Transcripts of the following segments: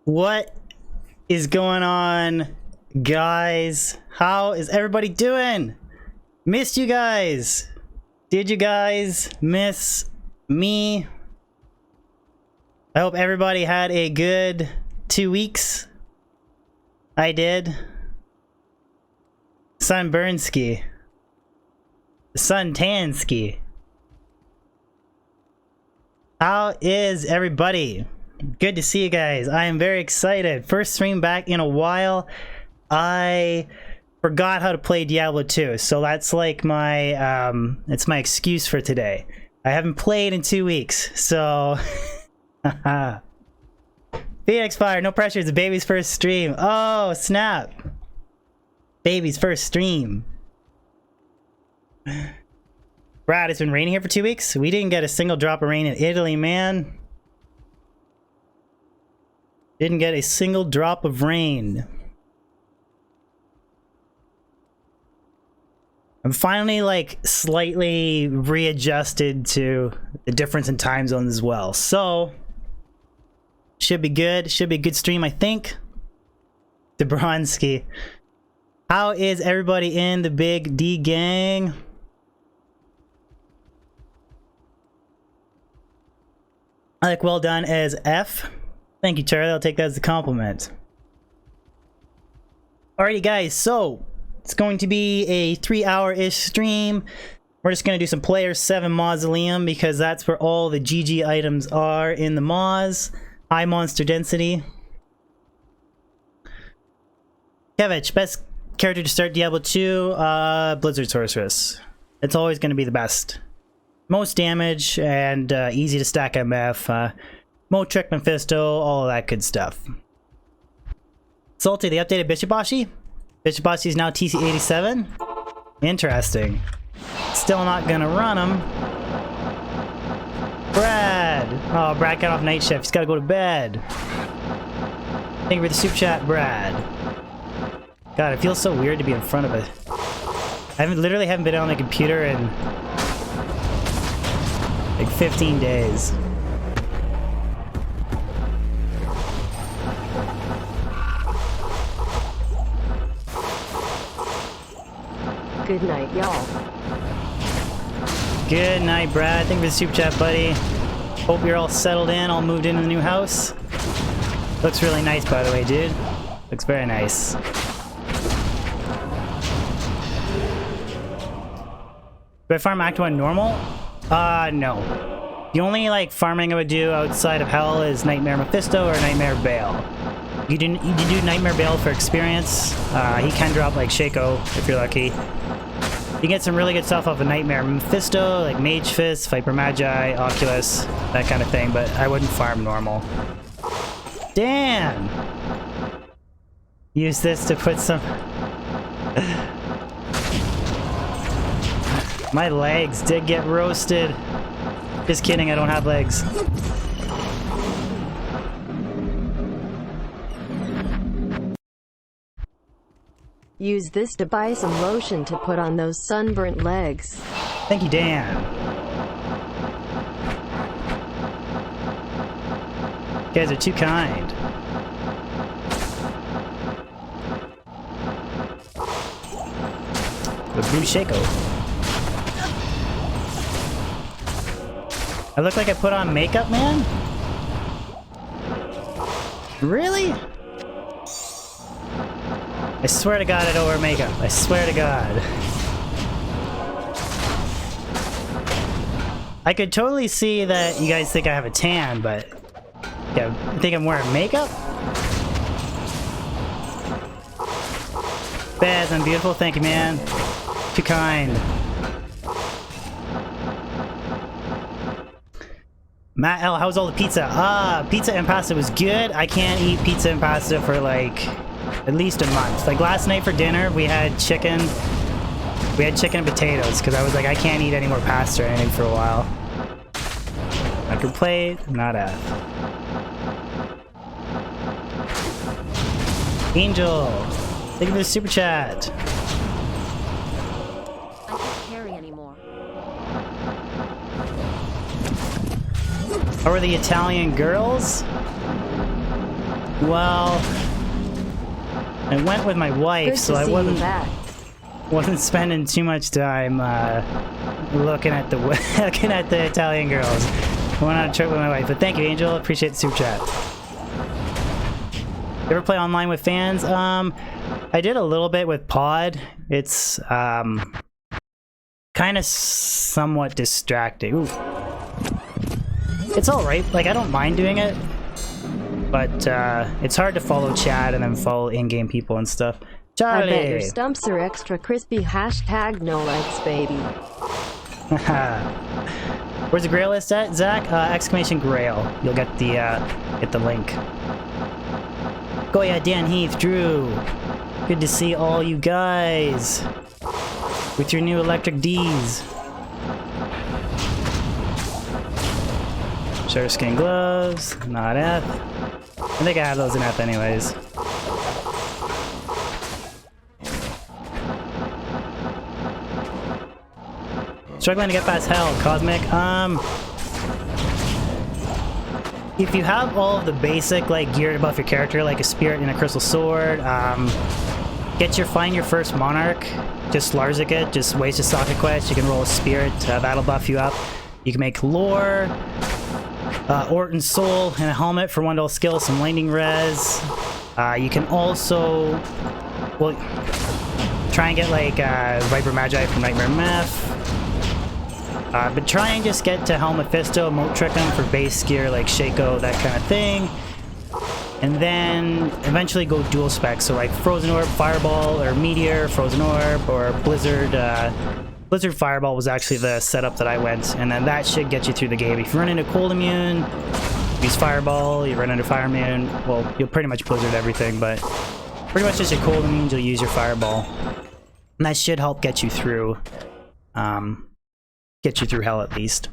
What is going on, guys? How is everybody doing? Missed you guys. Did you guys miss me? I hope everybody had a good 2 weeks. I did. Sunburnski. Suntanski. How is everybody? Good to see you guys. I am very excited. First stream back in a while. I forgot how to play Diablo 2, so that's like my it's my excuse for today. I haven't played in 2 weeks, so Phoenix Fire, no pressure, it's baby's first stream. Oh, snap. Baby's first stream. Brad, it's been raining here for 2 weeks. We didn't get a single drop of rain in Italy, man. Didn't get a single drop of rain. I'm finally like slightly readjusted to the difference in time zones as well. So should be good. Should be a good stream, I think. Debronsky. How is everybody in the Big D gang? I like well done as F. Thank you, Charlie. I'll take that as a compliment. Alrighty, guys. So it's going to be a 3-hour-ish stream. We're just going to do some Player 7 Mausoleum because that's where all the GG items are in the Maus. High monster density. Kevich, best character to start Diablo 2, Blizzard Sorceress. It's always going to be the best. Most damage and easy to stack MF. Motrick, Mephisto, all of that good stuff. Salty, they updated Bishibashi? Bishibashi is now TC87? Interesting. Still not gonna run him. Brad! Oh, Brad got off night shift. He's gotta go to bed. Thank you for the super chat, Brad. God, it feels so weird to be in front of it. I literally haven't been on my computer in like 15 days. Good night, y'all. Good night, Brad. Thank you for the super chat, buddy. Hope you're all settled in, all moved into the new house. Looks really nice, by the way, dude. Looks very nice. Do I farm Act 1 normal? No. The only, like, farming I would do outside of Hell is Nightmare Mephisto or Nightmare Bale. You do Nightmare Bale for experience. He can drop, like, Shaco, if you're lucky. You get some really good stuff off of Nightmare Mephisto, like Mage Fist, Viper Magi, Oculus, that kind of thing, but I wouldn't farm normal. Damn! Use this to put some... My legs did get roasted. Just kidding, I don't have legs. Use this to buy some lotion to put on those sunburnt legs. Thank you, Dan. You guys are too kind. The blue Shaco. I look like I put on makeup, man? Really? I swear to God I don't wear makeup. I swear to God. I could totally see that you guys think I have a tan, but... Yeah, you think I'm wearing makeup? Baz, I'm beautiful. Thank you, man. Too kind. Matt L, how's all the pizza? Pizza and pasta was good. I can't eat pizza and pasta for like... at least a month. Like last night for dinner, we had chicken. We had chicken and potatoes because I was like, I can't eat any more pasta or anything for a while. I could play, not F. Angel, thank you for the super chat. I can't carry anymore. How are the Italian girls? Well, I went with my wife, Good so to I see you back. wasn't spending too much time looking at the looking at the Italian girls. I went on a trip with my wife, but thank you, Angel. Appreciate the super chat. You ever play online with fans? I did a little bit with Pod. It's kind of somewhat distracting. Ooh. It's all right. Like, I don't mind doing it, but it's hard to follow chat and then follow in-game people and stuff. Charlie. I bet your stumps are extra crispy. Hashtag no legs, baby. Where's the Grail list at, Zach? Exclamation Grail. You'll get the link. Goya, Dan Heath, Drew. Good to see all you guys with your new electric D's. Sure skin gloves, not F. I think I have those in F anyways. Struggling to get past hell, Cosmic. If you have all of the basic like gear to buff your character, like a spirit and a crystal sword, find your first monarch. Just Larzik it, just waste a socket quest. You can roll a spirit, that'll buff you up. You can make lore, Orton Soul, and a helmet for 1 skill, some lightning res. You can also, well, try and get like Viper Magi from Nightmare Meth. But try and just get to Helm Mephisto, Moat Trick him for base gear like Shaco, that kind of thing. And then eventually go dual spec, so like Frozen Orb, Fireball, or Meteor, Frozen Orb, or Blizzard. Blizzard Fireball was actually the setup that I went, and then that should get you through the game. If you run into Cold Immune, use Fireball. You run into Fire Immune, well, you'll pretty much Blizzard everything, but pretty much just your Cold Immune, you'll use your Fireball. And that should help get you through hell at least.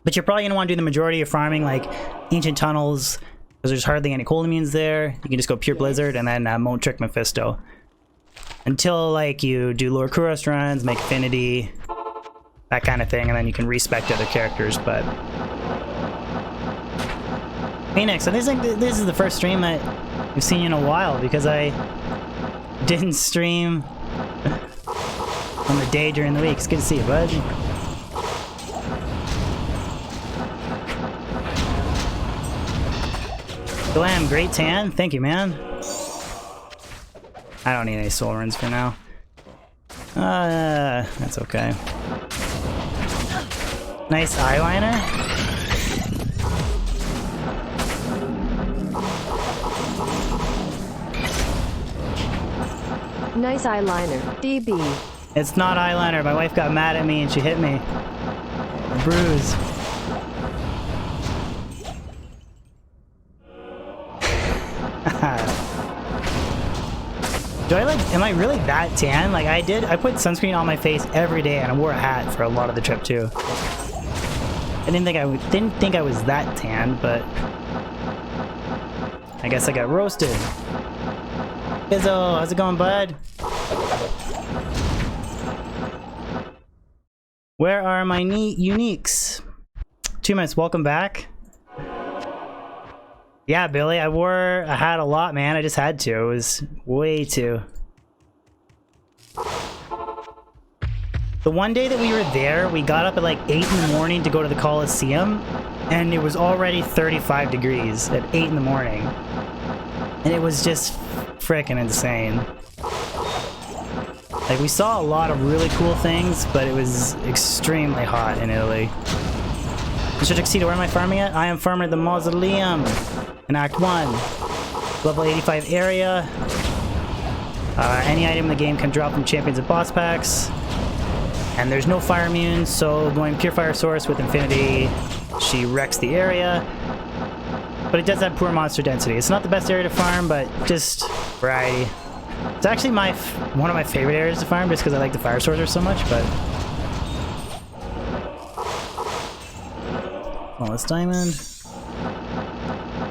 But you're probably going to want to do the majority of farming like Ancient Tunnels, because there's hardly any Cold Immunes there. You can just go pure Blizzard and then Moat Trick Mephisto. Until like you do Lord Kuros runs, make Affinity, that kind of thing, and then you can respect other characters. But Phoenix, I think this is the first stream that I've seen you in a while, because I didn't stream on the day during the week. It's good to see you, bud. Glam, great tan. Thank you, man. I don't need any soul runes for now. That's okay. Nice eyeliner. Nice eyeliner, DB. It's not eyeliner. My wife got mad at me and she hit me. A bruise. Am I really that tan? Like I put sunscreen on my face every day and I wore a hat for a lot of the trip too. I didn't think I was that tan, but I guess I got roasted. Izzo, how's it going, bud? Where are my uniques? 2 minutes, welcome back. Yeah, Billy, I wore a hat a lot, man. I just had to. It was way too. The one day that we were there, we got up at like 8 in the morning to go to the Coliseum, and it was already 35 degrees at 8 in the morning. And it was just frickin' insane. Like, we saw a lot of really cool things, but it was extremely hot in Italy. Mr. Tuxedo, where am I farming at? I am farming at the Mausoleum in Act 1. Level 85 area. Any item in the game can drop from champions and boss packs. And there's no fire immune, so going Pure Fire Source with Infinity, she wrecks the area. But it does have poor monster density. It's not the best area to farm, but just variety. It's actually one of my favorite areas to farm, just because I like the Fire Sorcerer so much, but... Flawless Diamond.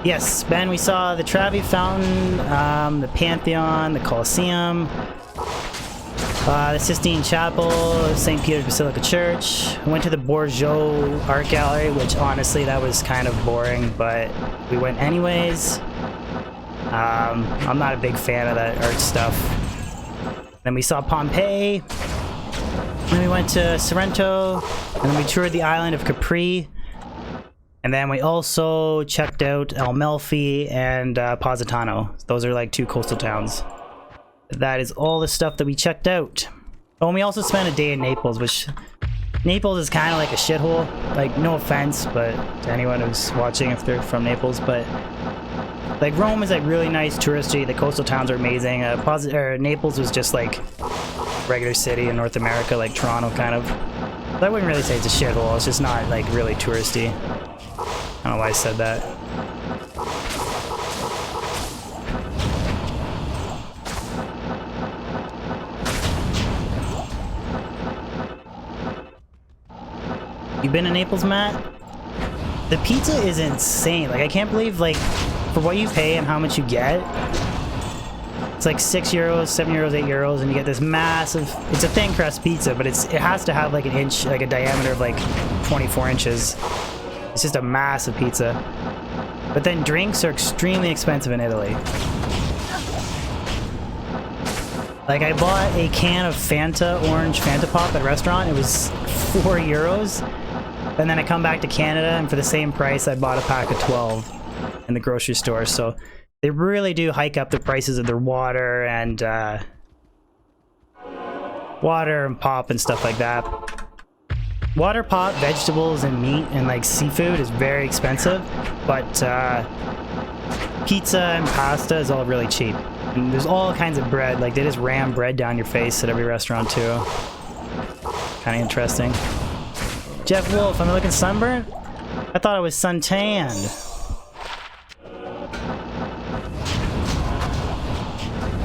Yes, Ben, we saw the Travi Fountain, the Pantheon, the Colosseum, the Sistine Chapel, St. Peter's Basilica Church. We went to the Bourgeois Art Gallery, which honestly, that was kind of boring, but we went anyways. I'm not a big fan of that art stuff. Then we saw Pompeii. Then we went to Sorrento. And then we toured the island of Capri. And then we also checked out Amalfi and Positano. Those are like 2 coastal towns. That is all the stuff that we checked out. Oh, and we also spent a day in Naples, which... Naples is kind of like a shithole. Like, no offense, but to anyone who's watching if they're from Naples, but... Like, Rome is like really nice, touristy. The coastal towns are amazing. Naples was just like regular city in North America, like Toronto kind of. But I wouldn't really say it's a shithole. It's just not like really touristy. I don't know why I said that. You been to Naples, Matt? The pizza is insane. Like, I can't believe, like, for what you pay and how much you get, it's like 6 euros, 7 euros, 8 euros, and you get this massive... It's a thin crust pizza, but it has to have like an inch, like a diameter of like 24 inches. It's just a massive pizza. But then drinks are extremely expensive in Italy. Like, I bought a can of Fanta, orange Fanta Pop at a restaurant. It was 4 euros. And then I come back to Canada, and for the same price, I bought a pack of 12 in the grocery store. So they really do hike up the prices of their water and pop and stuff like that. Water, pop, vegetables, and meat and like seafood is very expensive, but pizza and pasta is all really cheap. And there's all kinds of bread. Like, they just ram bread down your face at every restaurant too. Kind of interesting. Jeff Wolf, am I looking sunburned? I thought I was suntanned.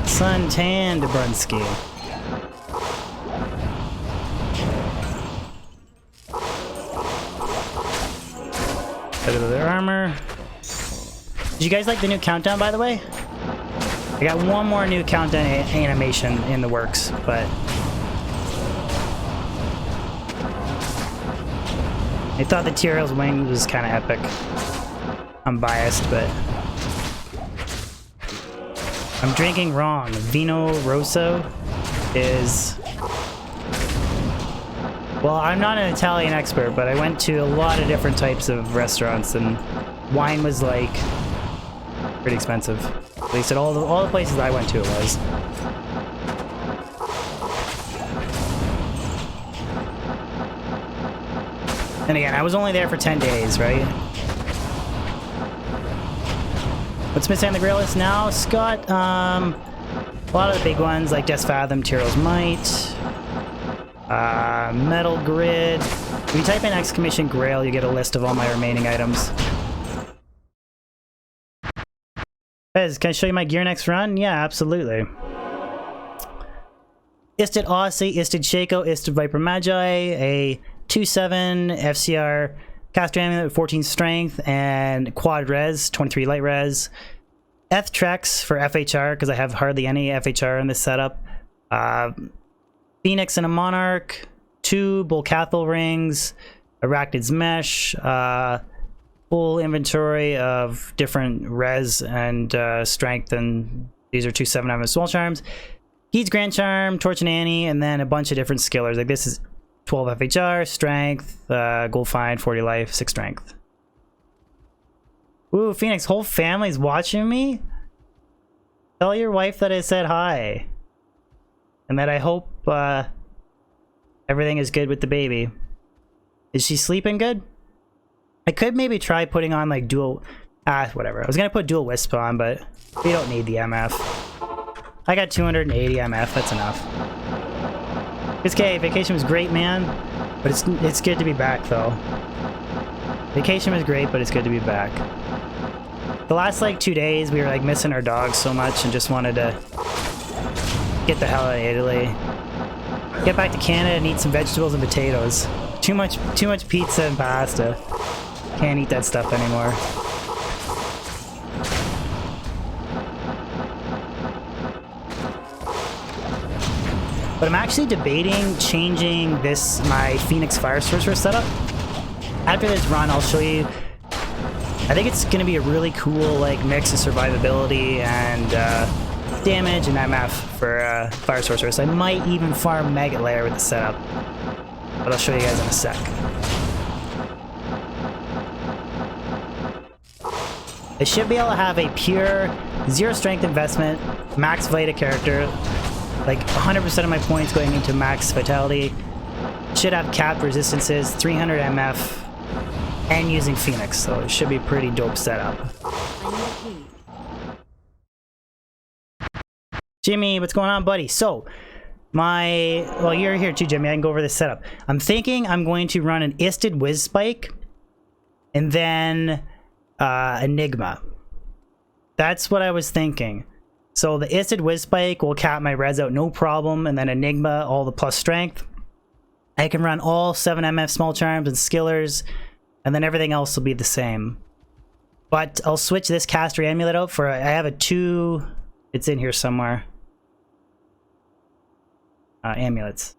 Suntanned, Brunsky. Look at their armor. Did you guys like the new countdown, by the way? I got one more new countdown animation in the works, but... I thought the Tyrell's wings was kind of epic. I'm biased, but... I'm drinking wrong. Vino Rosso is... Well, I'm not an Italian expert, but I went to a lot of different types of restaurants, and wine was, like, pretty expensive. At least at all the places I went to it was. And again, I was only there for 10 days, right? What's missing on the grill list now, Scott? A lot of the big ones, like Death Fathom, Tyrell's Might, Metal Grid. If you type in exclamation Grail, you get a list of all my remaining items. Fez, can I show you my gear next run? Yeah, absolutely. Isted Aussie, Isted Shaco, Isted Viper Magi, a 2.7 FCR caster amulet with 14 strength and quad res, 23 light res. Trex for FHR, because I have hardly any FHR in this setup. Phoenix and a Monarch, 2 Bolcathal rings, Arachnid's Mesh, full inventory of different res and strength, and these are 2 7-item Soul Charms. Heat's Grand Charm, Torch and Annie, and then a bunch of different skillers. Like, this is 12 FHR, strength, gold fine, 40 life, 6 strength. Ooh, Phoenix, whole family's watching me? Tell your wife that I said hi. And that I hope everything is good with the baby. Is she sleeping good? I could maybe try putting on like dual... whatever. I was gonna put dual wisp on, but we don't need the MF. I got 280 MF, that's enough. It's okay, vacation was great, man. But it's good to be back, though. Vacation was great, but it's good to be back. The last, like, 2 days, we were, like, missing our dogs so much and just wanted to get the hell out of Italy. Get back to Canada and eat some vegetables and potatoes. Too much pizza and pasta. Can't eat that stuff anymore. But I'm actually debating changing my Phoenix Fire Sorcerer setup. After this run, I'll show you I think it's gonna be a really cool like mix of survivability and damage and MF for Fire Sorceress. I might even farm Maggot Lair with the setup, but I'll show you guys in a sec. I should be able to have a pure 0 strength investment, max Vita character, like 100% of my points going into max vitality. Should have capped resistances, 300 MF, and using Phoenix, so it should be a pretty dope setup. Jimmy, what's going on, buddy? So, well, you're here too, Jimmy. I can go over this setup. I'm thinking I'm going to run an Isted Whiz Spike, and then Enigma. That's what I was thinking. So the Isted Whiz Spike will cap my res out no problem, and then Enigma, all the plus strength. I can run all 7 MF small charms and skillers, and then everything else will be the same. But I'll switch this caster amulet out for, I have a 2, it's in here somewhere. Amulets.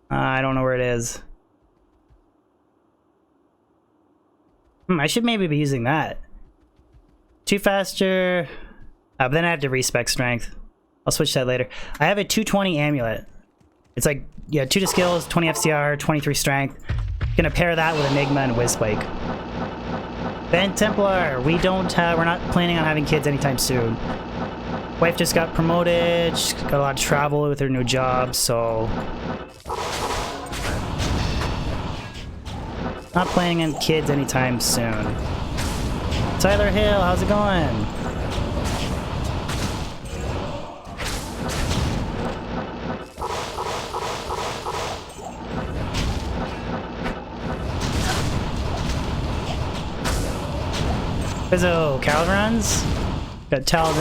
I don't know where it is. I should maybe be using that. 2 faster, but then I have to respec strength. I'll switch that later. I have a 220 amulet. It's like, yeah, 2 to skills, 20 FCR, 23 strength. Gonna pair that with Enigma and Whiz Spike. Ben Templar, we're not planning on having kids anytime soon. Wife just got promoted, she's got a lot of travel with her new job, so... Not planning on kids anytime soon. Tyler Hill, how's it going? Bizzo, Calruns. Got Tal's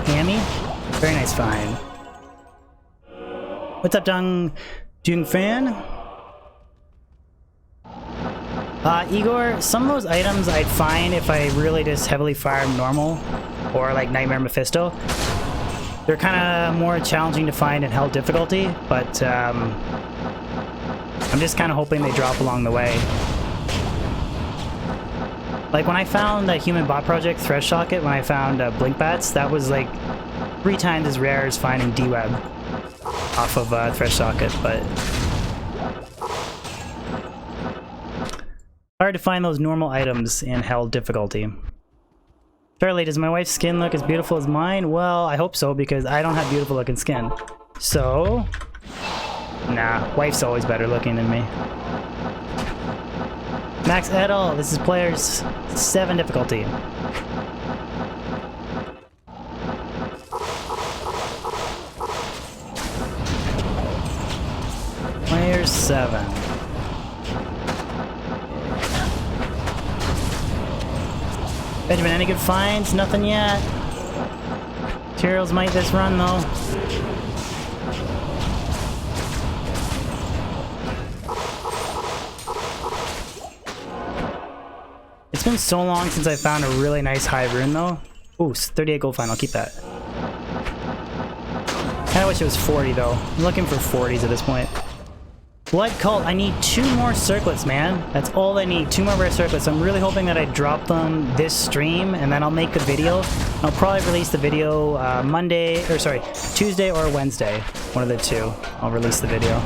Amy. Very nice find. What's up, Dung Fan? Igor, some of those items I'd find if I really just heavily farm normal or like Nightmare Mephisto. They're kind of more challenging to find in hell difficulty, but I'm just kind of hoping they drop along the way. Like when I found that Human Bot Project Thresh Socket, when I found Blink Bats, that was like 3 times as rare as finding D-Web off of Thresh Socket, but hard to find those normal items in hell difficulty. Charlie, does my wife's skin look as beautiful as mine? Well, I hope so, because I don't have beautiful looking skin. So, nah, wife's always better looking than me. Max Edel, this is players 7 difficulty. Players 7. Benjamin, any good finds? Nothing yet. Materials might this run though. It's been so long since I found a really nice high rune though. Ooh, 38 gold fine, I'll keep that. Kinda wish it was 40 though. I'm looking for 40s at this point. Blood Cult, I need 2 more circlets, man. That's all I need, 2 more rare circlets. I'm really hoping that I drop them this stream, and then I'll make the video. I'll probably release the video Tuesday or Wednesday. One of the 2. I'll release the video.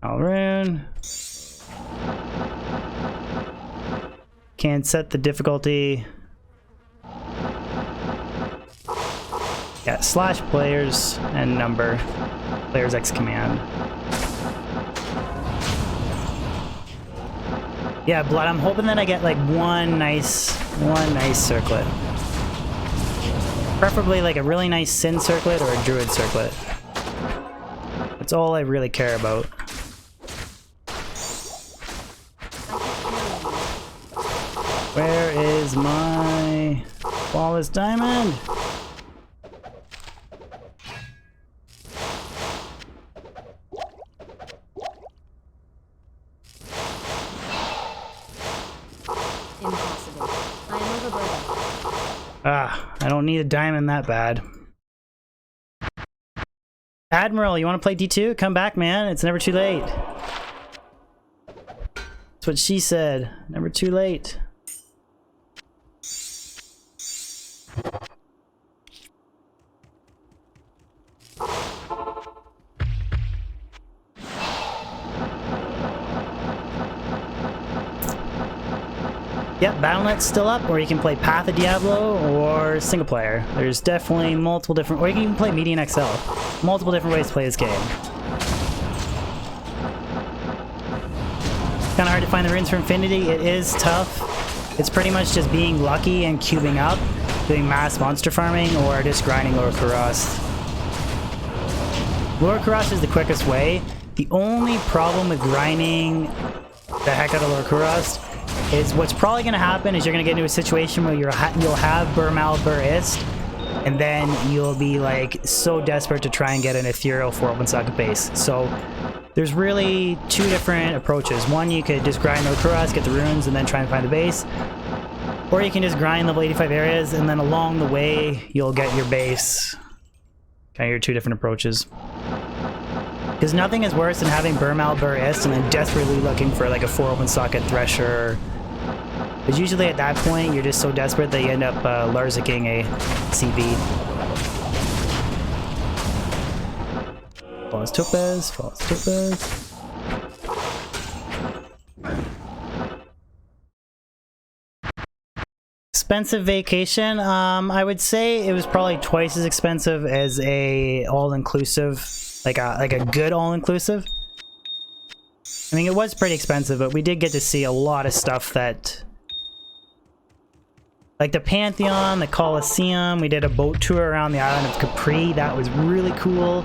Alrune. Can't set the difficulty. Yeah, slash players and number. Players X command. Yeah, Blood, I'm hoping that I get like one nice circlet. Preferably like a really nice Sin circlet or a Druid circlet. That's all I really care about. Where is my flawless diamond? Impossible. I am overburdened. I don't need a diamond that bad. Admiral, you want to play D2? Come back, man. It's never too late. That's what she said. Never too late. Yep, Battle.net's still up, or you can play Path of Diablo or single player. There's definitely multiple different, or you can even play Median XL. Multiple different ways to play this game. Kind of hard to find the runes for Infinity. It is tough. It's pretty much just being lucky and cubing up, doing mass monster farming, or just grinding Lower Kurast. Lower Kurast is the quickest way. The only problem with grinding the heck out of Lower Kurast is what's probably going to happen is you're going to get into a situation where you'll have Burmal Burist, and then you'll be like so desperate to try and get an ethereal 4 open socket base. So there's really two different approaches. One, you could just grind Lower Kurast, get the runes, and then try and find the base. Or you can just grind level 85 areas, and then along the way, you'll get your base. Kind of your two different approaches. Because nothing is worse than having Burmal Burist and then desperately looking for like a 4 open socket Thresher. Because usually at that point, you're just so desperate that you end up Larzicking a CV. False Topaz, False Topaz. Expensive vacation. I would say it was probably twice as expensive as a all-inclusive, like a good all-inclusive. I mean, it was pretty expensive, but we did get to see a lot of stuff that, like the Pantheon, the Colosseum. We did a boat tour around the island of Capri. That was really cool.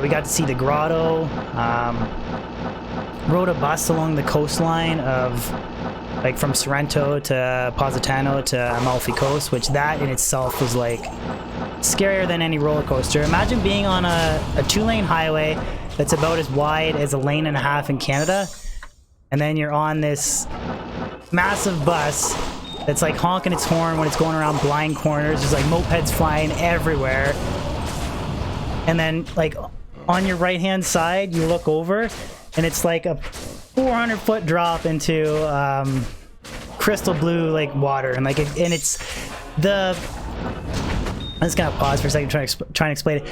We got to see the grotto. Rode a bus along the coastline of, like, from Sorrento to Positano to Amalfi Coast, which that in itself was like scarier than any roller coaster. Imagine being on a 2-lane highway that's about as wide as a lane and a half in Canada, and then you're on this massive bus that's like honking its horn when it's going around blind corners. There's like mopeds flying everywhere, and then like on your right hand side you look over and it's like a 400-foot drop into crystal blue like water, and like and it's the, I'm just gonna pause for a second trying to explain it.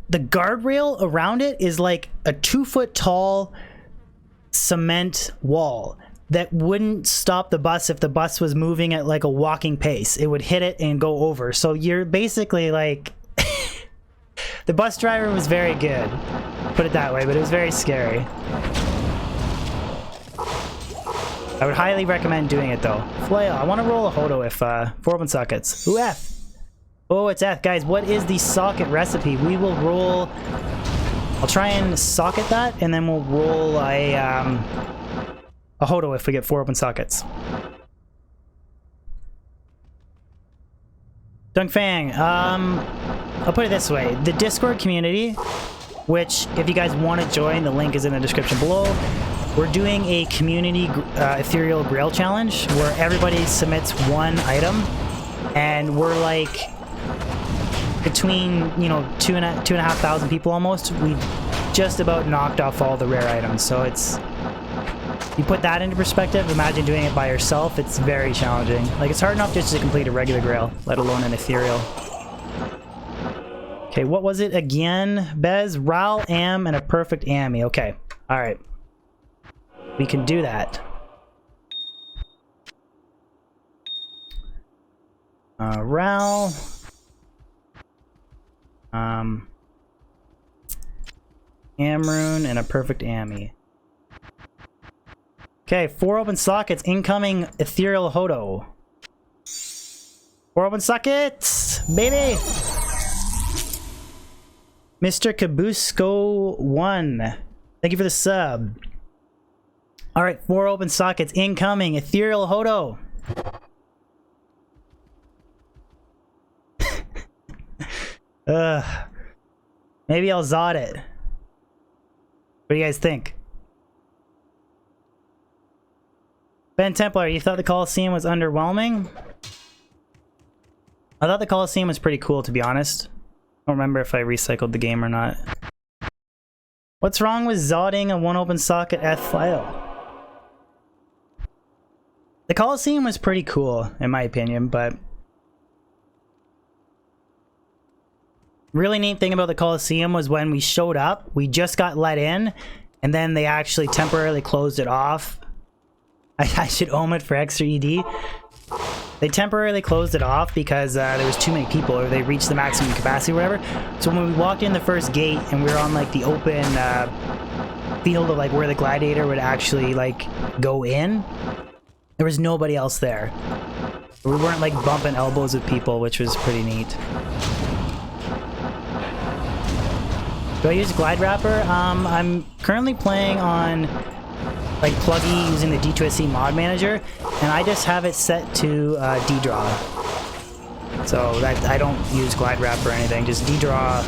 The guardrail around it is like a 2-foot tall cement wall that wouldn't stop the bus if the bus was moving at like a walking pace. It would hit it and go over. So you're basically like the bus driver was very good, put it that way, but it was very scary. I would highly recommend doing it though. Flail, I want to roll a Hodo if 4 open sockets. Ooh, F. Oh, it's F. Guys, what is the socket recipe? We will roll... I'll try and socket that, and then we'll roll a Hodo if we get 4 open sockets. Dungfang, I'll put it this way. The Discord community, which if you guys want to join, the link is in the description below. We're doing a community ethereal grail challenge where everybody submits one item, and we're like between, you know, 2,500 people almost. We just about knocked off all the rare items. So it's, you put that into perspective, imagine doing it by yourself. It's very challenging. Like, it's hard enough just to complete a regular grail, let alone an ethereal. Okay, what was it again? Bez, Ral, Am, and a perfect Ammy. Okay, all right. We can do that. Ral. Amrune and a perfect Ammy. Okay, 4 open sockets, incoming ethereal Hodo. 4 open sockets, baby! Mr. Kabusco 1. Thank you for the sub. Alright, 4 open sockets, incoming ethereal Hodo. Maybe I'll Zod it. What do you guys think? Ben Templar, you thought the Colosseum was underwhelming? I thought the Colosseum was pretty cool, to be honest. don't remember if I recycled the game or not. What's wrong with zodding a one open socket F file? The Coliseum was pretty cool, in my opinion, but really neat thing about the Coliseum was when we showed up, we just got let in, and then they actually temporarily closed it off. I should ohm it for extra ED. They temporarily closed it off because there was too many people, or they reached the maximum capacity or whatever. So when we walked in the first gate and we were on like the open field of like where the gladiator would actually like go in, there was nobody else there. We weren't like bumping elbows with people, which was pretty neat. Do I use Glide Wrapper? I'm currently playing on like Pluggy using the D2SC mod manager, and I just have it set to D-Draw. So that I don't use Glide Wrapper or anything, just D-Draw.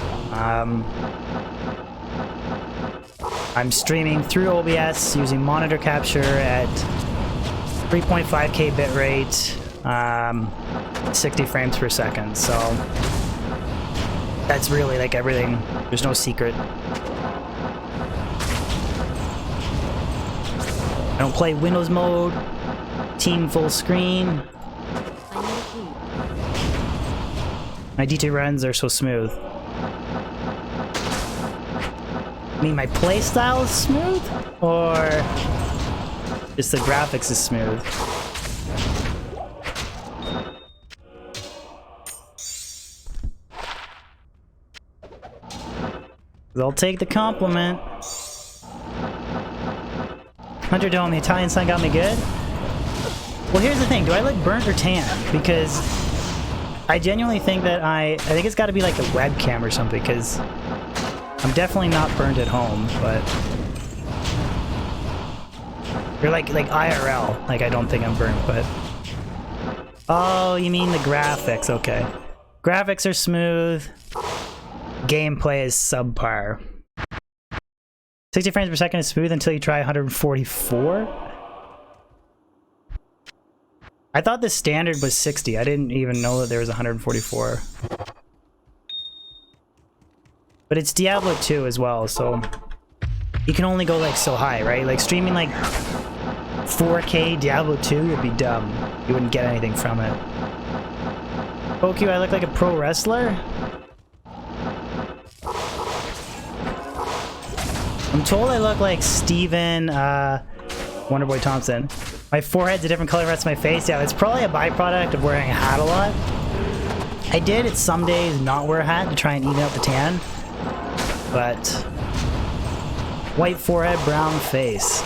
I'm streaming through OBS using monitor capture at 3.5K bitrate, 60 frames per second, so that's really like everything. There's no secret. I don't play Windows mode, team full screen. My D2 runs are so smooth. I mean, my playstyle is smooth, or just the graphics is smooth? I'll take the compliment. Hunter Dome, the Italian sun got me good. Well, here's the thing. Do I look burnt or tan? Because I genuinely think that I think it's got to be like a webcam or something, because I'm definitely not burnt at home, but you're like IRL. Like, I don't think I'm burnt, but oh, you mean the graphics? Okay, graphics are smooth. Gameplay is subpar. 60 frames per second is smooth until you try 144. I thought the standard was 60. I didn't even know that there was 144. But it's Diablo 2 as well, so you can only go like so high, right? Like streaming like 4K Diablo 2 would be dumb. You wouldn't get anything from it. OQ, I look like a pro wrestler? I'm told I look like Steven Wonderboy Thompson. My forehead's a different color from the rest of my face. Yeah, it's probably a byproduct of wearing a hat a lot. I did at some days not wear a hat to try and even out the tan. But white forehead, brown face.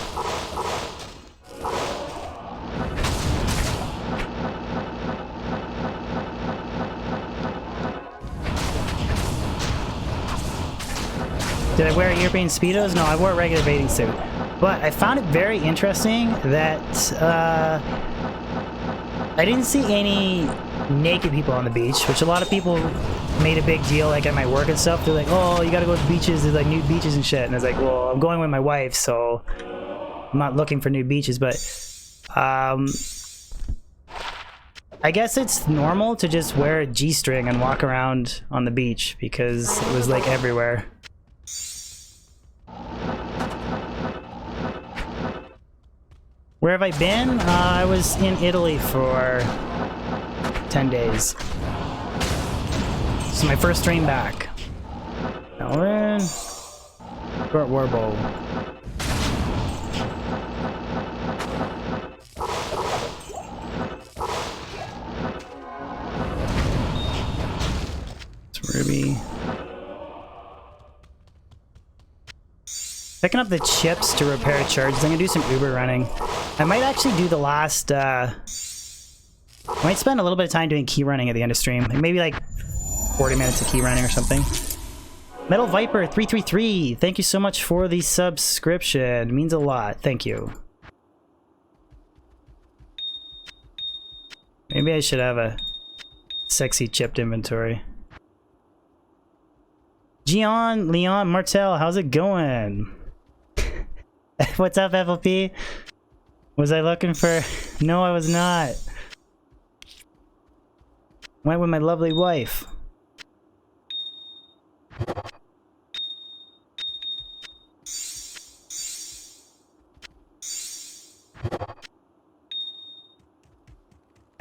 Did I wear European Speedos? No, I wore a regular bathing suit. But I found it very interesting that I didn't see any naked people on the beach, which a lot of people made a big deal, like at my work and stuff. They're like, oh, you gotta go to beaches, there's like nude beaches and shit. And I was like, well, I'm going with my wife, so I'm not looking for nude beaches, but I guess it's normal to just wear a G-string and walk around on the beach because it was like everywhere. Where have I been? I was in Italy for 10 days. This is my first stream back. Now we're in Short Warbow. It's Ruby. Picking up the chips to repair charges. I'm gonna do some Uber running. I might actually do the last, I might spend a little bit of time doing key running at the end of stream. Like maybe like 40 minutes of key running or something. Metal Viper 333, thank you so much for the subscription. It means a lot. Thank you. Maybe I should have a sexy chipped inventory. Gian, Leon, Martel, how's it going? What's up, FLP? Was I looking for... No, I was not. Went with my lovely wife.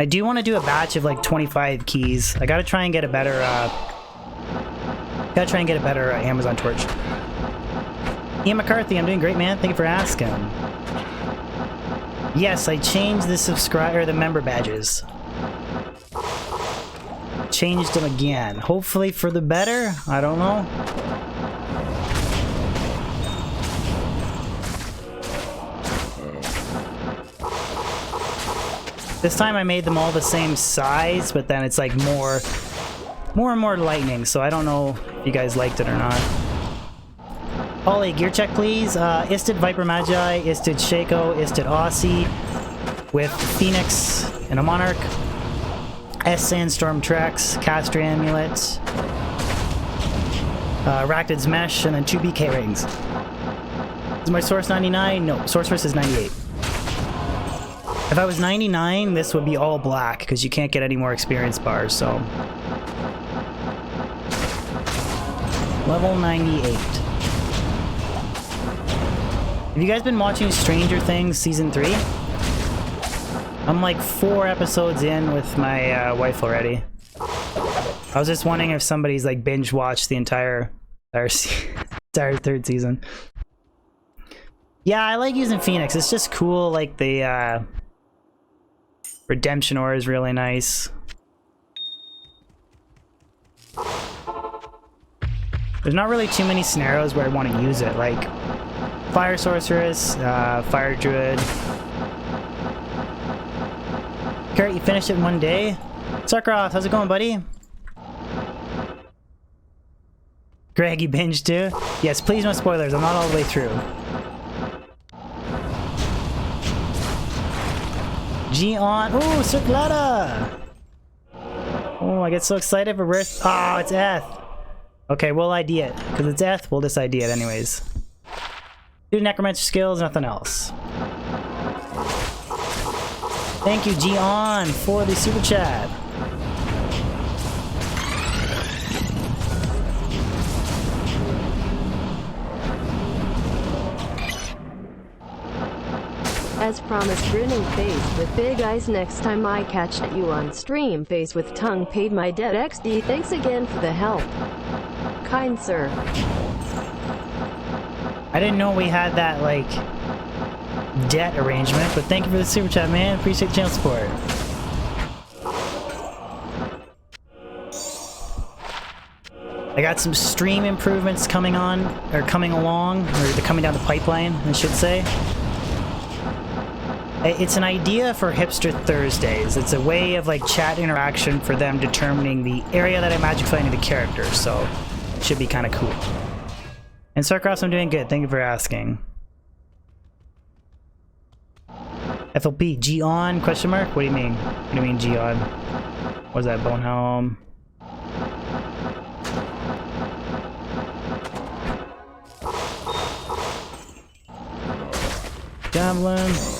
I do want to do a batch of like 25 keys. I gotta try and get a better, Amazon torch. Ian McCarthy, I'm doing great, man. Thank you for asking. Yes, I changed the member badges. Changed them again. Hopefully for the better. I don't know. This time I made them all the same size, but then it's like more and more lightning, so I don't know if you guys liked it or not. Ollie, gear check please. Istid Viper Magi, Istid Shaco, Istid Aussie with Phoenix and a Monarch. S Sandstorm Trex, Castry Amulet, Ractid's Mesh, and then 2 BK rings. Is my source 99? No, sorceress is 98. If I was 99, this would be all black, because you can't get any more experience bars, so... Level 98. Have you guys been watching Stranger Things Season 3? I'm like 4 episodes in with my wife already. I was just wondering if somebody's like binge-watched the entire 3rd season. Yeah, I like using Phoenix. It's just cool, like the... Redemption Ore is really nice. There's not really too many scenarios where I want to use it, like Fire Sorceress, Fire Druid. Carrot, you finished it in 1 day? Sarkroff, how's it going, buddy? Greg, you binged too? Yes, please no spoilers, I'm not all the way through. G on. Ooh, Circletta! Oh, I get so excited for Rift. Oh, it's Eth. Okay, we'll ID it. Because it's Eth, we'll just ID it anyways. 2 necromancer skills, nothing else. Thank you, G on, for the super chat. As promised, grinning face with big eyes next time I catch you on stream. Face with tongue paid my debt XD. Thanks again for the help. Kind sir. I didn't know we had that, like, debt arrangement, but thank you for the super chat, man. Appreciate channel support. I got some stream improvements coming on, or coming along, or they're coming down the pipeline, I should say. It's an idea for Hipster Thursdays. It's a way of like chat interaction for them determining the area that I'm magic finding the character, so it should be kind of cool. And Sarkross, I'm doing good. Thank you for asking. FLP, G on? Question mark? What do you mean? What do you mean G on? What is that? Bonehelm? Javelin.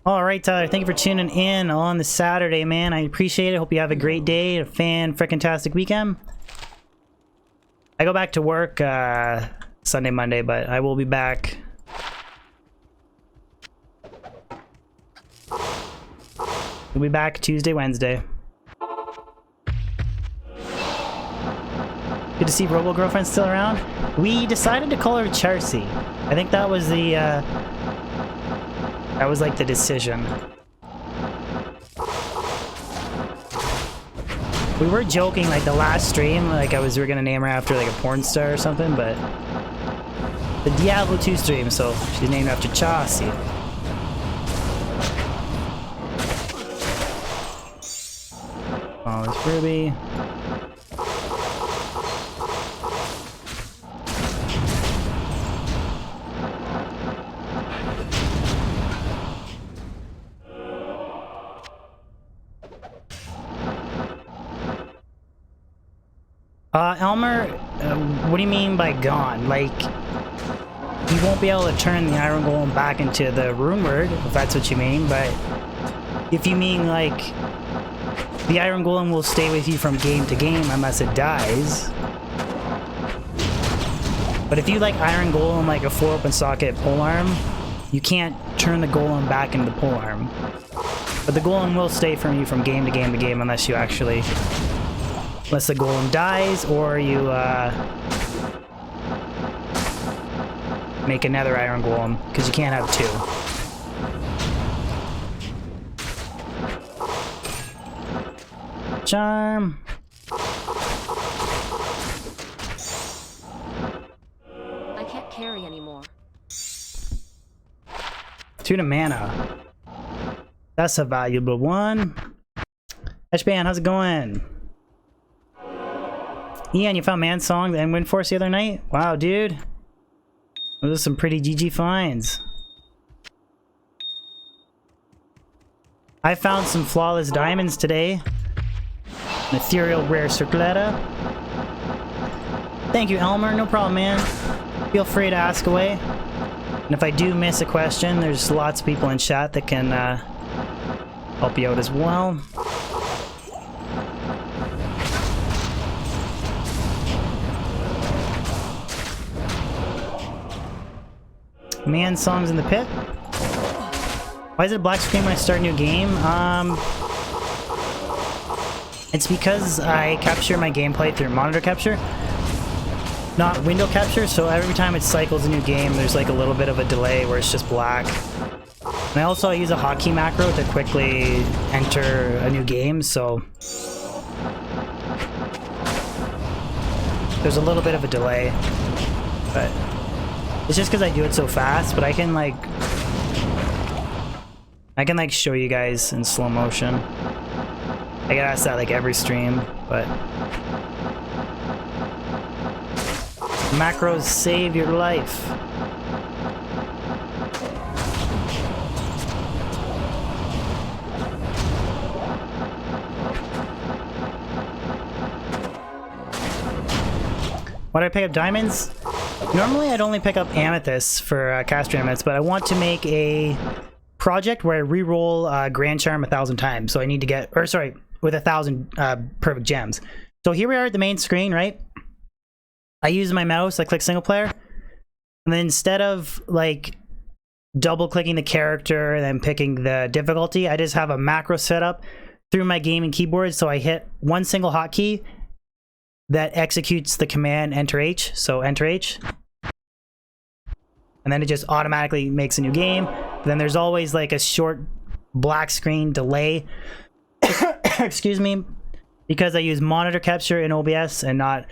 Alright, Tyler, thank you for tuning in on the Saturday, man. I appreciate it. Hope you have a great day, a fan-frickin-tastic weekend. I go back to work Sunday, Monday, but I will be back. We'll be back Tuesday, Wednesday. Good to see Robo Girlfriend's still around. We decided to call her Charcy. I think that was the, that was like the decision. We were joking like the last stream, like we were gonna name her after like a porn star or something, but the Diablo 2 stream, so she's named after Chaucy. Oh, it's Ruby. Elmer, what do you mean by gone? Like, you won't be able to turn the Iron Golem back into the rune word, if that's what you mean, but if you mean, like, The iron golem will stay with you from game to game unless it dies. But if you like iron golem like a 4-open socket polearm, you can't turn the golem back into the polearm. But the golem will stay from you from game to game to game unless you actually... Unless the golem dies or you make another iron golem, because you can't have two. Charm. I can't carry anymore. 2 to mana. That's a valuable one. Hban, how's it going? Ian, you found Man Song and Wind Force the other night? Wow, dude. Those are some pretty GG finds. I found some flawless diamonds today. An ethereal rare circletta. Thank you, Elmer. No problem, man. Feel free to ask away. And if I do miss a question, there's lots of people in chat that can help you out as well. Man songs in the pit. Why is it a black screen when I start a new game? It's because I capture my gameplay through monitor capture, not window capture, so every time it cycles a new game, there's like a little bit of a delay where it's just black. And I also use a hotkey macro to quickly enter a new game, so there's a little bit of a delay, but it's just because I do it so fast. But I can like show you guys in slow motion. I get asked that like every stream, but macros save your life. Why did I pick up diamonds? Normally I'd only pick up amethysts for caster amethysts, but I want to make a project where I re-roll Grand Charm 1,000 times. So I need to get, or sorry, with 1,000 perfect gems. So here we are at the main screen, right? I use my mouse, I click single player, and then instead of like double clicking the character and then picking the difficulty, I just have a macro set up through my gaming keyboard. So I hit one single hotkey that executes the command enter H. So enter H. And then it just automatically makes a new game. Then there's always like a short black screen delay. Excuse me. Because I use monitor capture in OBS and not...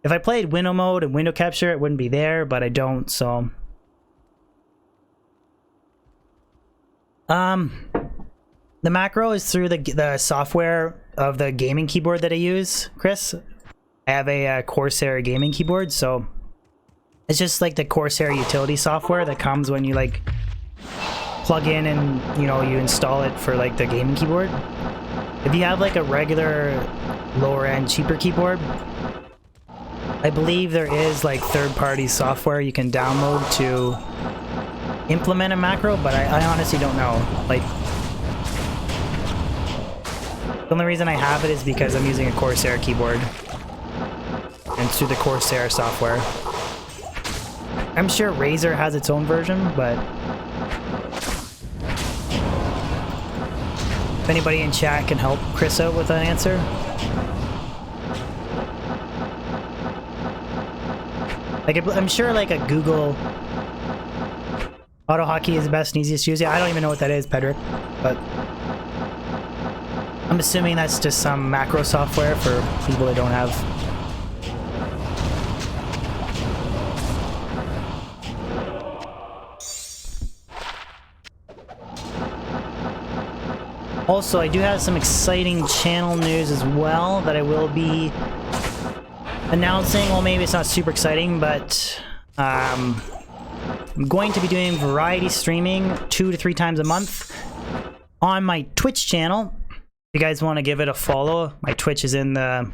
If I played window mode and window capture, it wouldn't be there, but I don't, so... The macro is through the software of the gaming keyboard that I use, Chris. I have a Corsair gaming keyboard, so... It's just like the Corsair utility software that comes when you like plug in and, you know, you install it for like the gaming keyboard. If you have like a regular lower end cheaper keyboard, I believe there is like third-party software you can download to implement a macro, but I honestly don't know. Like, the only reason I have it is because I'm using a Corsair keyboard and through the Corsair software. I'm sure Razer has its own version, but if anybody in chat can help Chris out with an answer. Like, I'm sure like a Google auto hotkey is the best and easiest to use. Yeah, I don't even know what that is, Pedrick, but I'm assuming that's just some macro software for people that don't have. Also, I do have some exciting channel news as well that I will be announcing. Well, maybe it's not super exciting, but I'm going to be doing variety streaming 2 to 3 times a month on my Twitch channel. If you guys want to give it a follow, my Twitch is in the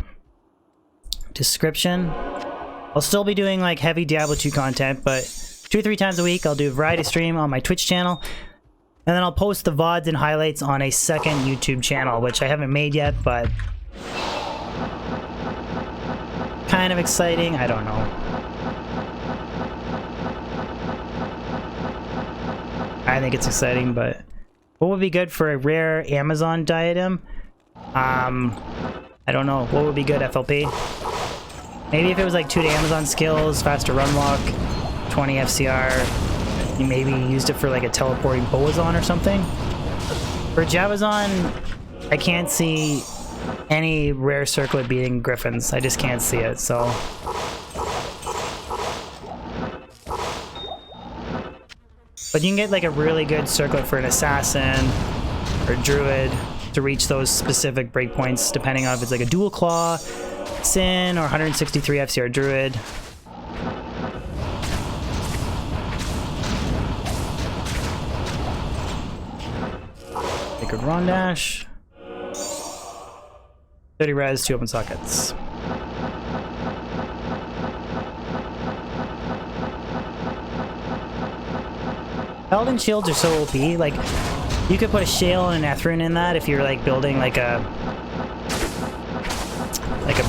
description. I'll still be doing like heavy Diablo 2 content, but 2 to 3 times a week I'll do a variety stream on my Twitch channel. And then I'll post the VODs and highlights on a second YouTube channel, which I haven't made yet, but kind of exciting. I don't know. I think it's exciting, but what would be good for a rare Amazon diadem? I don't know. What would be good, FLP? Maybe if it was like 2 to Amazon skills, faster run walk, 20 FCR, you maybe used it for like a teleporting Boazon or something. For Javazon, I can't see any rare circlet beating Griffins. I just can't see it, so. But you can get like a really good circlet for an assassin or druid to reach those specific breakpoints, depending on if it's like a dual claw, Sin, or 163 FCR druid. Take a Rondash. 30 res, 2 open sockets. Paladin shields are so OP, like, you could put a Shale and an Ethrun in that if you're like building like a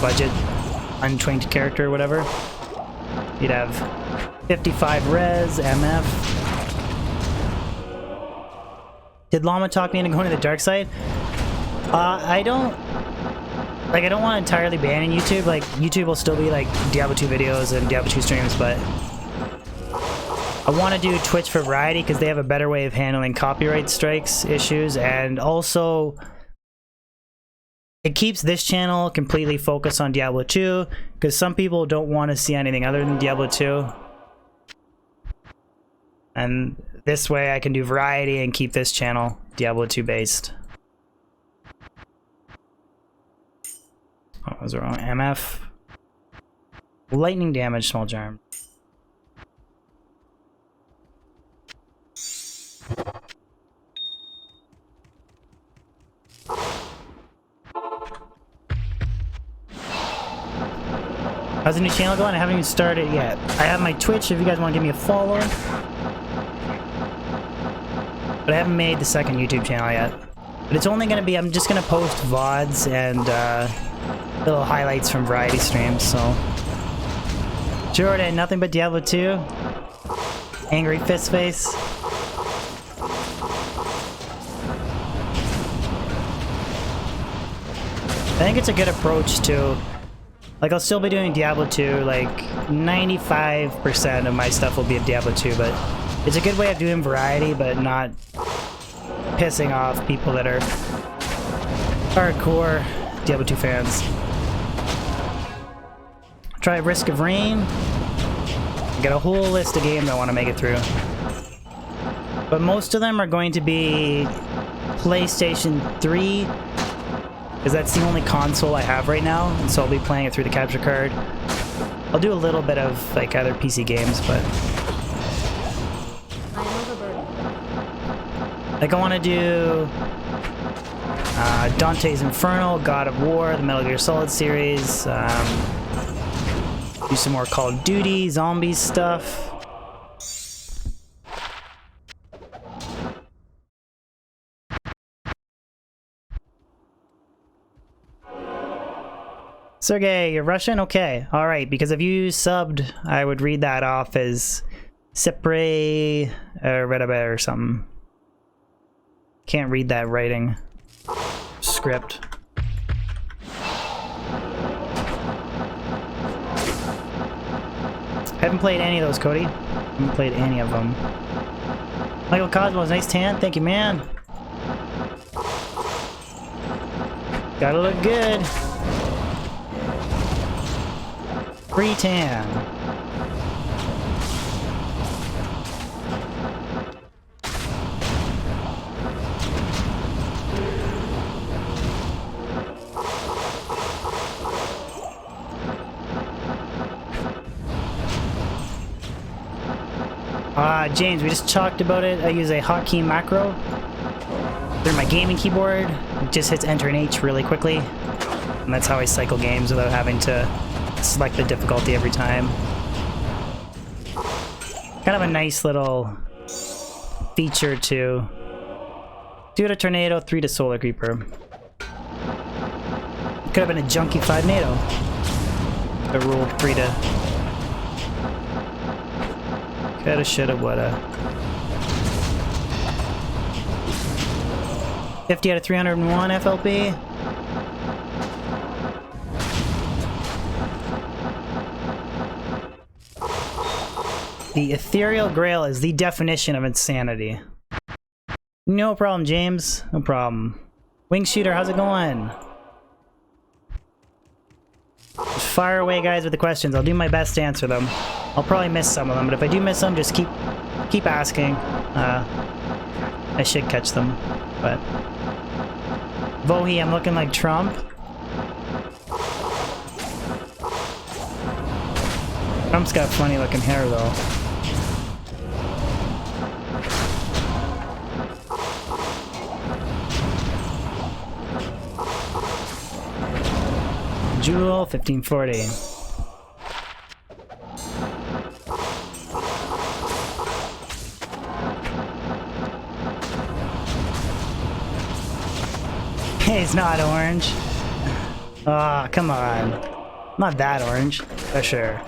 budget untrained character or whatever. You'd have 55 res, MF. Did Llama talk me into going to the dark side? I don't want to entirely ban in YouTube. Like, YouTube will still be like Diablo 2 videos and Diablo 2 streams, but I want to do Twitch for variety because they have a better way of handling copyright strikes issues, and also it keeps this channel completely focused on Diablo 2 because some people don't want to see anything other than Diablo 2. And this way I can do variety and keep this channel Diablo 2 based. Oh, I was wrong. MF. Lightning damage, small charm. How's the new channel going? I haven't even started yet. I have my Twitch if you guys want to give me a follow. But I haven't made the second YouTube channel yet. But it's only going to be, I'm just going to post VODs and little highlights from variety streams, so. Jordan, nothing but Diablo 2. Angry fist face. I think it's a good approach to, like, I'll still be doing Diablo 2, like 95% of my stuff will be of Diablo 2, but it's a good way of doing variety, but not pissing off people that are hardcore Diablo 2 fans. Try Risk of Rain. I got a whole list of games I want to make it through. But most of them are going to be PlayStation 3, because that's the only console I have right now, and so I'll be playing it through the capture card. I'll do a little bit of like other PC games, but I am overburdened. like I want to do Dante's Inferno, God of War, the Metal Gear Solid series, do some more Call of Duty, zombies stuff. Sergey, you're Russian? Okay. Alright, because if you subbed, I would read that off as Sipre Redabe or something. Can't read that writing script. Haven't played any of those, Cody. Haven't played any of them. Michael Cosmos, nice tan. Thank you, man. Gotta look good. Free tan. James, we just talked about it. I use a hotkey macro through my gaming keyboard. It just hits Enter and H really quickly. And that's how I cycle games without having to select the difficulty every time. Kind of a nice little feature to 2 to Tornado, 3 to Solar Creeper. Could have been a junky 5 NATO. I rolled 3 to... Coulda, shoulda, woulda. 50 out of 301 FLP. The Ethereal Grail is the definition of insanity. No problem, James. No problem. Wing Shooter, how's it going? Just fire away, guys, with the questions. I'll do my best to answer them. I'll probably miss some of them, but if I do miss them, just keep asking. I should catch them, but... Vohi, I'm looking like Trump. Trump's got funny looking hair, though. Jewel, 1540. He's not orange. Ah, oh, come on. Not that orange, for sure.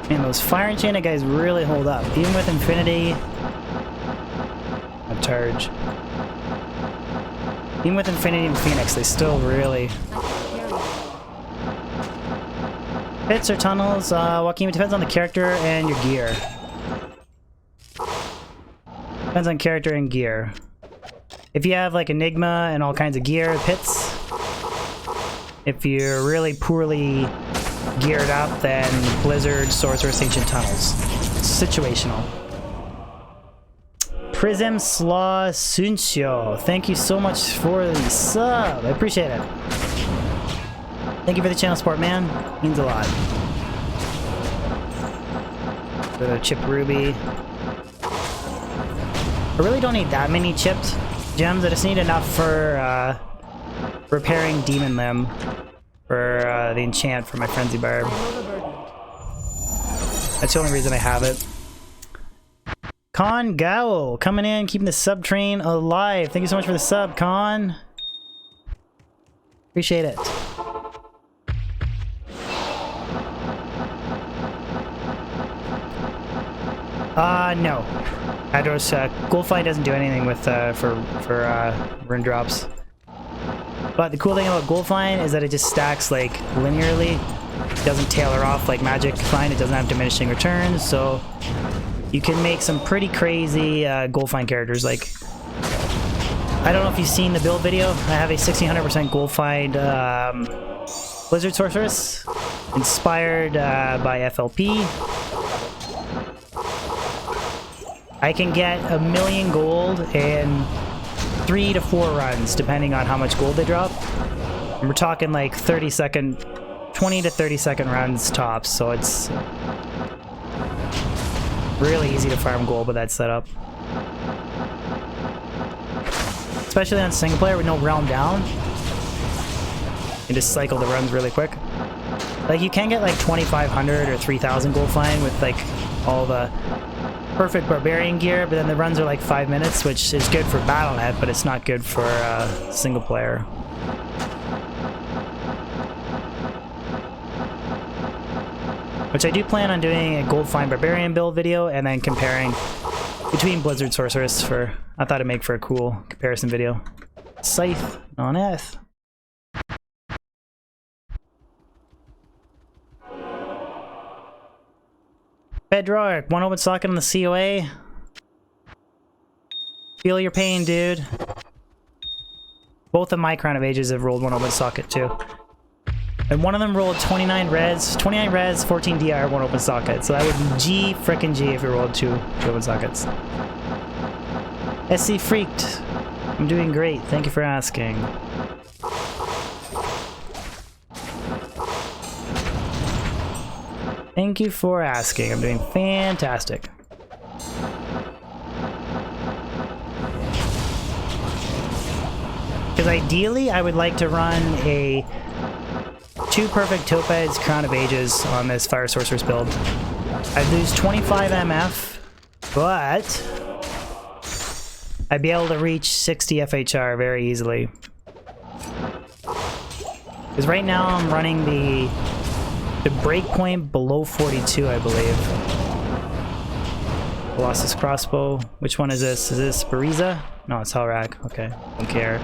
Man, those Fire Enchanted guys really hold up. Even with Infinity... A charge. Even with Infinity and Phoenix, they still really... Pits or tunnels, Joaquin, it depends on the character and your gear. Depends on character and gear. If you have like Enigma and all kinds of gear, pits. If you're really poorly geared up, then Blizzard, Sorceress, Ancient Tunnels. Situational. Prism Slaw Suncio, thank you so much for the sub. I appreciate it. Thank you for the channel support, man. Means a lot. The chipped ruby. I really don't need that many chipped gems. I just need enough for repairing Demon Limb for the enchant for my Frenzy Barb. That's the only reason I have it. Con Gao coming in, keeping the sub train alive. Thank you so much for the sub, Con. Appreciate it. No. Adros, Goldfind doesn't do anything with, for rune drops. But the cool thing about Goldfind is that it just stacks, like, linearly. It doesn't tailor off like Magic Find. It doesn't have diminishing returns, so you can make some pretty crazy, Goldfind characters. Like, I don't know if you've seen the build video. I have a 1600% Goldfind, Blizzard Sorceress, inspired, by FLP. I can get 1,000,000 gold in 3 to 4 runs, depending on how much gold they drop. And we're talking like 30-second, 20 to 30-second runs tops, so it's really easy to farm gold with that setup. Especially on single player with no realm down. You just cycle the runs really quick. Like, you can get like 2,500 or 3,000 gold find with like all the perfect barbarian gear, but then the runs are like 5 minutes, which is good for Battle.net, but it's not good for single player. Which I do plan on doing a Gold Find Barbarian build video and then comparing between Blizzard Sorceress for... I thought it'd make for a cool comparison video. Scythe on F. Bedrock, one open socket on the COA. Feel your pain, dude. Both of my Crown of Ages have rolled one open socket too. And one of them rolled 29 res, 14 DR, one open socket. So that would be G frickin' G if it rolled two open sockets. SC Freaked. I'm doing great. Thank you for asking. Thank you for asking. I'm doing fantastic. Because ideally, I would like to run a 2 perfect topaz crown of ages on this fire sorceress build. I'd lose 25 MF, but I'd be able to reach 60 FHR very easily. Because right now I'm running the breakpoint below 42, I believe. Colossus crossbow. Which one is this? Is this Bariza? No, it's Hellrack. Okay, don't care.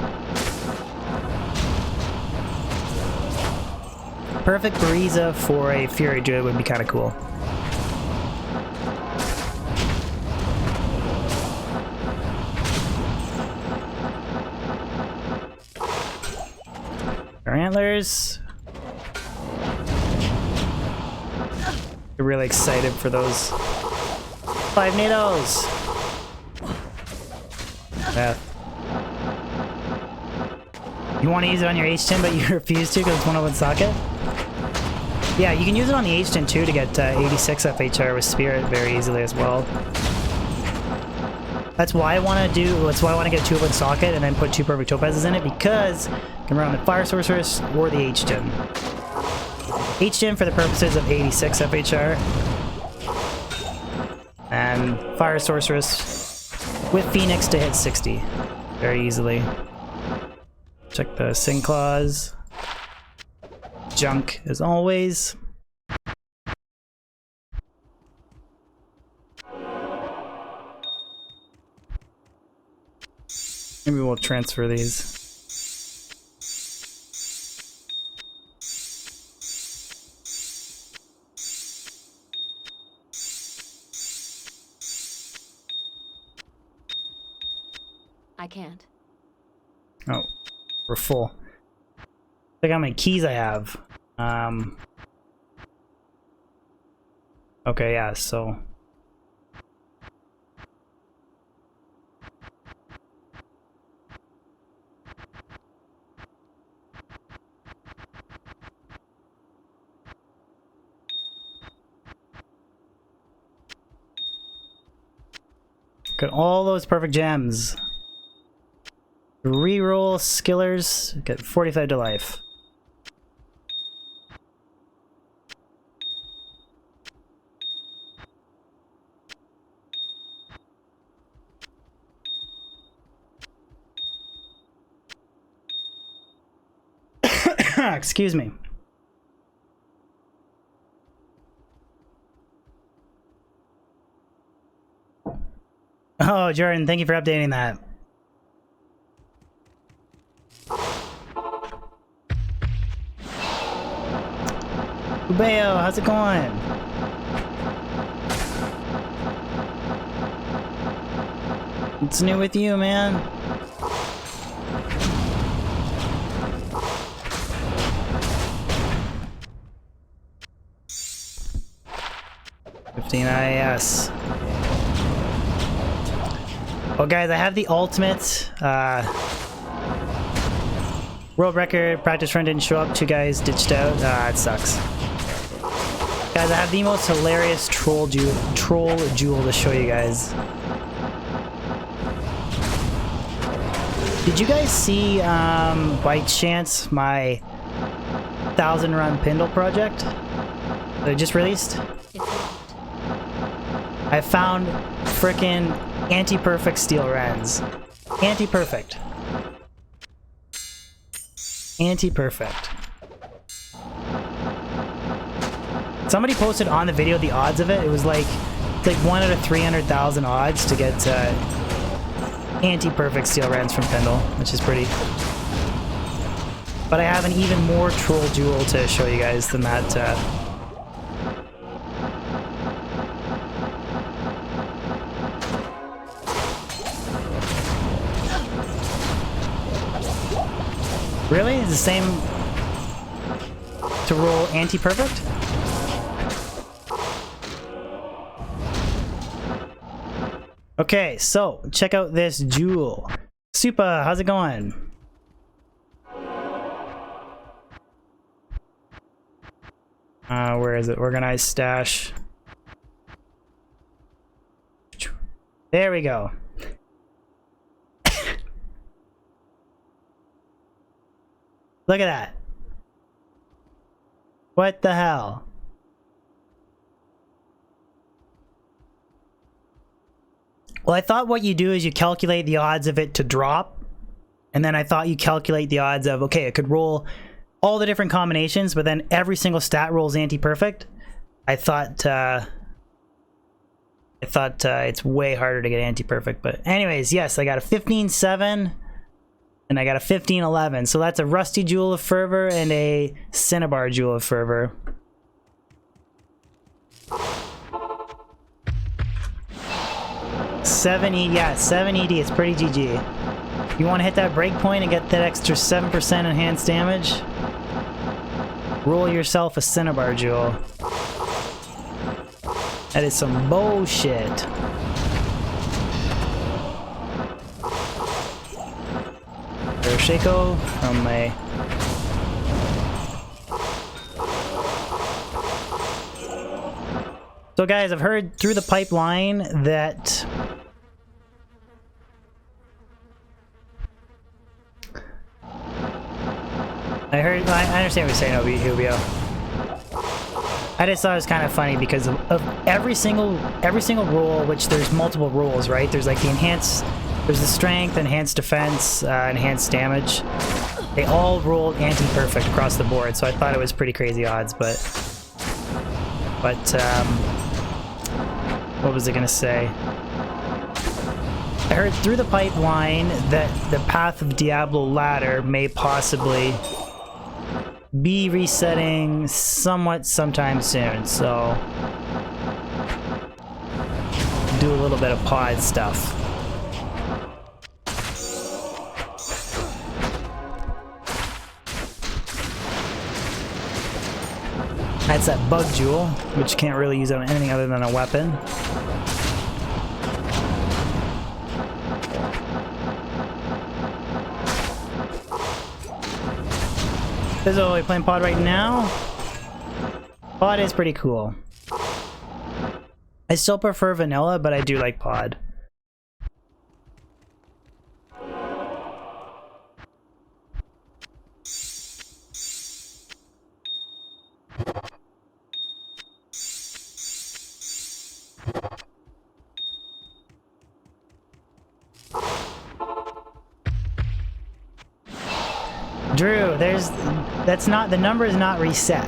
Perfect Bariza for a Fury Druid would be kind of cool. Our antlers. We're really excited for those 5 NATOs. Yeah. You want to use it on your H10, but you refuse to because it's 101 socket? Yeah, you can use it on the H10 too to get 86 FHR with Spirit very easily as well. That's why I want to get 2 of one socket and then put 2 perfect topazes in it, because you can run the Fire Sorceress or the H10. H10 for the purposes of 86 FHR. And Fire Sorceress with Phoenix to hit 60 very easily. Check the Sing Claws. Junk as always. Maybe we'll transfer these. I can't. Oh, we're full. Look how many keys I have. Okay, yeah, so got all those perfect gems. Reroll skillers, get 45 to life. Excuse me. Oh, Jordan, thank you for updating that. Ubeo, how's it going? What's new with you, man? IAS. Well, guys, I have the ultimate world record practice run didn't show up. 2 guys ditched out. It sucks. Guys, I have the most hilarious troll jewel to show you guys. Did you guys see, by chance, my 1,000 run Pindle project that I just released? I found frickin' anti-perfect steel rends. Anti-perfect. Anti-perfect. Somebody posted on the video the odds of it. It was like 1 out of 300,000 odds to get anti-perfect steel rends from Pendle, which is pretty. But I have an even more troll jewel to show you guys than that. Really? Is the same to roll anti-perfect? Okay, so check out this jewel. Supa, how's it going? Where is it? Organized stash. There we go. Look at that. What the hell? Well, I thought what you do is you calculate the odds of it to drop. And then I thought you calculate the odds of, okay, it could roll all the different combinations, but then every single stat rolls anti-perfect. I thought it's way harder to get anti-perfect. But anyways, yes, I got a 15-7 and I got a 15-11. So that's a Rusty Jewel of Fervor and a Cinnabar Jewel of Fervor. Yeah, 7 ED, it's pretty GG. You want to hit that breakpoint and get that extra 7% enhanced damage? Roll yourself a Cinnabar Jewel. That is some bullshit. Shaco from my... So guys, I've heard through the pipeline that I understand what you're saying, Ubio. I just thought it was kind of funny because of every single rule, which there's multiple rules, right? There's like the enhanced, there's the strength, enhanced defense, enhanced damage. They all rolled anti-perfect across the board, so I thought it was pretty crazy odds, but what was I gonna say? I heard through the pipeline that the Path of Diablo ladder may possibly be resetting sometime soon, so do a little bit of pod stuff. That's that bug jewel, which can't really use on anything other than a weapon. This is what we're playing pod right now. Pod is pretty cool. I still prefer vanilla, but I do like pod. Drew, that's not, the number is not reset.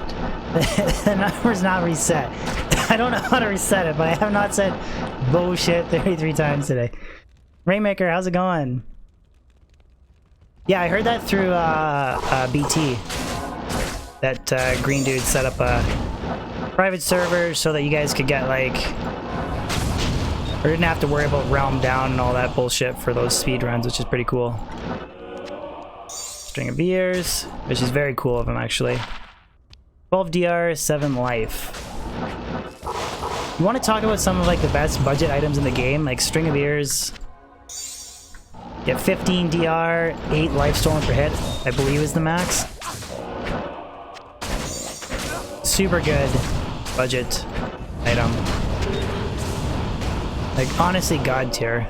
The number is not reset. I don't know how to reset it, but I have not said bullshit 33 times today. Rainmaker, how's it going? Yeah, I heard that through BT. That green dude set up a private server so that you guys could get like, or didn't have to worry about realm down and all that bullshit for those speed runs, which is pretty cool. String of Ears, which is very cool of him actually. 12 DR, 7 life. You want to talk about some of like the best budget items in the game, like String of Ears. Get 15 DR, 8 life stolen per hit, I believe is the max. Super good budget item. Like honestly god tier.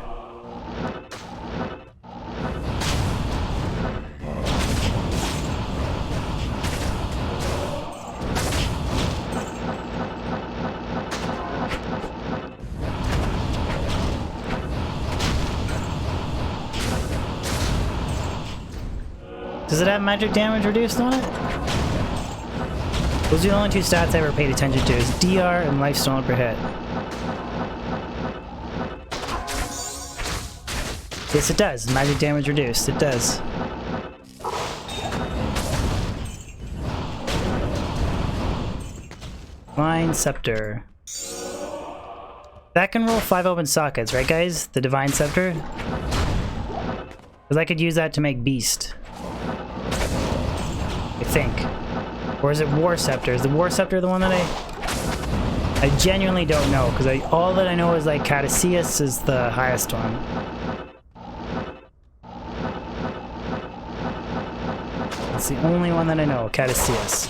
Does it have magic damage reduced on it? Those are the only two stats I ever paid attention to, is DR and life stolen per hit. Yes, it does. Magic damage reduced. It does. Divine Scepter. That can roll 5 open sockets, right guys? The Divine Scepter? Because I could use that to make Beast. I think. Or is it War Scepter? Is the War Scepter the one that I genuinely don't know, because all that I know is like Caduceus is the highest one. That's the only one that I know, Caduceus.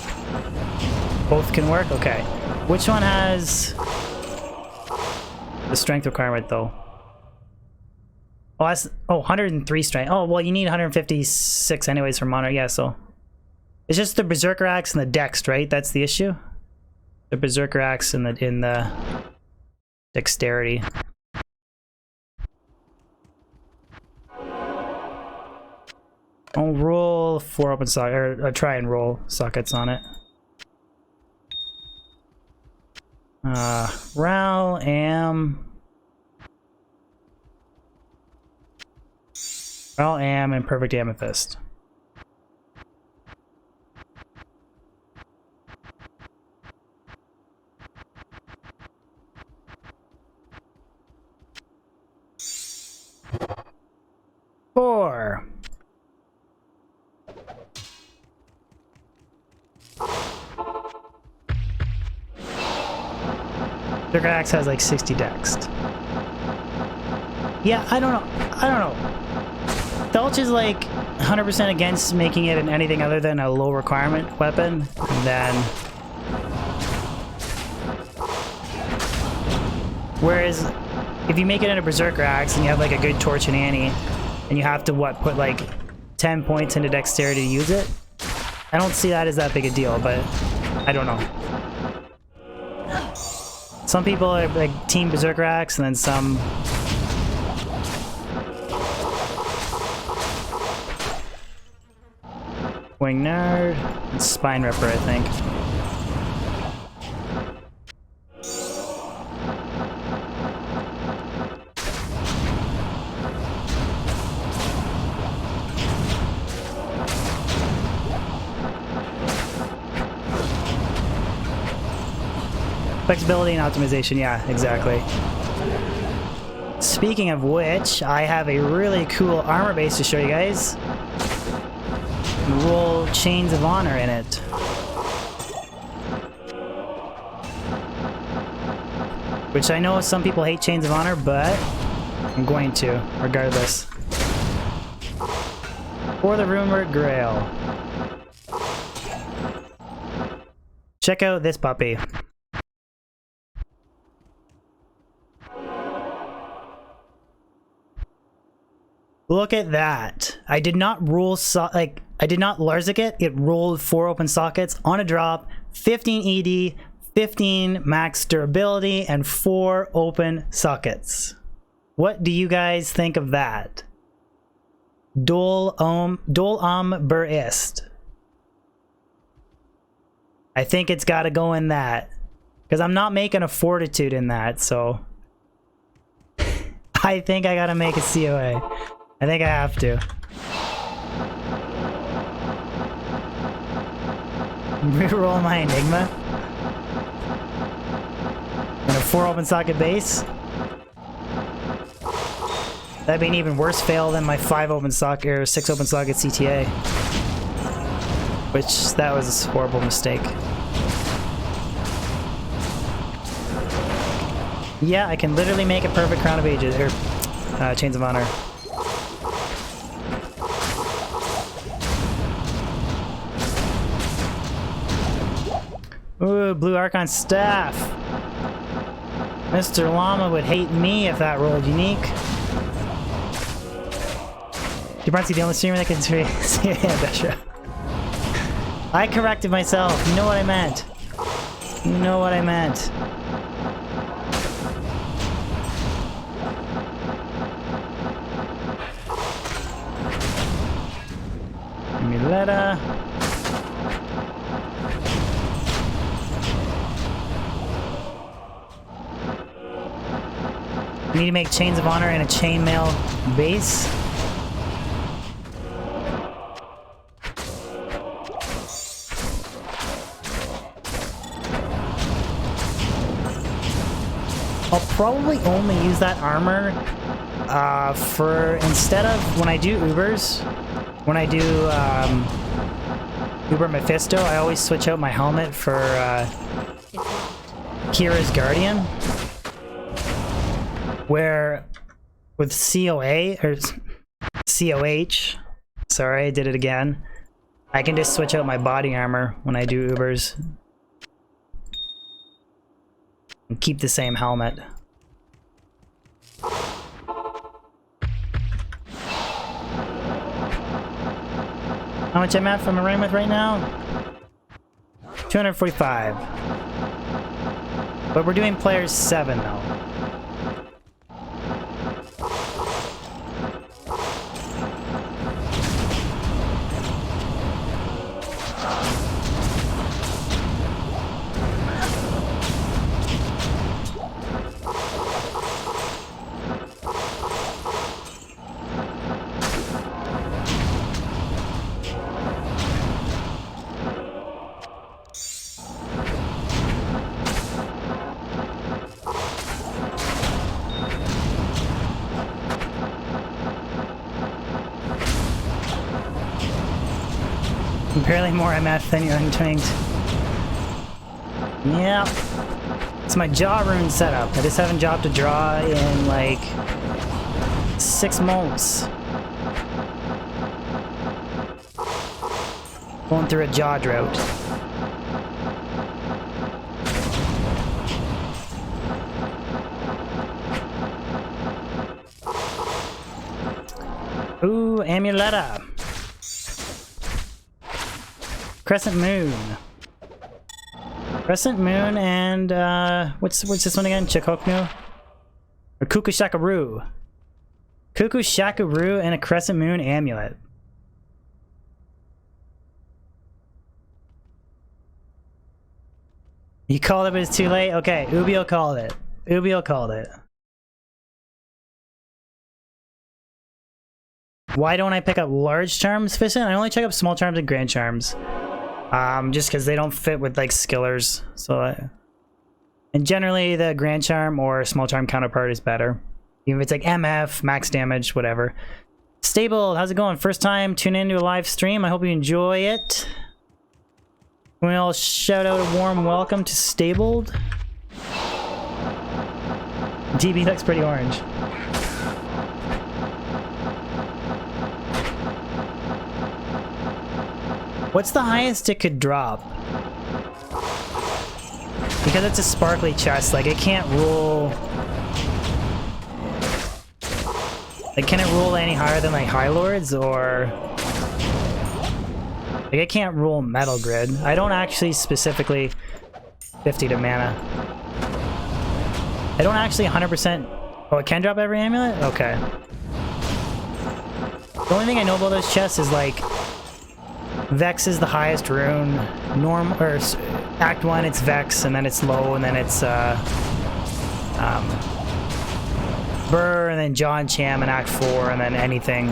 Both can work? Okay. Which one has the strength requirement though? Oh, that's 103 strength. Oh, well, you need 156 anyways for Monarch. Yeah, so It's just the Berserker Axe and the Dex, right? That's the issue? The Berserker Axe and the Dexterity. I'll roll 4 open sockets, or try and roll sockets on it. Ral, Am, and Perfect Amethyst. Four. Their axe has like 60 dex. Yeah, I don't know. Felch is like 100% against making it in anything other than a low requirement weapon. And then... Whereas, if you make it in a Berserker Axe and you have like a good Torch and Annie, and you have to, put like 10 points into Dexterity to use it, I don't see that as that big a deal, but I don't know. Some people are like Team Berserker Axe, and then some... Wing Nerd, and Spine Ripper, I think. Flexibility and optimization, yeah, exactly. Speaking of which, I have a really cool armor base to show you guys. Roll Chains of Honor in it. Which I know some people hate Chains of Honor, but I'm going to, regardless. For the Rumored Grail. Check out this puppy. Look at that. I did not roll I did not Larzik it. It rolled 4 open sockets on a drop, 15 ED, 15 max durability, and 4 open sockets. What do you guys think of that? Dol Ber Ist. I think it's got to go in that. Because I'm not making a Fortitude in that, so... I think I gotta make a COA. I think I have to. Reroll my Enigma. And a 4 open socket base. That'd be an even worse fail than my 5 open socket or 6 open socket CTA. Which, that was a horrible mistake. Yeah, I can literally make a perfect Crown of Ages, or Chains of Honor. Ooh, Blue Archon Staff. Mr. Llama would hate me if that rolled unique. Jabrancy, the only streamer that can see Industrial. I corrected myself. You know what I meant. You know what I meant. Muleta. Need to make Chains of Honor and a chainmail base. I'll probably only use that armor for instead of when I do Ubers, when I do Uber Mephisto, I always switch out my helmet for Kira's Guardian. Where with COA, or COH, sorry, I did it again, I can just switch out my body armor when I do Ubers. And keep the same helmet. How much I'm at from a running with right now? 245. But we're doing players 7 though. Barely more MF than you're untrained. Yeah. It's my jaw rune setup. I just haven't job to draw in like 6 months. Going through a jaw drought. Ooh, Amuletta. Crescent Moon. Crescent Moon and what's this one again? Chikoknu? Or Kukushakaru. Kukushakaru and a Crescent Moon amulet. You called it, but it's too late? Okay, Ubio called it. Ubio called it. Why don't I pick up large charms, Fishin? I only check up small charms and grand charms. Just because they don't fit with like skillers. So, and generally the grand charm or small charm counterpart is better. Even if it's like MF, max damage, whatever. Stable, how's it going? First time tuning into a live stream. I hope you enjoy it. Can we all shout out a warm welcome to Stabled? DB looks pretty orange. What's the highest it could drop? Because it's a sparkly chest, like it can't rule... Like, can it rule any higher than like High Lords, or... Like, it can't rule Metal Grid. I don't actually specifically 50 to mana. I don't actually 100%... Oh, it can drop every amulet? Okay. The only thing I know about those chests is like... Vex is the highest rune. Act 1 it's Vex, and then it's low, and then it's Burr, and then John Cham in Act 4, and then anything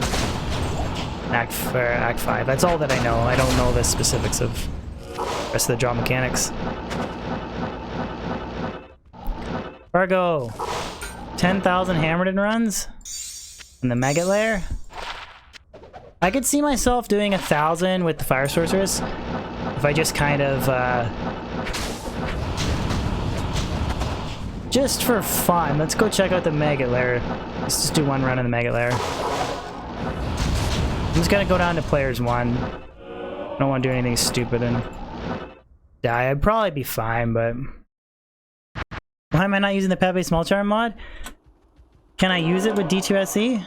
Act 5. That's all that I know. I don't know the specifics of the rest of the draw mechanics. Fargo, 10,000 Hammerton runs in the Mega Lair. I could see myself doing 1,000 with the Fire Sorceress if I just kind of, just for fun. Let's go check out the Mega Lair. Let's just do one run in the Mega Lair. I'm just gonna go down to Players 1. I don't want to do anything stupid and die. I'd probably be fine, but... Why am I not using the Pepe Small Charm mod? Can I use it with D2SE?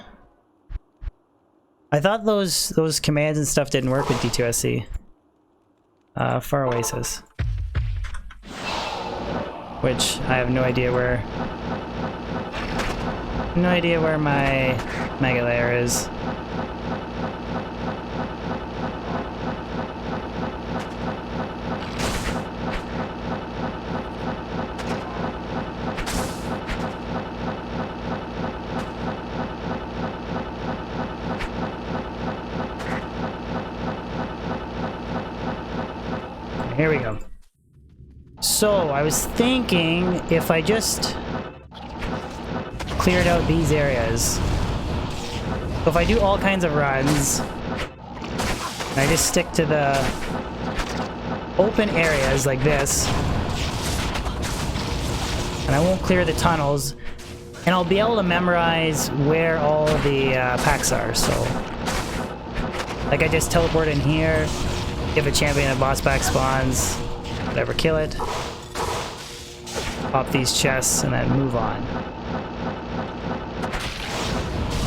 I thought those commands and stuff didn't work with D2SC. Far Oasis. Which I have no idea where... No idea where my Mega Lair is. Here we go. So, I was thinking if I just cleared out these areas. So if I do all kinds of runs, and I just stick to the open areas like this, and I won't clear the tunnels, and I'll be able to memorize where all the packs are, so... Like I just teleport in here, if a champion and boss pack spawns, whatever, kill it. Pop these chests and then move on.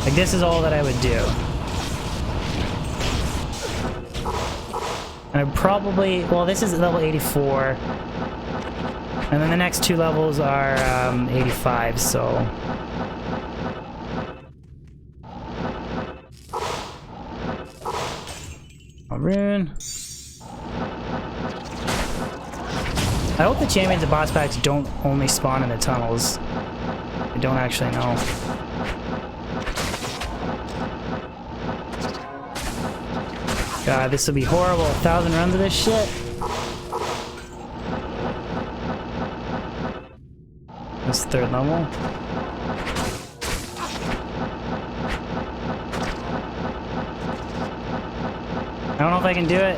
Like this is all that I would do. And I probably, well, this is level 84. And then the next 2 levels are 85, so... A rune. I hope the champions and boss packs don't only spawn in the tunnels. I don't actually know. God, this will be horrible. 1,000 runs of this shit. This 3rd level. I don't know if I can do it.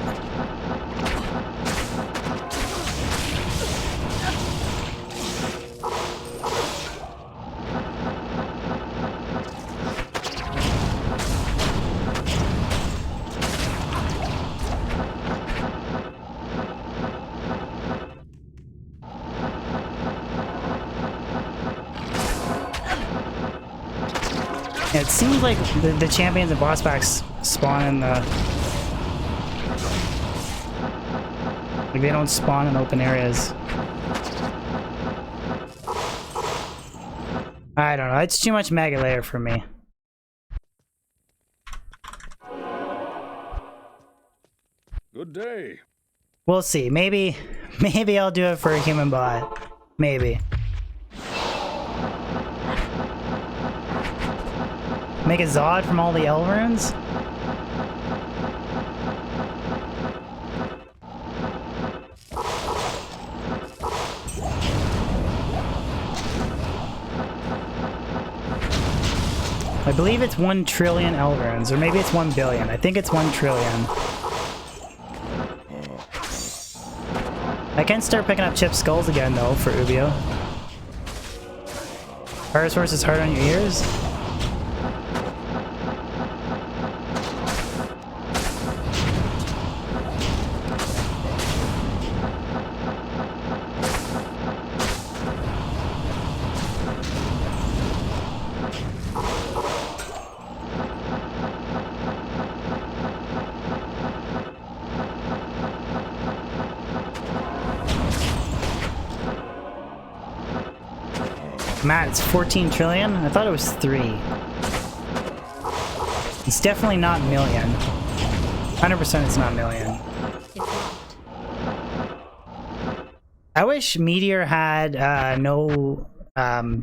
Yeah, it seems like the champions and boss packs spawn in the... Like, they don't spawn in open areas. I don't know, it's too much mega layer for me. Good day. We'll see, maybe I'll do it for a human bot. Maybe. Make a Zod from all the L runes? I believe it's 1 trillion L runes, or maybe it's 1 billion. I think it's 1 trillion. I can start picking up chip skulls again, though, for Ubio. Fire source is hard on your ears? Matt, it's 14 trillion? I thought it was 3. It's definitely not million. 100% it's not million. It's locked. I wish Meteor had no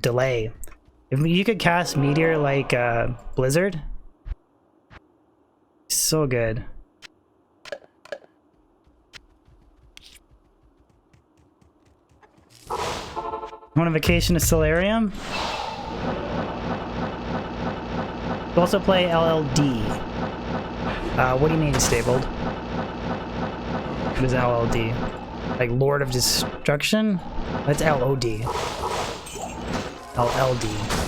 delay. If you could cast Meteor like Blizzard, so good. Want a vacation to Solarium? You also play LLD. What do you mean disabled? What is LLD? Like Lord of Destruction? That's LOD. LLD.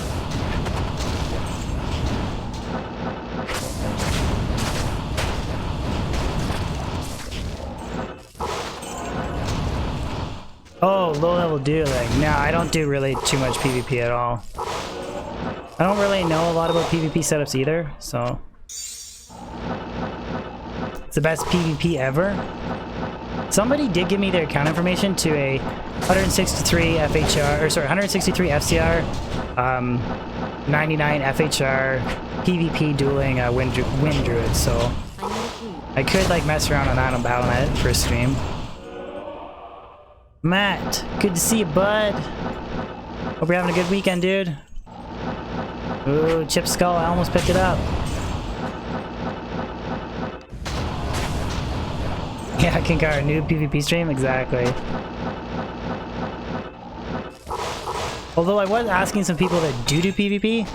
Oh, low level dueling. No, I don't do really too much PvP at all. I don't really know a lot about PvP setups either, so... It's the best PvP ever. Somebody did give me their account information to a 163 FHR, or sorry, 163 FCR, 99 FHR PvP dueling Wind Druid, so... I need a key. I could like mess around on that on Battle.net for a stream. Matt, good to see you, bud. Hope you're having a good weekend, dude. Ooh, Chip Skull, I almost picked it up. Yeah, Kinkar, new PvP stream? Exactly. Although I was asking some people that do PvP,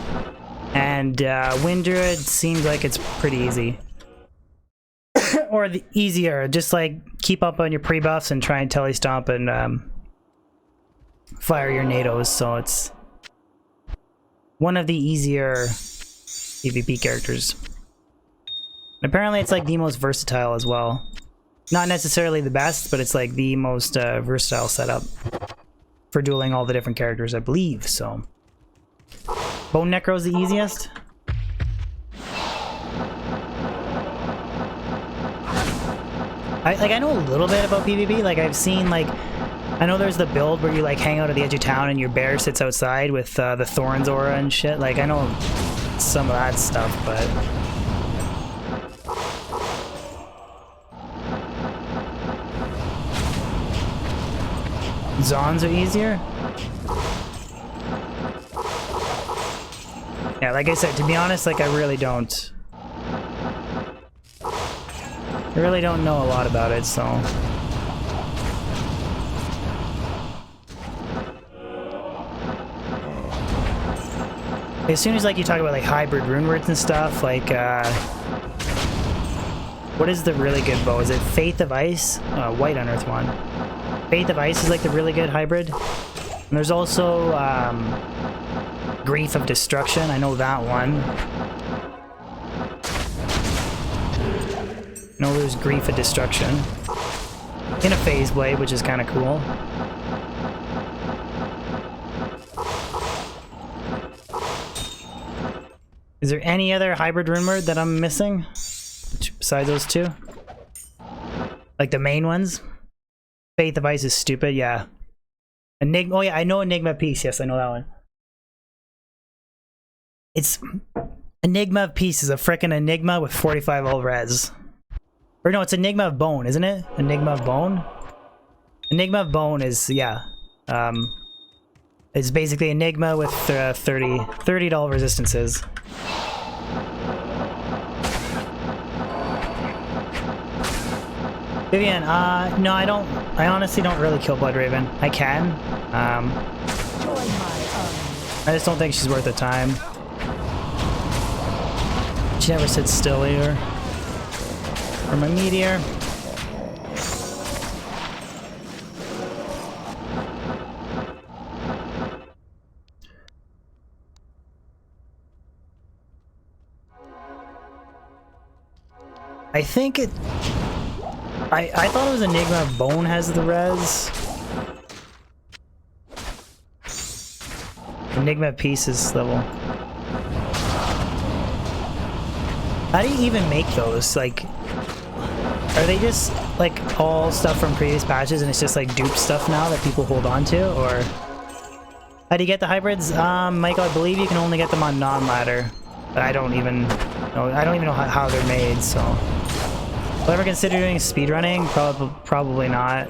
and Wind Druid seems like it's pretty easy. Or the easier, just like keep up on your pre-buffs and try and telestomp and fire your NATOs, so it's one of the easier PvP characters. And apparently it's like the most versatile as well. Not necessarily the best, but it's like the most versatile setup for dueling all the different characters, I believe, so. Bone Necro's the easiest? I know a little bit about PvP. Like I've seen like, I know there's the build where you like hang out at the edge of town and your bear sits outside with the Thorns aura and shit. Like I know some of that stuff, but Zons are easier. Yeah, like I said, to be honest, like I really don't know a lot about it, so. As soon as like you talk about like hybrid rune words and stuff, like what is the really good bow? Is it Faith of Ice? White Unearth one. Faith of Ice is like the really good hybrid. And there's also Grief of Destruction. I know that one. No, there's Grief of Destruction. In a Phase Blade, which is kind of cool. Is there any other hybrid rune word that I'm missing? Besides those two? Like the main ones? Faith of Ice is stupid, yeah. Enigma, oh yeah, I know Enigma of Peace, yes, I know that one. It's... Enigma of Peace is a frickin' Enigma with 45 all res. Or no, it's Enigma of Bone, isn't it? Enigma of Bone? Enigma of Bone is, yeah. It's basically Enigma with 30 all resistances. Vivian, no, I honestly don't really kill Bloodraven. I can. I just don't think she's worth the time. She never sits still either. For my meteor. I think it... I thought it was Enigma of Bone has the res. Enigma of Peace is level. How do you even make those? Like, are they just like all stuff from previous patches and it's just like dupe stuff now that people hold on to? Or how do you get the hybrids? Michael, I believe you can only get them on non-ladder. But I don't even know how they're made, so. Will I ever consider doing speedrunning? Probably not.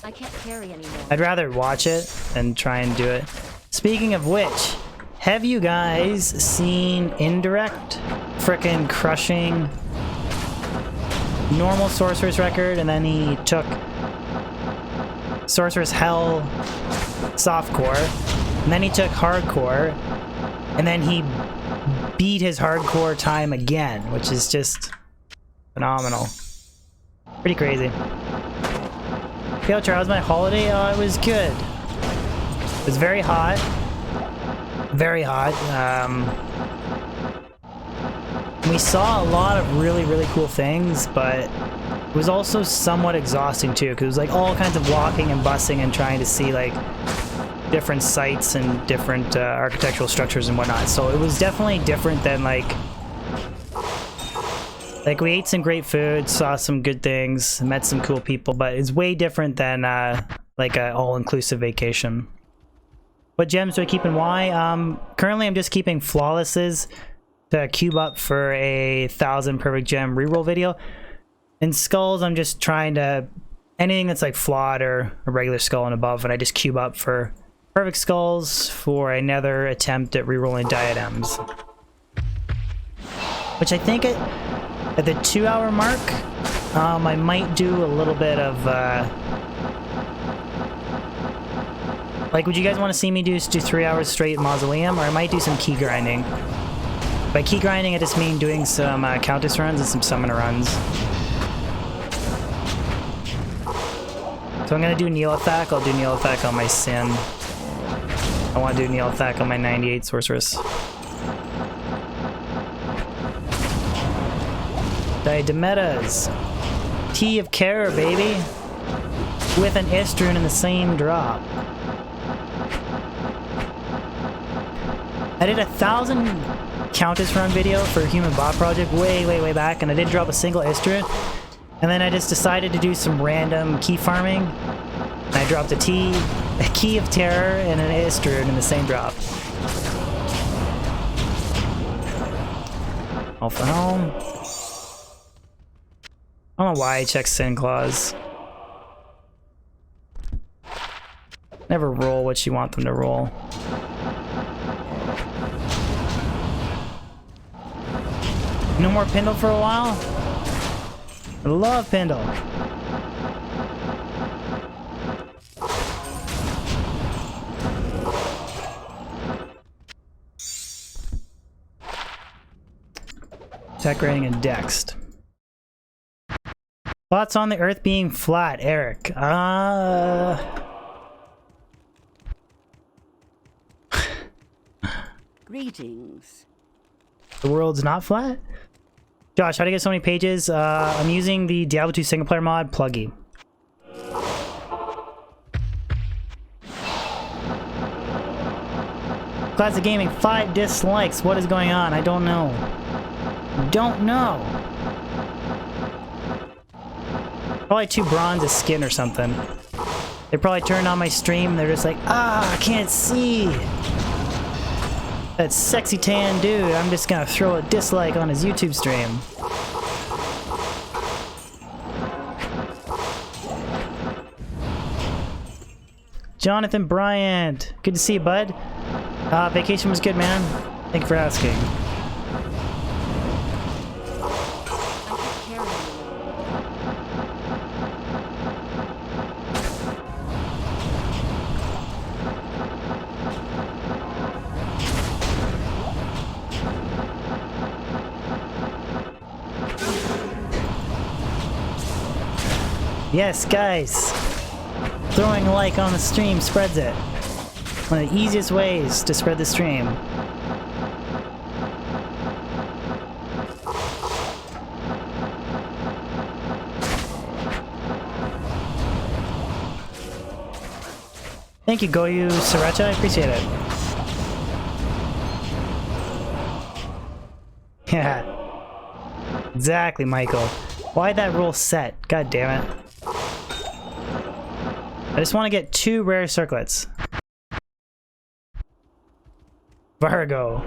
I can't carry anymore. I'd rather watch it than try and do it. Speaking of which, have you guys seen Indirect frickin' crushing normal Sorcerer's record, and then he took Sorcerer's Hell softcore, and then he took hardcore, and then he beat his hardcore time again, which is just phenomenal. Pretty crazy. Yo, Charles, how's my holiday? Oh, it was good. It was very hot. Very hot. We saw a lot of really, really cool things, but it was also somewhat exhausting too, because it was like all kinds of walking and bussing and trying to see like different sites and different architectural structures and whatnot. So it was definitely different than like we ate some great food, saw some good things, met some cool people, but it's way different than like an all-inclusive vacation. What gems do I keep and why? Currently I'm just keeping flawlesses to cube up for a 1,000 perfect gem reroll video. In skulls, I'm just trying to anything that's like flawed or a regular skull and above, and I just cube up for perfect skulls for another attempt at rerolling diadems. Which I think at the 2-hour mark, I might do a little bit of like, would you guys want to see me do 3 hours straight Mausoleum, or I might do some key grinding. By key grinding, I just mean doing some Countess runs and some Summoner runs. So I'm gonna do Neolithak. I'll do Neolithak on my Sin. I want to do Neolithak on my 98 Sorceress. Diademetas. Tea of Care, baby. With an Istrun in the same drop. I did 1,000 Countess run video for Human Bot Project way back, and I didn't drop a single Istrid. And then I just decided to do some random key farming. And I dropped a Key of Terror, and an Istrid in the same drop. Alpha Helm. I don't know why I check Sin Claws. Never roll what you want them to roll. No more Pindle for a while? I love Pindle. Tech rating and Dext. Thoughts on the Earth being flat, Eric? Greetings. The world's not flat? Josh, how do you get so many pages? I'm using the Diablo 2 single player mod, Pluggy. Classic Gaming, 5 dislikes. What is going on? I don't know. Don't know. Probably 2 bronze, a skin or something. They probably turned on my stream. They're just like, I can't see that sexy tan dude. I'm just gonna throw a dislike on his YouTube stream. Jonathan Bryant, good to see you, bud. Vacation was good, man. Thank you for asking. Yes, guys! Throwing a like on the stream spreads it. One of the easiest ways to spread the stream. Thank you, Goyu Sriracha, I appreciate it. Yeah. Exactly, Michael. Why'd that rule set? God damn it. I just want to get 2 rare circlets. Virgo.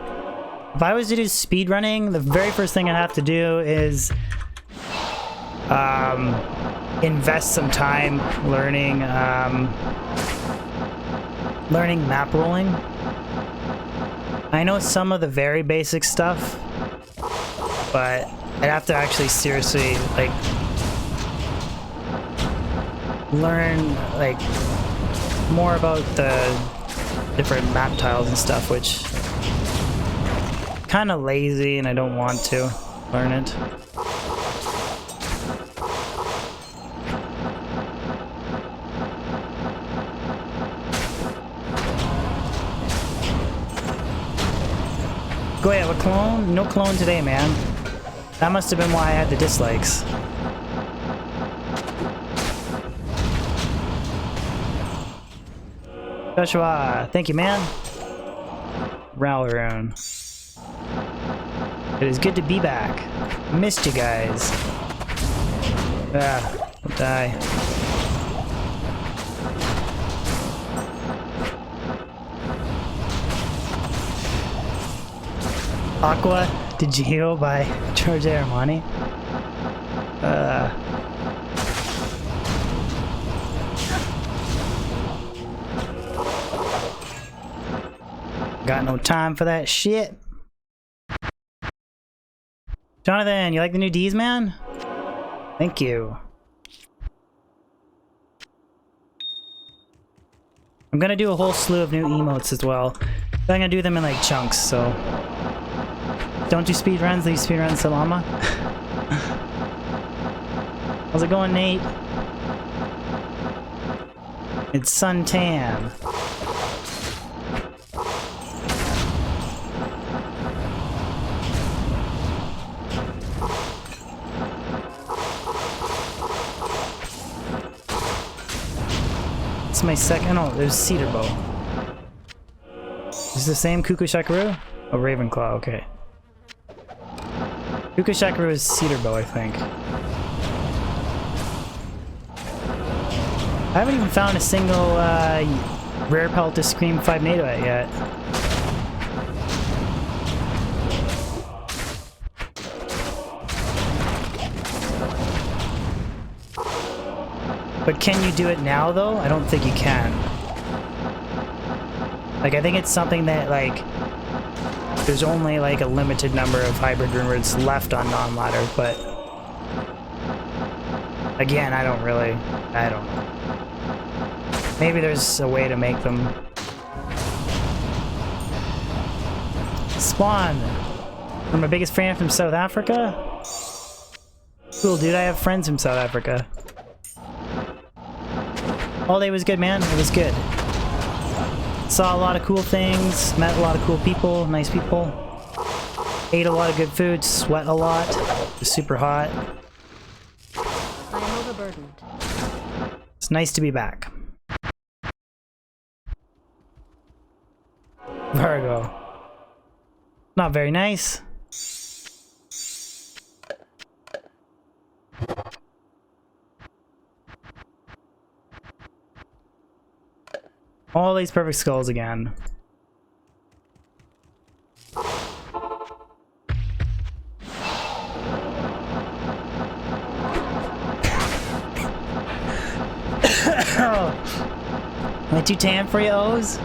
If I was to do speedrunning, the very first thing I'd have to do is invest some time learning learning map rolling. I know some of the very basic stuff, but I'd have to actually seriously like learn like more about the different map tiles and stuff, which kind of lazy and I don't want to learn it. Go ahead, a clone? No clone today, man. That must have been why I had the dislikes. Joshua, thank you, man. Rowleroon. It is good to be back. Missed you guys. I'll die. Aqua di Gio by George Armani. Got no time for that shit. Jonathan, you like the new D's, man? Thank you. I'm gonna do a whole slew of new emotes as well. But I'm gonna do them in like chunks, so don't do speedruns, leave speedruns to Llama. How's it going, Nate? It's suntan. It's my second. Oh, there's Cedar Bow. Is it the same Kuku Shakaru? Oh, Ravenclaw, okay. Ukashakra was Cedar Bow, I think. I haven't even found a single rare pelt to Scream 5 NATO at yet. But can you do it now, though? I don't think you can. Like, I think it's something that, like, there's only, like, a limited number of hybrid rune words left on non-ladder, but... Again, I don't know. Maybe there's a way to make them. Spawn! I'm my biggest fan from South Africa? Cool, dude, I have friends from South Africa. All day was good, man. It was good. Saw a lot of cool things, met a lot of cool people, nice people. Ate a lot of good food, sweat a lot. It was super hot. I am overburdened. It's nice to be back. Virgo. Not very nice. All these perfect skulls again. Am I too tan for you, O's?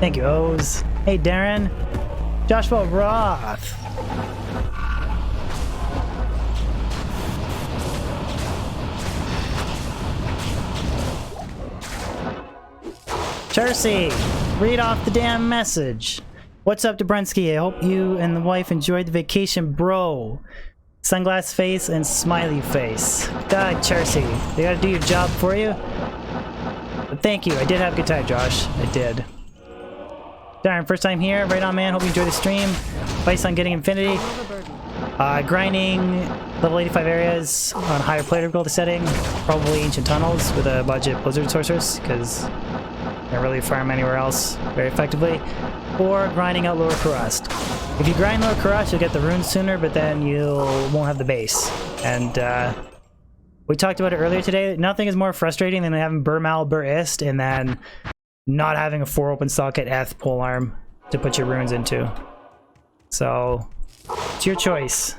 Thank you, O's. Hey, Darren. Joshua Roth. Jersey, read off the damn message. What's up, Dobrensky? I hope you and the wife enjoyed the vacation, bro. Sunglass face and smiley face. God, Jersey, they gotta do your job for you. But thank you. I did have a good time, Josh. I did. Darren, first time here. Right on, man. Hope you enjoy the stream. Advice on getting Infinity. Grinding level 85 areas on higher player difficulty setting. Probably Ancient Tunnels with a budget Blizzard Sorceress, because can't really farm anywhere else very effectively. Or grinding out Lower Karust. If you grind Lower Karust, you'll get the runes sooner, but then you won't have the base. And we talked about it earlier today. Nothing is more frustrating than having Burmal, Bur-Ist, and then not having a 4 open socket Eth polearm to put your runes into. So, it's your choice.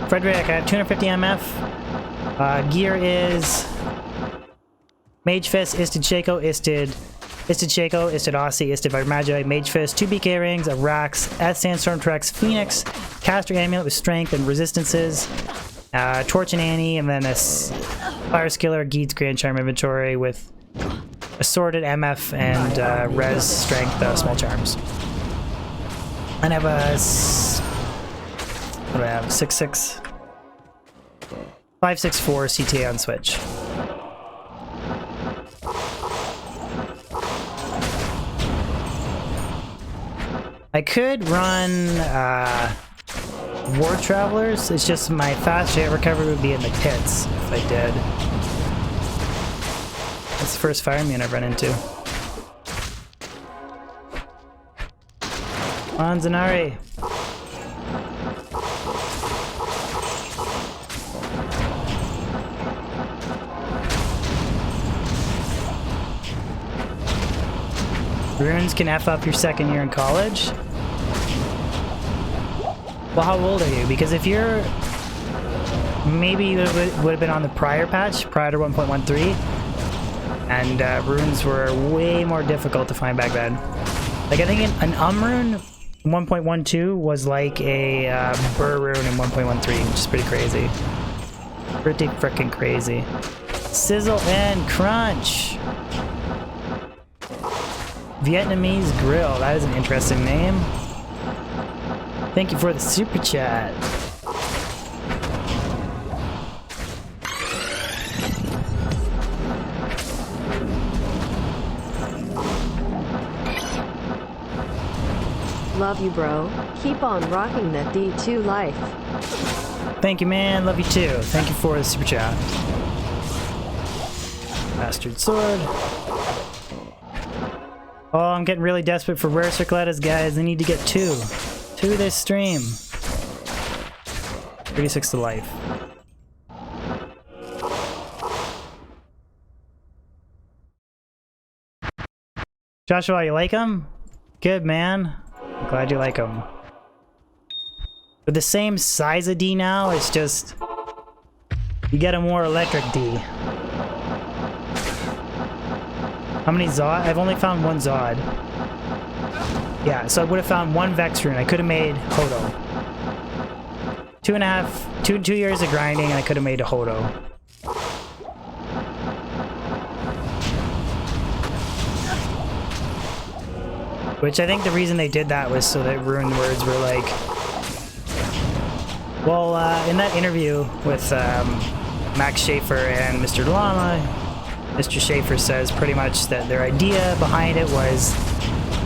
Frederick, I have 250 MF. Gear is Mage Fist, Isted Shaco, Isted Shaco, Isted Aussie, Isted Vibramagi, Mage Fist, 2 BK rings, a Rax, Eth Sandstorm Trex, Phoenix, Caster Amulet with strength and resistances, Torch and Annie, and then a Fire Skiller, Geed's Grand Charm inventory with assorted MF and res strength small charms. And I have a what do I have? 6.6 5.64 CTA on Switch. I could run War Travelers. It's just my fast jet recovery would be in the pits if I did. That's the first fireman I've run into. On Zanari. Runes can F up your second year in college. Well, how old are you? Because if you're... Maybe you would have been on the prior patch, prior to 1.13, and runes were way more difficult to find back then. Like, I think an rune 1.12 was like a Burr rune in 1.13, which is pretty crazy. Pretty freaking crazy. Sizzle and crunch! Vietnamese Grill. That is an interesting name. Thank you for the super chat. Love you, bro. Keep on rocking that D2 life. Thank you, man. Love you too. Thank you for the super chat. Bastard sword. Oh, I'm getting really desperate for rare circletas, guys. I need to get two. Two this stream. 36 to life. Joshua, you like them? Good, man. I'm glad you like them. They're the same size of D now, it's just... you get a more electric D. How many Zod? I've only found one Zod. Yeah, so I would have found one Vex rune. I could have made Hodo. 2 years of grinding and I could have made a Hodo. Which I think the reason they did that was so that rune words were like... well, in that interview with Max Schaefer and Mr. Llama, Mr. Schaefer says pretty much that their idea behind it was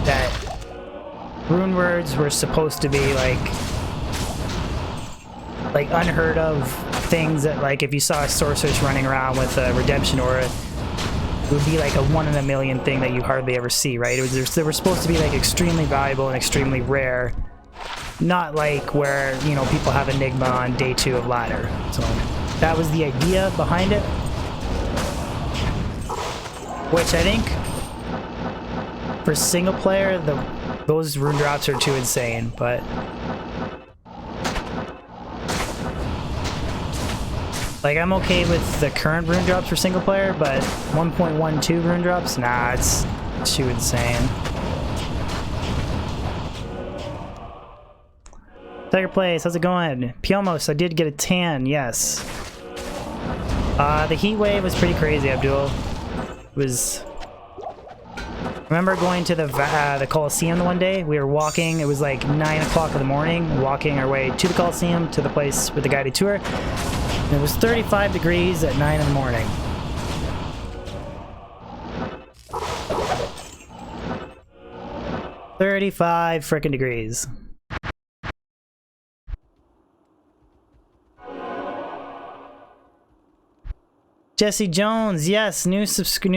that rune words were supposed to be like unheard of things that, like, if you saw a sorceress running around with a redemption aura, it would be like a 1 in a million thing that you hardly ever see, right? They were supposed to be like extremely valuable and extremely rare, not like where, you know, people have Enigma on day 2 of ladder. So that was the idea behind it. Which I think, for single player, those rune drops are too insane, but... like, I'm okay with the current rune drops for single player, but 1.12 rune drops? Nah, it's too insane. Tiger Place, how's it going? Piomos, I did get a tan, yes. The heat wave was pretty crazy, Abdul. Was... remember going to the Coliseum the one day? We were walking, it was like 9 o'clock in the morning, walking our way to the Coliseum, to the place with the guided tour. And it was 35 degrees at 9 in the morning. $35 frickin' degrees. Jesse Jones, yes, new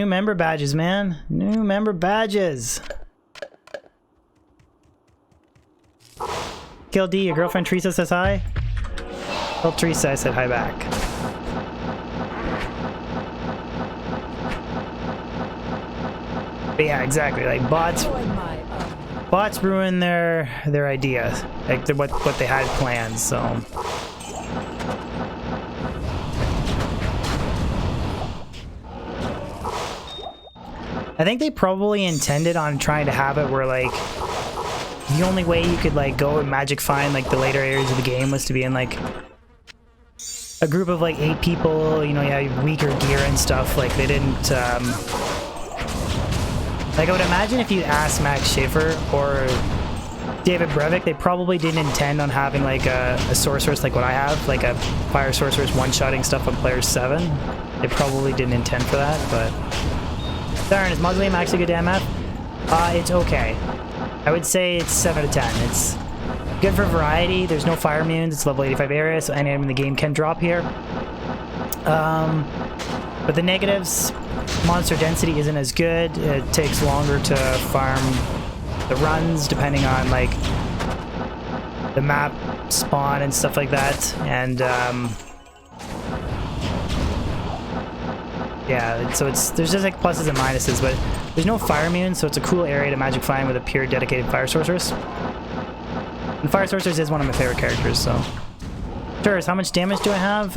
member badges, man. New member badges. Kill D, your girlfriend Teresa says hi. Well, Teresa, I said hi back. But yeah, exactly. Like bots ruin their idea, like what they had planned. So. I think they probably intended on trying to have it where, like, the only way you could, like, go and magic find, like, the later areas of the game was to be in, like, a group of, like, 8 people, you know, you have weaker gear and stuff. Like, they didn't, like, I would imagine if you asked Max Schaefer or David Brevik, they probably didn't intend on having, like, a sorceress like what I have, like a fire sorceress one-shotting stuff on player 7. They probably didn't intend for that, but... Darren, is Mausoleum actually a good MF? It's okay. I would say it's 7 out of 10. It's good for variety. There's no fire immunes. It's level 85 area, so any item in the game can drop here. But the negatives, monster density isn't as good. It takes longer to farm the runs, depending on, like, the map spawn and stuff like that. And, yeah, so there's just like pluses and minuses, but there's no fire immune, so it's a cool area to magic find with a pure dedicated fire sorceress. And fire sorceress is one of my favorite characters, so. Sure, how much damage do I have?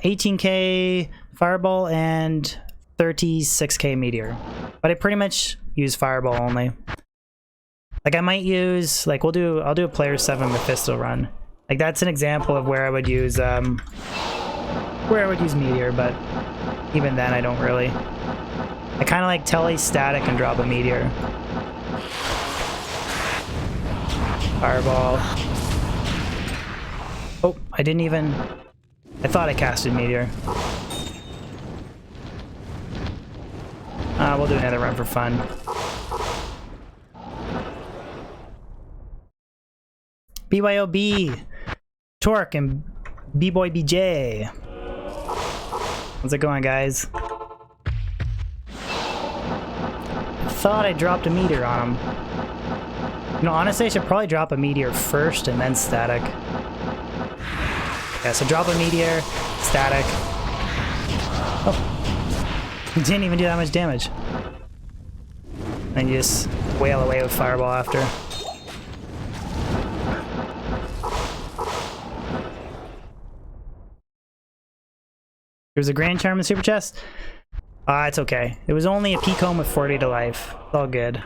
18k fireball and 36k meteor. But I pretty much use fireball only. Like, I might use, like, I'll do a player 7 Mephisto run. Like, that's an example of where I would use meteor, but even then I don't really. I kind of like tele-static and drop a meteor. Fireball. Oh, I didn't even... I thought I casted meteor. We'll do another run for fun. BYOB, Torque, and B-Boy BJ. How's it going, guys? I thought I dropped a meteor on him. You know, honestly, I should probably drop a meteor first and then static. Yeah, so drop a meteor, static. Oh, he didn't even do that much damage. And you just wail away with fireball after. There's a grand charm in the super chest. It's okay. It was only a P-comb with 40 to life. It's all good.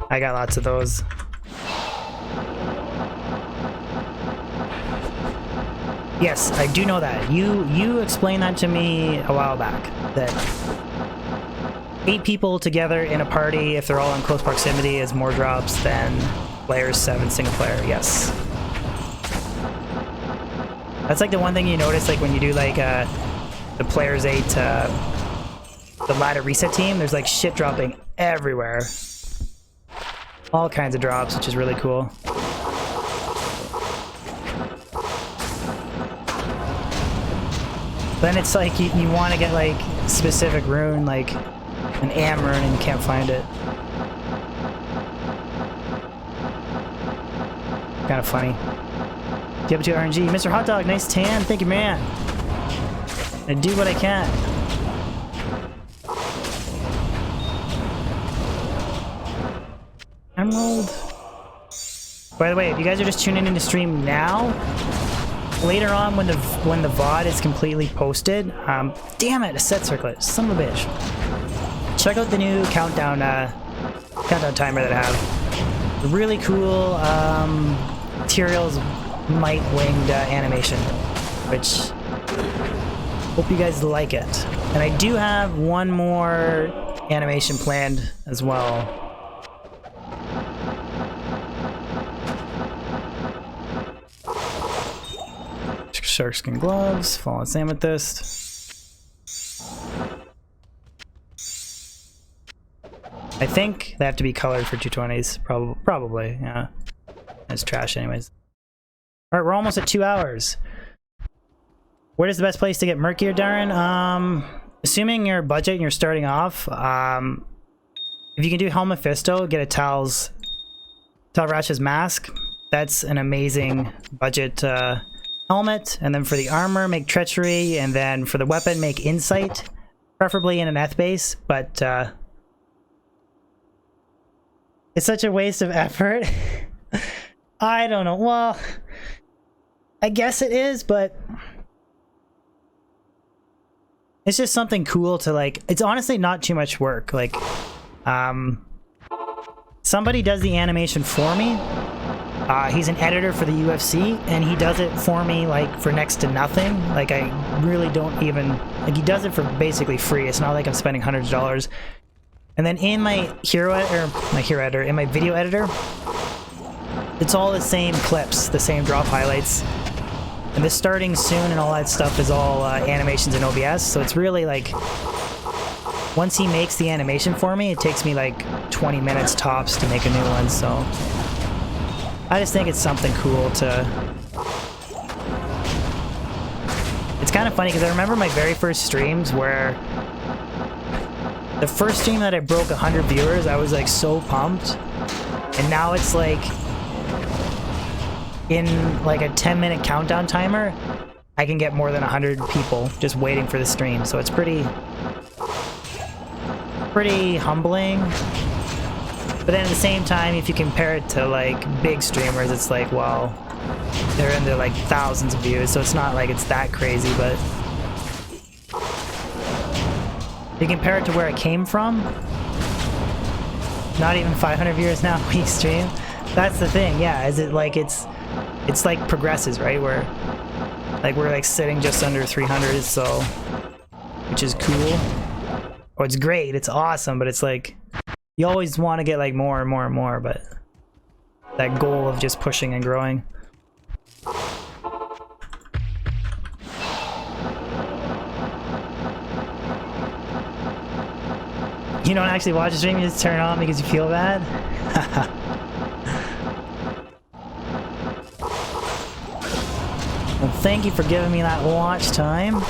I got lots of those. Yes, I do know that. You explained that to me a while back. That 8 people together in a party, if they're all in close proximity, is more drops than players 7 single player. Yes. That's like the one thing you notice, like when you do like the players 8 the ladder reset team. There's like shit dropping everywhere. All kinds of drops, which is really cool. Then it's like you want to get like specific rune, like an AM rune, and you can't find it. Kind of funny. Diablo 2 RNG. Mr. Hot Dog, nice tan. Thank you, man. I do what I can. Emerald. By the way, if you guys are just tuning in to stream now, later on when the VOD is completely posted, damn it, a set circlet, son of a bitch. Check out the new countdown timer that I have. Really cool Tyrael's Might Winged animation, which hope you guys like it. And I do have one more animation planned as well. Shark skin gloves, fallen amethyst. I think they have to be colored for 220s. Probably, yeah. It's trash anyways. Alright, we're almost at 2 hours. Where is the best place to get murkier, Darren? Assuming your budget and you're starting off, if you can do Helm Mephisto, get a Tal's Rash's mask. That's an amazing budget helmet. And then for the armor, make Treachery, and then for the weapon, make Insight, preferably in an Eth base, but it's such a waste of effort. I don't know. Well, I guess it is, but it's just something cool to like. It's honestly not too much work. Like, somebody does the animation for me. He's an editor for the UFC, and he does it for me like for next to nothing. Like, I really don't even like. He does it for basically free. It's not like I'm spending hundreds of dollars. And then in my in my video editor, it's all the same clips, the same drop highlights. And the starting soon and all that stuff is all animations in OBS. So it's really like, once he makes the animation for me, it takes me like 20 minutes tops to make a new one. So I just think it's something cool to... It's kind of funny because I remember my very first streams where the first stream that I broke 100 viewers, I was like so pumped. And now it's like, in like a 10-minute countdown timer, I can get more than 100 people just waiting for the stream. So it's pretty humbling. But then at the same time, if you compare it to like big streamers, it's like, well, they're in there like thousands of views, so it's not like it's that crazy. But if you compare it to where I came from, not even 500 viewers now we stream. That's the thing, yeah. Is it like it's like progresses, right? Where like we're like sitting just under 300, so which is cool. Oh, it's great, it's awesome, but it's like you always want to get like more and more and more, but that goal of just pushing and growing. You don't actually watch the stream, you just turn it on because you feel bad? Well, thank you for giving me that watch time.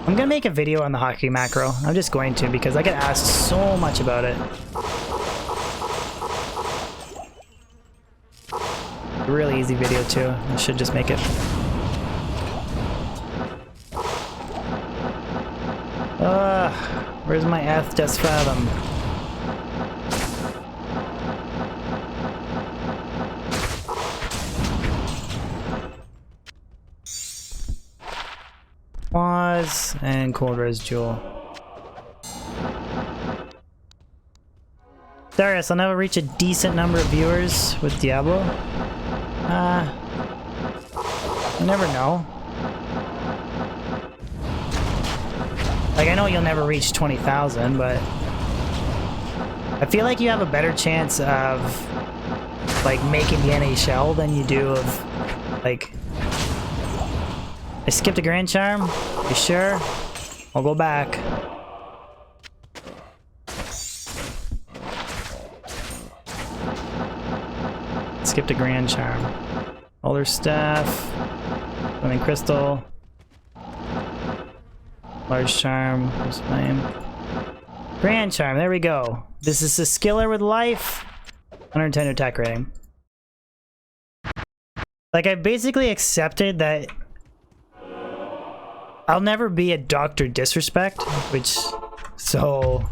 I'm gonna make a video on the hockey macro. I'm just going to because I get asked so much about it. Really easy video too. I should just make it. Where's my F just fathom? Pause and cold res jewel. Darius, I'll never reach a decent number of viewers with Diablo. You never know. Like, I know you'll never reach 20,000, but I feel like you have a better chance of, like, making the NHL than you do of, like... I skipped a Grand Charm? You sure? I'll go back. Skipped a Grand Charm. Alder Staff. Swimming Crystal. Large Charm. What's my name? Grand Charm, there we go. This is a skiller with life. 110 attack rating. Like, I basically accepted that I'll never be a Dr. Disrespect, which, so,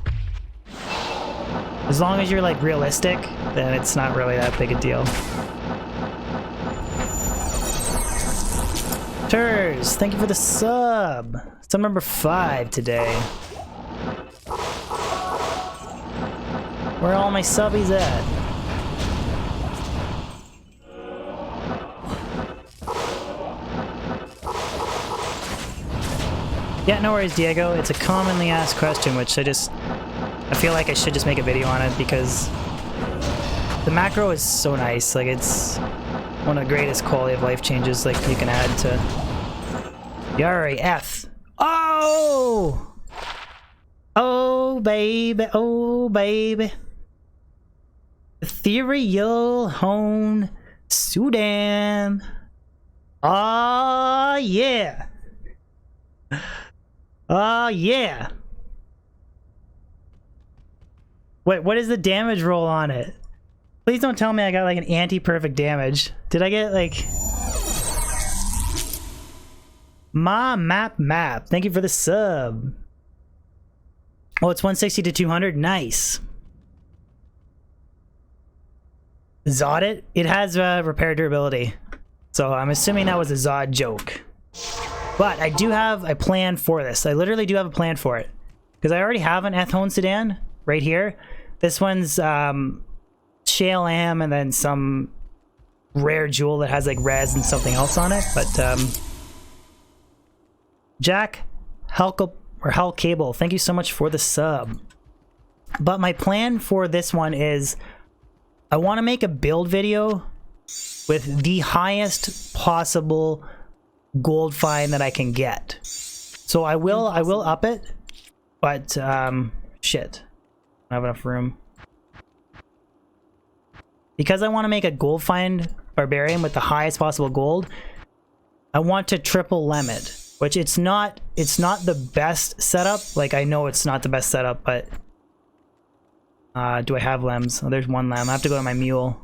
as long as you're like realistic, then it's not really that big a deal. Turs, thank you for the sub. Sub number 5 today. Where are all my subbies at? Yeah, no worries, Diego. It's a commonly asked question, which I feel like I should just make a video on it because the macro is so nice. Like, it's one of the greatest quality of life changes like you can add to Yari F. Oh! Oh, baby. Oh, baby. Ethereal Hone Sudan. Oh, yeah. Oh, yeah. Wait, what is the damage roll on it? Please don't tell me I got like an anti-perfect damage. Did I get like... Map. Thank you for the sub. Oh, it's 160 to 200. Nice. Zod it? It has repair durability. So I'm assuming that was a Zod joke. But I do have a plan for this. I literally do have a plan for it. Because I already have an Ethone Sedan right here. This one's Shale Am and then some rare jewel that has like res and something else on it. But Jack Hell Cable, thank you so much for the sub. But my plan for this one is I want to make a build video with the highest possible gold find that I can get. So I will up it, but shit, I don't have enough room. Because I want to make a gold find barbarian with the highest possible gold, I want to triple lemon, which it's not the best setup. Like, I know it's not the best setup, but do I have lems? Oh, there's one lem. I have to go to my mule.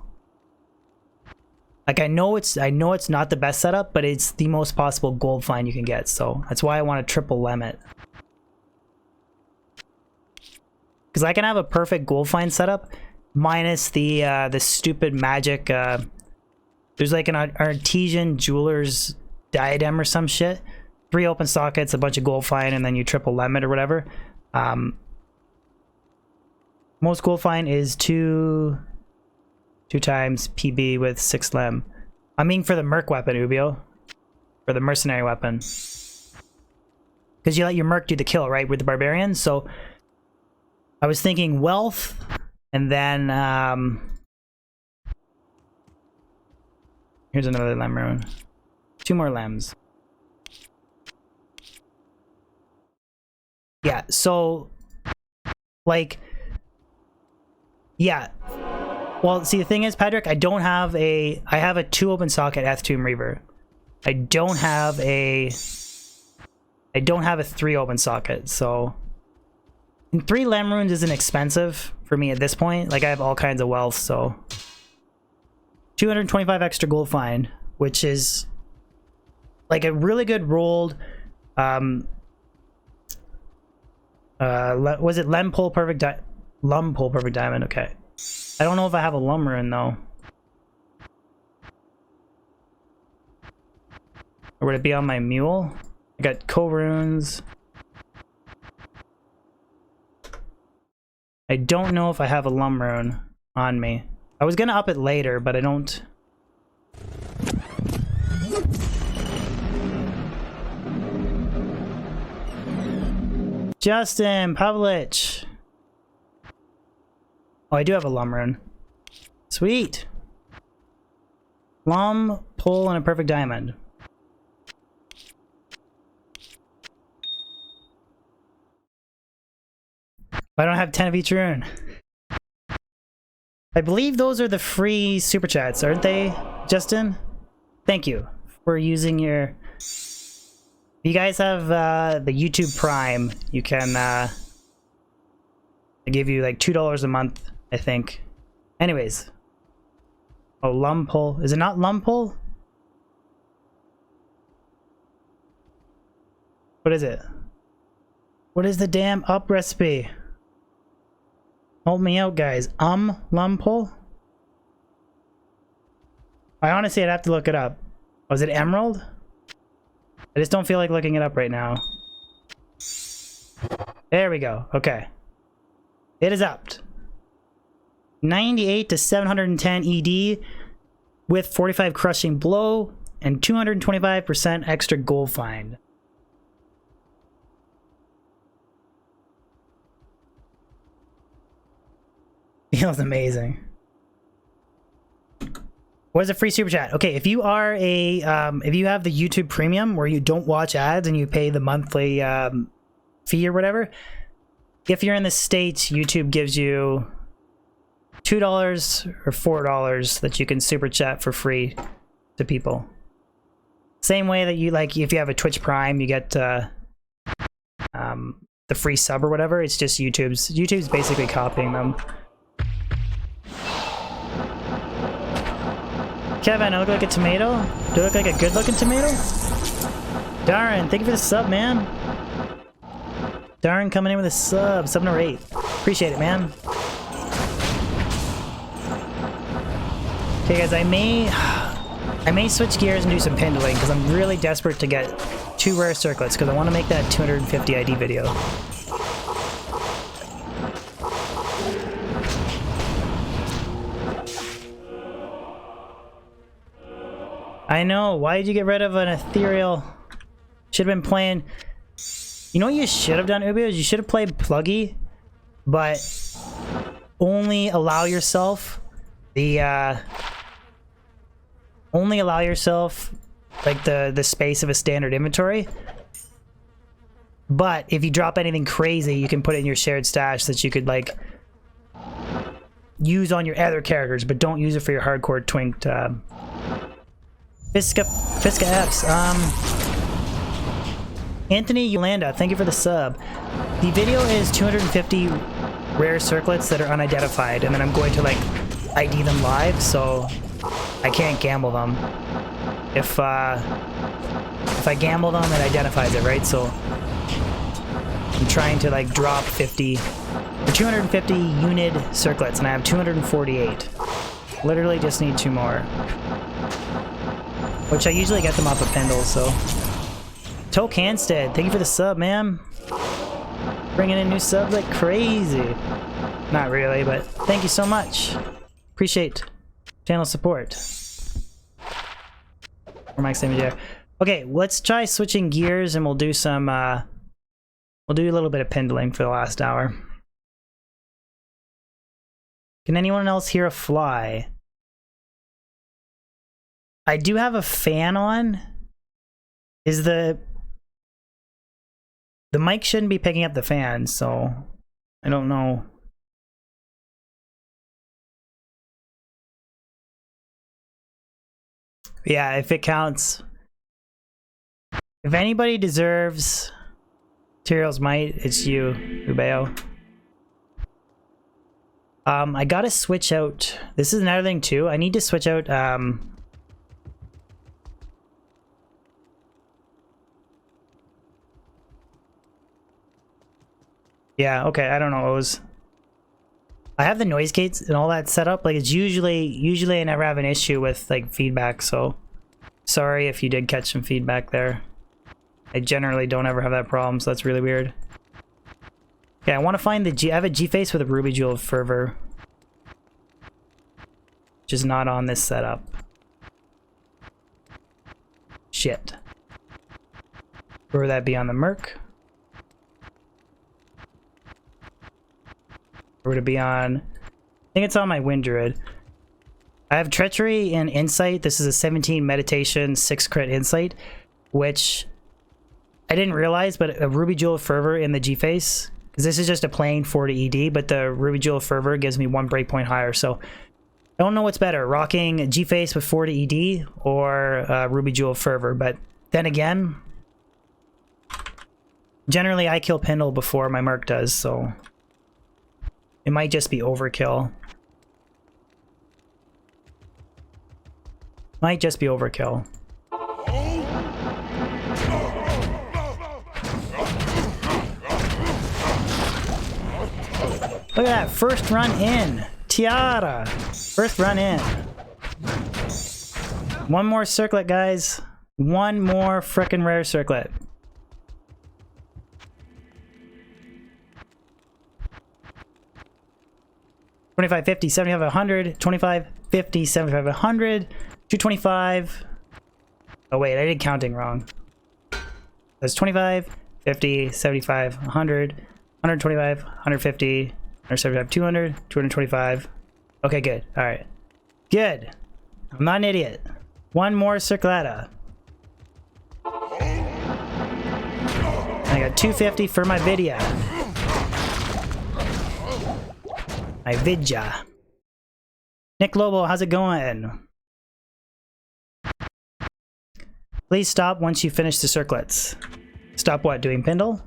Like, I know it's not the best setup, but it's the most possible gold find you can get. So that's why I want to triple lemon. Because I can have a perfect gold find setup minus the stupid magic. There's like an artesian jeweler's diadem or some shit. 3 open sockets, a bunch of gold find, and then you triple lemon or whatever. Most gold find is 2 times PB with 6 lem. I mean for the Merc weapon, Ubio. for the mercenary weapon. Because you let your merc do the kill, right, with the barbarians. So I was thinking wealth, and then here's another lem rune. 2 more lems. Yeah, so like, yeah. Well, see, the thing is, Patrick, I have a 2 open socket F-Tomb Reaver. I don't have a 3 open socket, so... And 3 lem runes isn't expensive for me at this point. Like, I have all kinds of wealth, so... 225 extra gold find, which is... like a really good rolled... was it Lum Pull Perfect Diamond? Okay. I don't know if I have a lum rune, though. Or would it be on my mule? I got co-runes. I don't know if I have a lum rune on me. I was gonna up it later, but I don't. Justin Pavlich. Oh, I do have a lum rune. Sweet. Lum, pull, and a perfect diamond. I don't have 10 of each rune. I believe those are the free super chats, aren't they, Justin? Thank you for using your... If you guys have the YouTube Prime, you can... I give you like $2 a month, I think. Anyways. Oh, lum pull. Is it not lum pull? What is it? What is the damn up recipe? Help me out, guys. Lum pull? I honestly, I'd have to look it up. Was it emerald? I just don't feel like looking it up right now. There we go. Okay. It is upped. 98 to 710 ED with 45 crushing blow and 225% extra gold find. Feels amazing. What is a free super chat? Okay, if you are a if you have the YouTube Premium where you don't watch ads and you pay the monthly fee or whatever, if you're in the States, YouTube gives you $2 or $4 that you can super chat for free to people. Same way that you, like, if you have a Twitch Prime, you get the free sub or whatever. It's just YouTube's basically copying them. Kevin, I look like a tomato? Do I look like a good-looking tomato? Darren, thank you for the sub, man. Darren coming in with a sub, 7 or 8. Appreciate it, man. Okay, guys, I may switch gears and do some pendling because I'm really desperate to get 2 rare circlets because I want to make that 250 ID video. I know, why did you get rid of an ethereal? Should have been playing... You know what you should have done, Ubi? Is you should have played Pluggy, but only allow yourself the like the space of a standard inventory. But if you drop anything crazy, you can put it in your shared stash that you could like use on your other characters, but don't use it for your hardcore twinked Fiska Fs. Anthony Yolanda, thank you for the sub. The video is 250 rare circlets that are unidentified, and then I'm going to like ID them live, so I can't gamble them. If I gamble them, it identifies it, right? So I'm trying to like drop 50 or 250 unit circlets, and I have 248. Literally just need 2 more. Which I usually get them off of Pendle, so. Toke Hanstead, thank you for the sub, man. Bringing in new subs like crazy. Not really, but thank you so much. Appreciate channel support. Or Mike's name here. Okay, let's try switching gears and we'll do some, we'll do a little bit of pendling for the last hour. Can anyone else hear a fly? I do have a fan on. Is the mic shouldn't be picking up the fan, so I don't know. Yeah, if it counts. If anybody deserves materials might, it's you, Ubeo. I gotta switch out. This is another thing too. I need to switch out yeah, okay, I don't know. It was I have the noise gates and all that set up. Like it's usually I never have an issue with like feedback, so sorry if you did catch some feedback there. I generally don't ever have that problem, so that's really weird. Yeah, I want to find the G. I have a G face with a Ruby Jewel of Fervor, which is not on this setup. Shit. Where would that be on the Merc? Or would it be on... I think it's on my Wind Druid. I have Treachery and Insight. This is a 17 Meditation, 6 crit Insight, which I didn't realize, but a Ruby Jewel of Fervor in the G-Face, because this is just a plain 40 ED, but the Ruby Jewel of Fervor gives me 1 breakpoint higher, so I don't know what's better, rocking a G-Face with 40 ED or Ruby Jewel of Fervor, but then again, generally I kill Pendle before my Merc does, so it might just be overkill. Might just be overkill. Look at that, first run in. Tiara, first run in. One more circlet, guys. One more frickin' rare circlet. $25, $50, $75, $100, $25, $50, $75, $100, $225. Oh wait, I did counting wrong. That's $25, $50, $75, $100, $125, $150, $175, $200, $225. Okay, good. All right, good. I'm not an idiot. One more circletta. I got $250 for my video. My vidya. Nick Lobo, how's it going? Please stop once you finish the circlets. Stop what? Doing Pendle?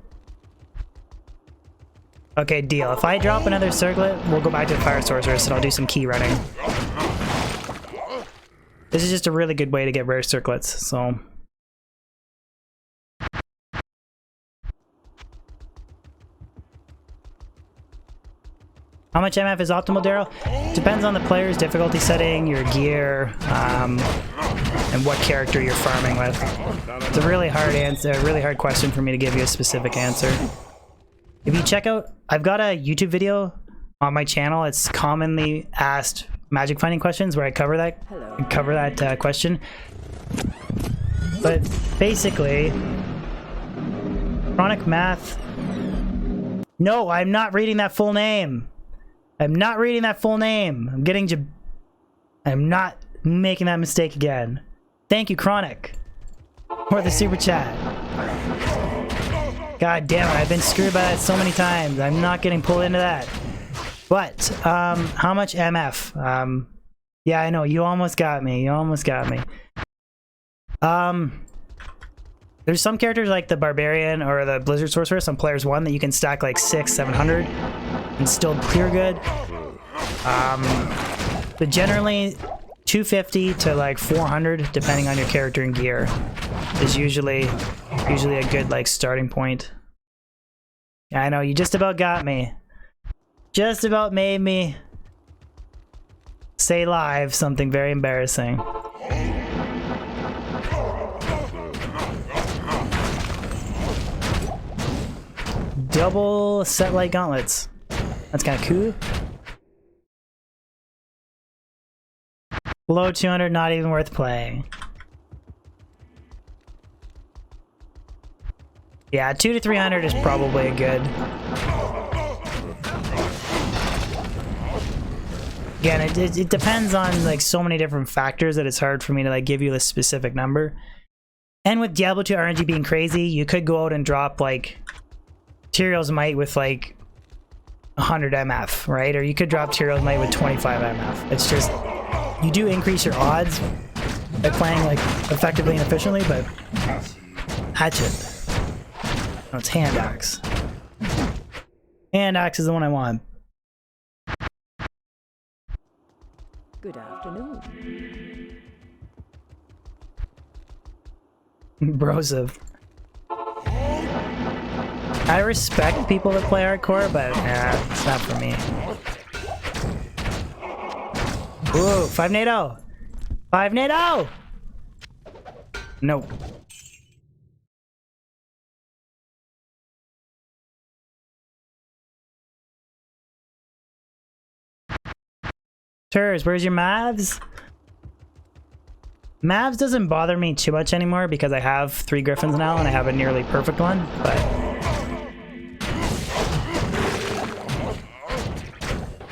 Okay, deal. If I drop another circlet, we'll go back to the Fire Sorceress and I'll do some key running. This is just a really good way to get rare circlets, so... How much MF is optimal, Daryl? Depends on the player's difficulty setting, your gear, and what character you're farming with. It's a really hard answer, a really hard question for me to give you a specific answer. If you check out, I've got a YouTube video on my channel. It's commonly asked magic finding questions where I cover that question. But basically, chronic math. No, I'm not reading that full name. I'm not reading that full name. I'm not making that mistake again. Thank you, Chronic, for the super chat. God damn it, I've been screwed by that so many times. I'm not getting pulled into that. But, how much MF? Yeah, I know, you almost got me. You almost got me. There's some characters like the Barbarian or the Blizzard Sorceress on Players 1 that you can stack like 600, 700 and still clear good. But generally, 250 to like 400, depending on your character and gear, is usually a good like starting point. Yeah, I know, you just about got me. Just about made me say live something very embarrassing. Double set light gauntlets. That's kind of cool. Below 200, not even worth playing. Yeah, 200 to 300 is probably a good. Again, it depends on like so many different factors that it's hard for me to like give you a specific number. And with Diablo 2 RNG being crazy, you could go out and drop like Tyrell's Might with like 100 MF, right? Or you could drop Tyrell's Might with 25 MF. It's just, you do increase your odds by playing like effectively and efficiently, but hatchet. No, it's hand axe. Hand axe is the one I want. Good afternoon. Brosive. I respect people that play hardcore, but nah, it's not for me. Ooh, 5 NATO! 5 NATO! Nope. Turs, where's your Mavs? Mavs doesn't bother me too much anymore because I have 3 Griffins now and I have a nearly perfect one, but...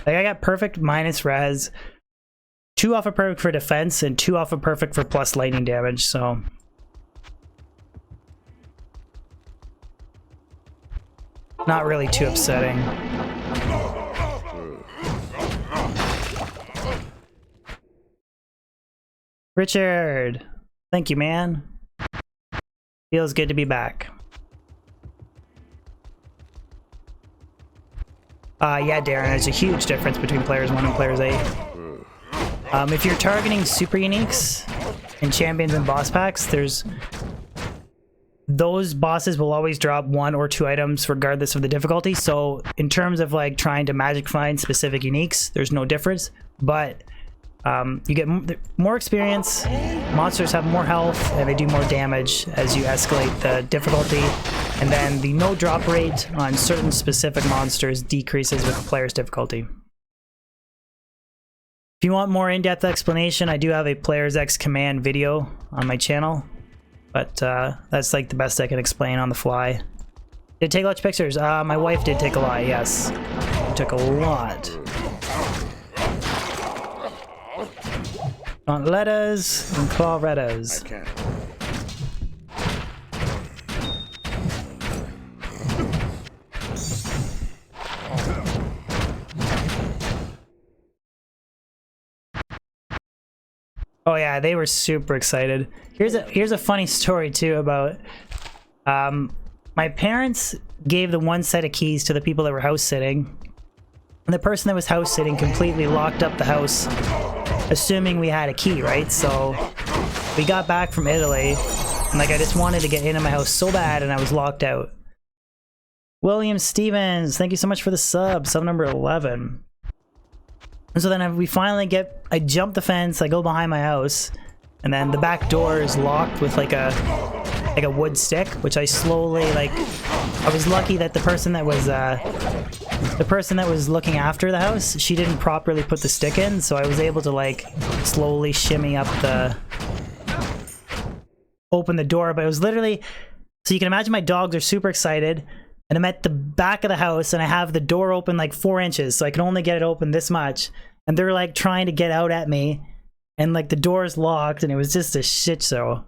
like, I got perfect minus res, 2 off of perfect for defense, and 2 off of perfect for plus lightning damage, so... not really too upsetting. Richard! Thank you, man. Feels good to be back. Yeah, Darren, there's a huge difference between players 1 and players 8. If you're targeting super uniques and champions and boss packs, those bosses will always drop 1 or 2 items regardless of the difficulty. So in terms of like trying to magic find specific uniques, there's no difference, but you get more experience, monsters have more health, and they do more damage as you escalate the difficulty. And then the no drop rate on certain specific monsters decreases with the player's difficulty. If you want more in-depth explanation, I do have a Player's X command video on my channel, but that's like the best I can explain on the fly. Did take lots of pictures? My wife did take a lot, yes. Took a lot. Gauntletas and clawrettas. Oh yeah, they were super excited. Here's a funny story too about my parents gave the 1 set of keys to the people that were house sitting, and the person that was house sitting completely locked up the house, assuming we had a key, right? So we got back from Italy, and like I just wanted to get into my house so bad, and I was locked out. William Stevens, thank you so much for the sub number 11. And so then we finally I jump the fence, I go behind my house, and then the back door is locked with like a wood stick, which I slowly, like, I was lucky that the person that was looking after the house, she didn't properly put the stick in, so I was able to like slowly shimmy up open the door. But it was literally, so you can imagine my dogs are super excited, and I'm at the back of the house and I have the door open like 4 inches, so I can only get it open this much, and they're like trying to get out at me, and like the door's locked, and it was just a shit show.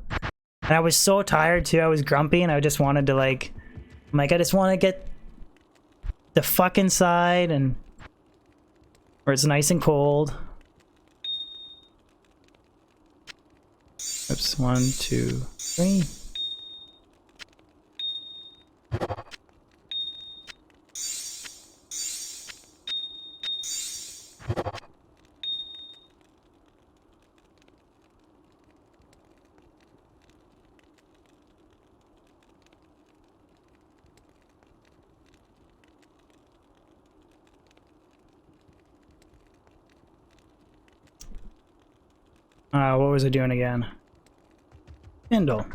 And I was so tired too, I was grumpy, and I just wanted to like, I'm like, I just want to get the fuck inside and where it's nice and cold. Oops, 1, 2, 3. What was I doing again? Spindle.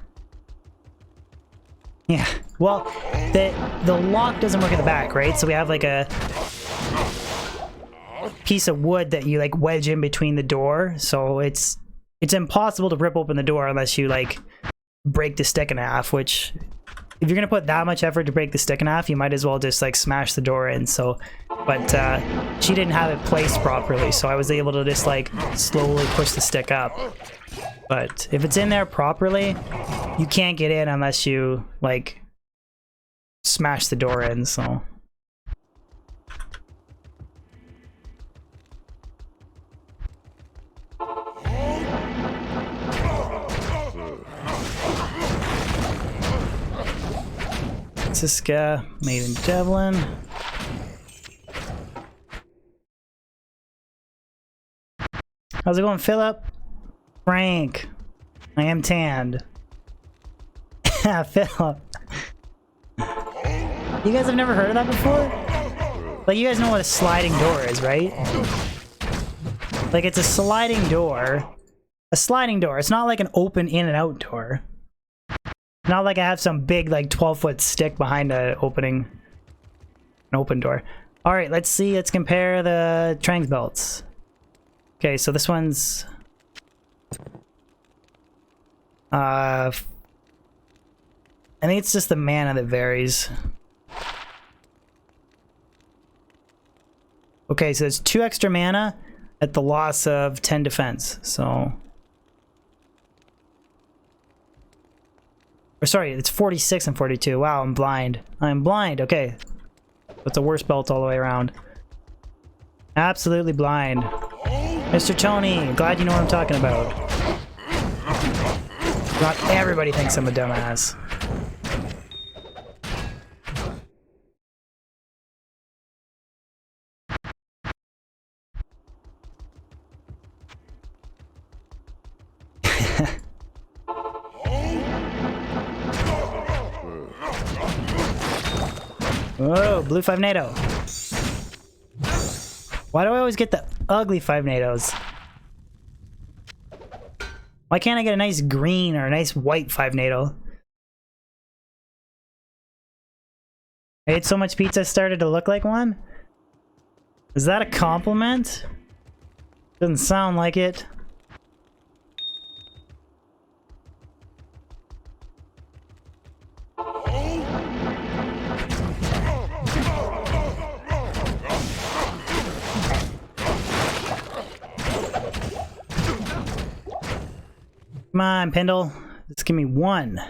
Yeah. Well, the lock doesn't work at the back, right? So we have like a piece of wood that you like wedge in between the door. So it's impossible to rip open the door unless you like break the stick in half, which if you're gonna put that much effort to break the stick in half, you might as well just like smash the door in. So, but she didn't have it placed properly, so I was able to just like slowly push the stick up. But if it's in there properly, you can't get in unless you like smash the door in. So. Siska, Maiden Javelin. How's it going, Philip? Frank. I am tanned. Philip. You guys have never heard of that before? Like, you guys know what a sliding door is, right? Like, it's a sliding door. A sliding door. It's not like an open in and out door. Not like I have some big, like, 12-foot stick behind an open door. Alright, let's see. Let's compare the Trank belts. Okay, so this one's... I think it's just the mana that varies. Okay, so it's 2 extra mana at the loss of 10 defense, so... Or sorry, it's 46 and 42. Wow, I'm blind. I'm blind. Okay. That's a worse belt all the way around. Absolutely blind. Mr. Tony, glad you know what I'm talking about. Not everybody thinks I'm a dumbass. Whoa, blue 5 NATO. Why do I always get the ugly 5 NATOs? Why can't I get a nice green or a nice white 5 NATO? I ate so much pizza I started to look like one? Is that a compliment? Doesn't sound like it. Come on, Pendle. Just give me one.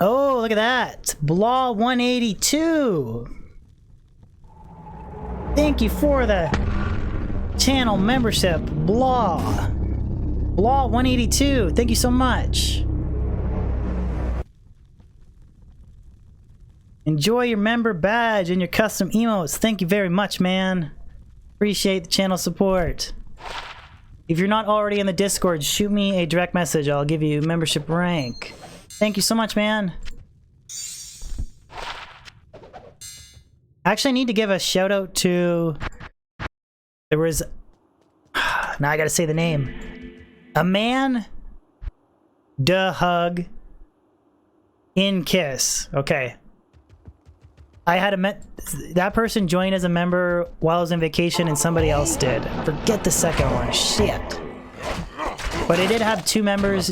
Oh, look at that. Blaw 182. Thank you for the channel membership, Blaw. Blaw 182. Thank you so much. Enjoy your member badge and your custom emotes. Thank you very much, man. Appreciate the channel support. If you're not already in the Discord, shoot me a direct message. I'll give you membership rank. Thank you so much, man. Actually, I need to give a shout out to... There was... Now I gotta say the name. A man... Duh hug... In Kiss. Okay. I had that person joined as a member while I was on vacation and somebody else did. Forget the second one. Shit. But I did have two members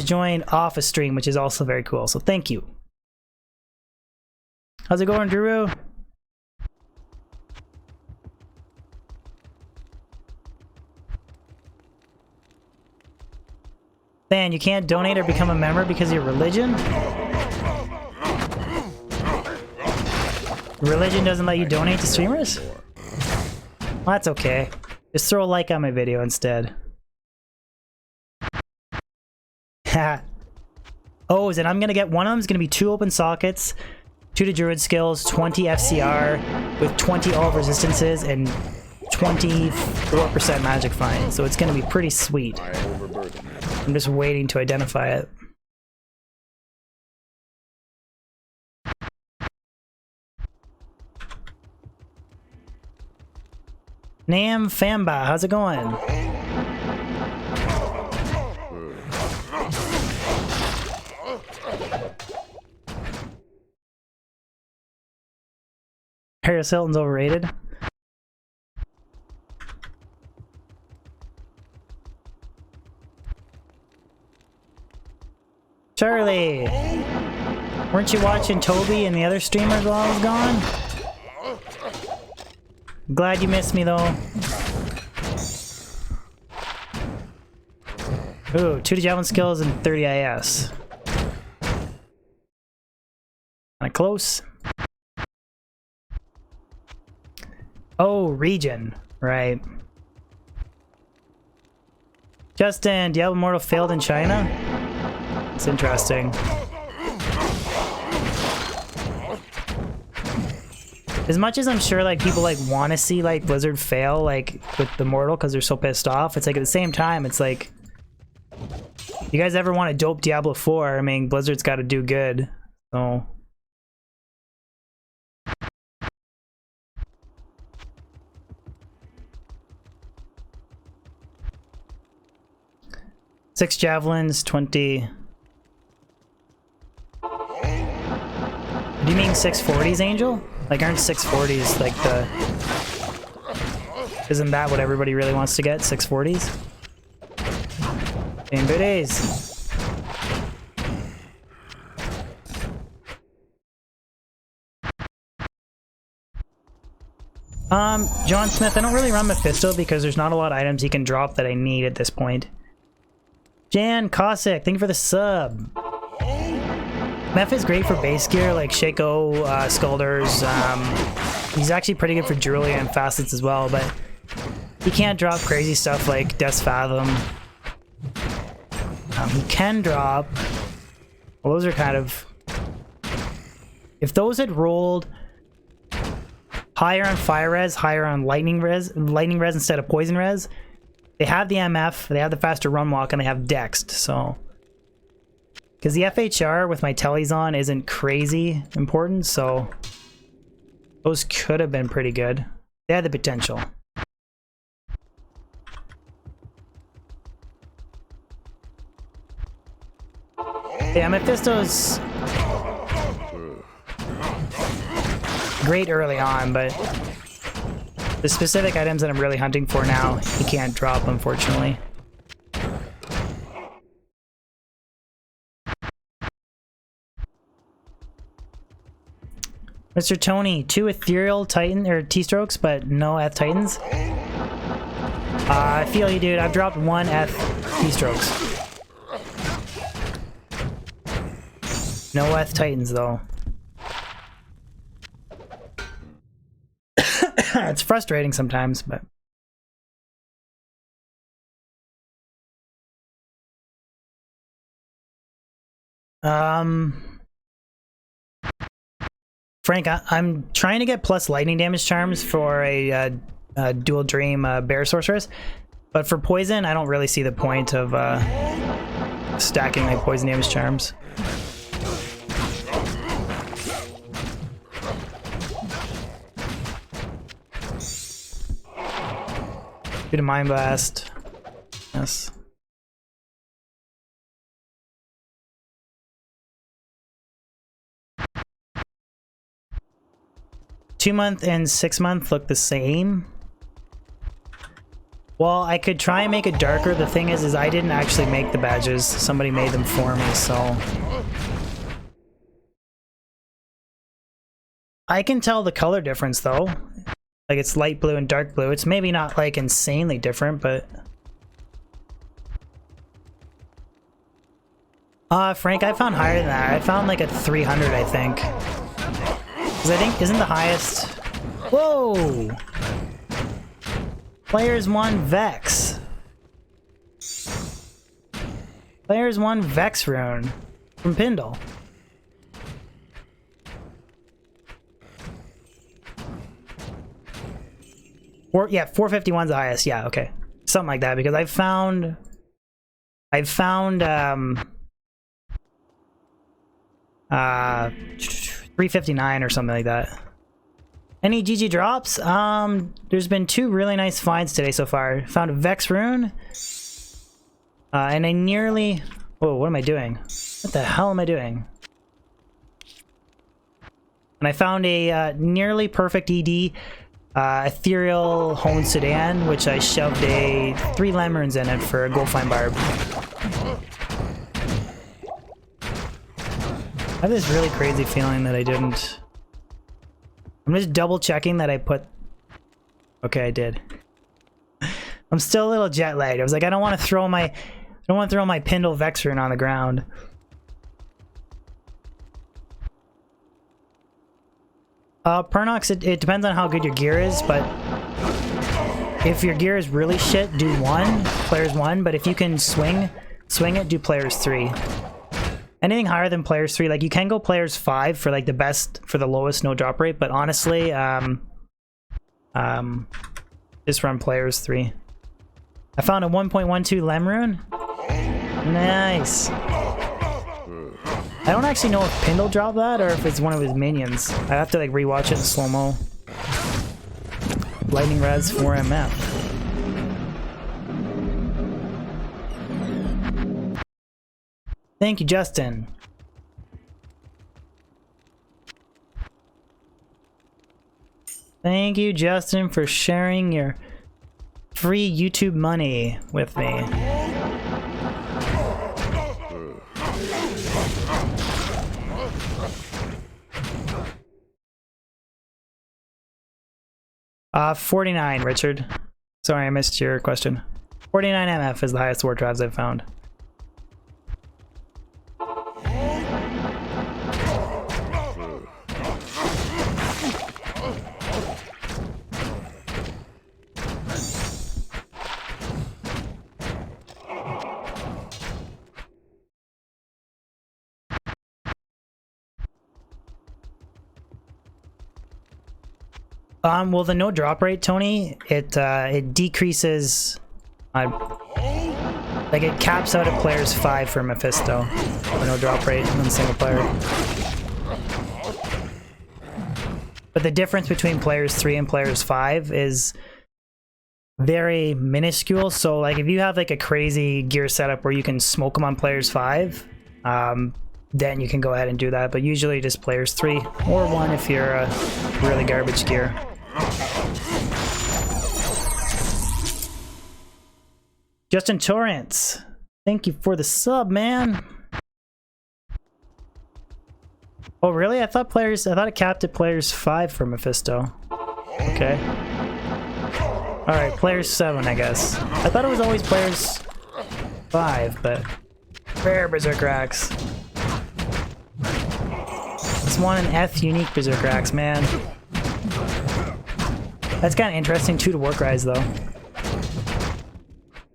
joined off a stream, which is also very cool. So thank you. How's it going, Drew? Man, you can't donate or become a member because of your religion? Religion doesn't let you donate to streamers? Well, that's okay. Just throw a like on my video instead. Oh, and I'm gonna get one of them is gonna be 2 open sockets, 2 to druid skills, 20 FCR with 20 all resistances and 24% magic find. So it's gonna be pretty sweet. I'm just waiting to identify it. Nam Famba, how's it going? Paris Hilton's overrated. Charlie! Weren't you watching Toby and the other streamers while I was gone? Glad you missed me though. Ooh, 2 javelin skills and 30 IS. Kinda close. Oh, region. Right. Justin, Diablo Immortal failed in China? It's interesting. As much as I'm sure like people like want to see like Blizzard fail like with the Mortal because they're so pissed off, it's like at the same time it's like, you guys ever want a dope Diablo 4? I mean, Blizzard's got to do good. So six javelins, 20. Do you mean 640s, Angel? Like, aren't 640s like the... Isn't that what everybody really wants to get? 640s? Same booties. John Smith, I don't really run Mephisto because there's not a lot of items he can drop that I need at this point. Jan Cossack, thank you for the sub. Meph is great for base gear like Shaco, Skulders. He's actually pretty good for Julia and Facets as well, but he can't drop crazy stuff like Death's Fathom. He can drop... Well, those are kind of... If those had rolled higher on Fire Res, higher on Lightning Res instead of Poison Res, they have the MF, they have the faster run walk, and they have Dexed, so... Because the FHR with my tellies on isn't crazy important, so... Those could have been pretty good. They had the potential. Yeah, Mephisto's... great early on, but... The specific items that I'm really hunting for now, he can't drop, unfortunately. Mr. Tony, 2 ethereal Titan or T-strokes, but no F Titans. I feel you, dude. I've dropped 1 F T-strokes. No F Titans though. It's frustrating sometimes, but Frank, I'm trying to get plus lightning damage charms for a dual dream bear sorceress, but for poison, I don't really see the point of stacking my poison damage charms. Do the Mind Blast. Yes. Two-month and 6-month look the same. Well, I could try and make it darker. The thing is I didn't actually make the badges. Somebody made them for me, so... I can tell the color difference, though. Like, it's light blue and dark blue. It's maybe not, like, insanely different, but... Frank, I found higher than that. I found, like, a 300, I think. Because I think, isn't the highest... Whoa! Players 1 Vex. Players 1 Vex rune. From Pindle. Yeah, 451's the highest. Yeah, okay. Something like that, because I've found 359 or something like that. Any GG drops? There's been 2 really nice finds today so far. Found a Vex rune. And I nearly... Whoa, what am I doing? What the hell am I doing? And I found a nearly perfect ED ethereal honed sedan, which I shoved a 3 lemons in it for a gold fine barb. I have this really crazy feeling that I didn't. I'm just double checking that I put. Okay, I did. I'm still a little jet lagged. I was like, I don't want to throw my Pindle Vex rune on the ground. Pernox, it depends on how good your gear is, but if your gear is really shit, do players 1, but if you can swing it, do players 3. Anything higher than players 3, like you can go players 5 for like for the lowest no drop rate, but honestly, just run players 3. I found a 1.12 Lem rune. Nice. I don't actually know if Pindle dropped that or if it's one of his minions. I have to like rewatch it in slow-mo. Lightning Res 4MF. Thank you, Justin. Thank you, Justin, for sharing your free YouTube money with me. $49, Richard. Sorry, I missed your question. 49 MF is the highest war drives I've found. Well, the no drop rate, Tony, it decreases, like it caps out at players 5 for Mephisto. The no drop rate in single player. But the difference between players 3 and players 5 is very minuscule. So like if you have like a crazy gear setup where you can smoke them on players 5, then you can go ahead and do that. But usually just players 3 or 1 if you're a really garbage gear. Justin Torrance, thank you for the sub, man. Oh really? I thought it capped at players 5 for Mephisto. Okay. Alright, players 7, I guess. I thought it was always players 5, but rare Berserker Axe. Let's want an Eth unique Berserker Axe, man. That's kind of interesting, 2 to work rise though.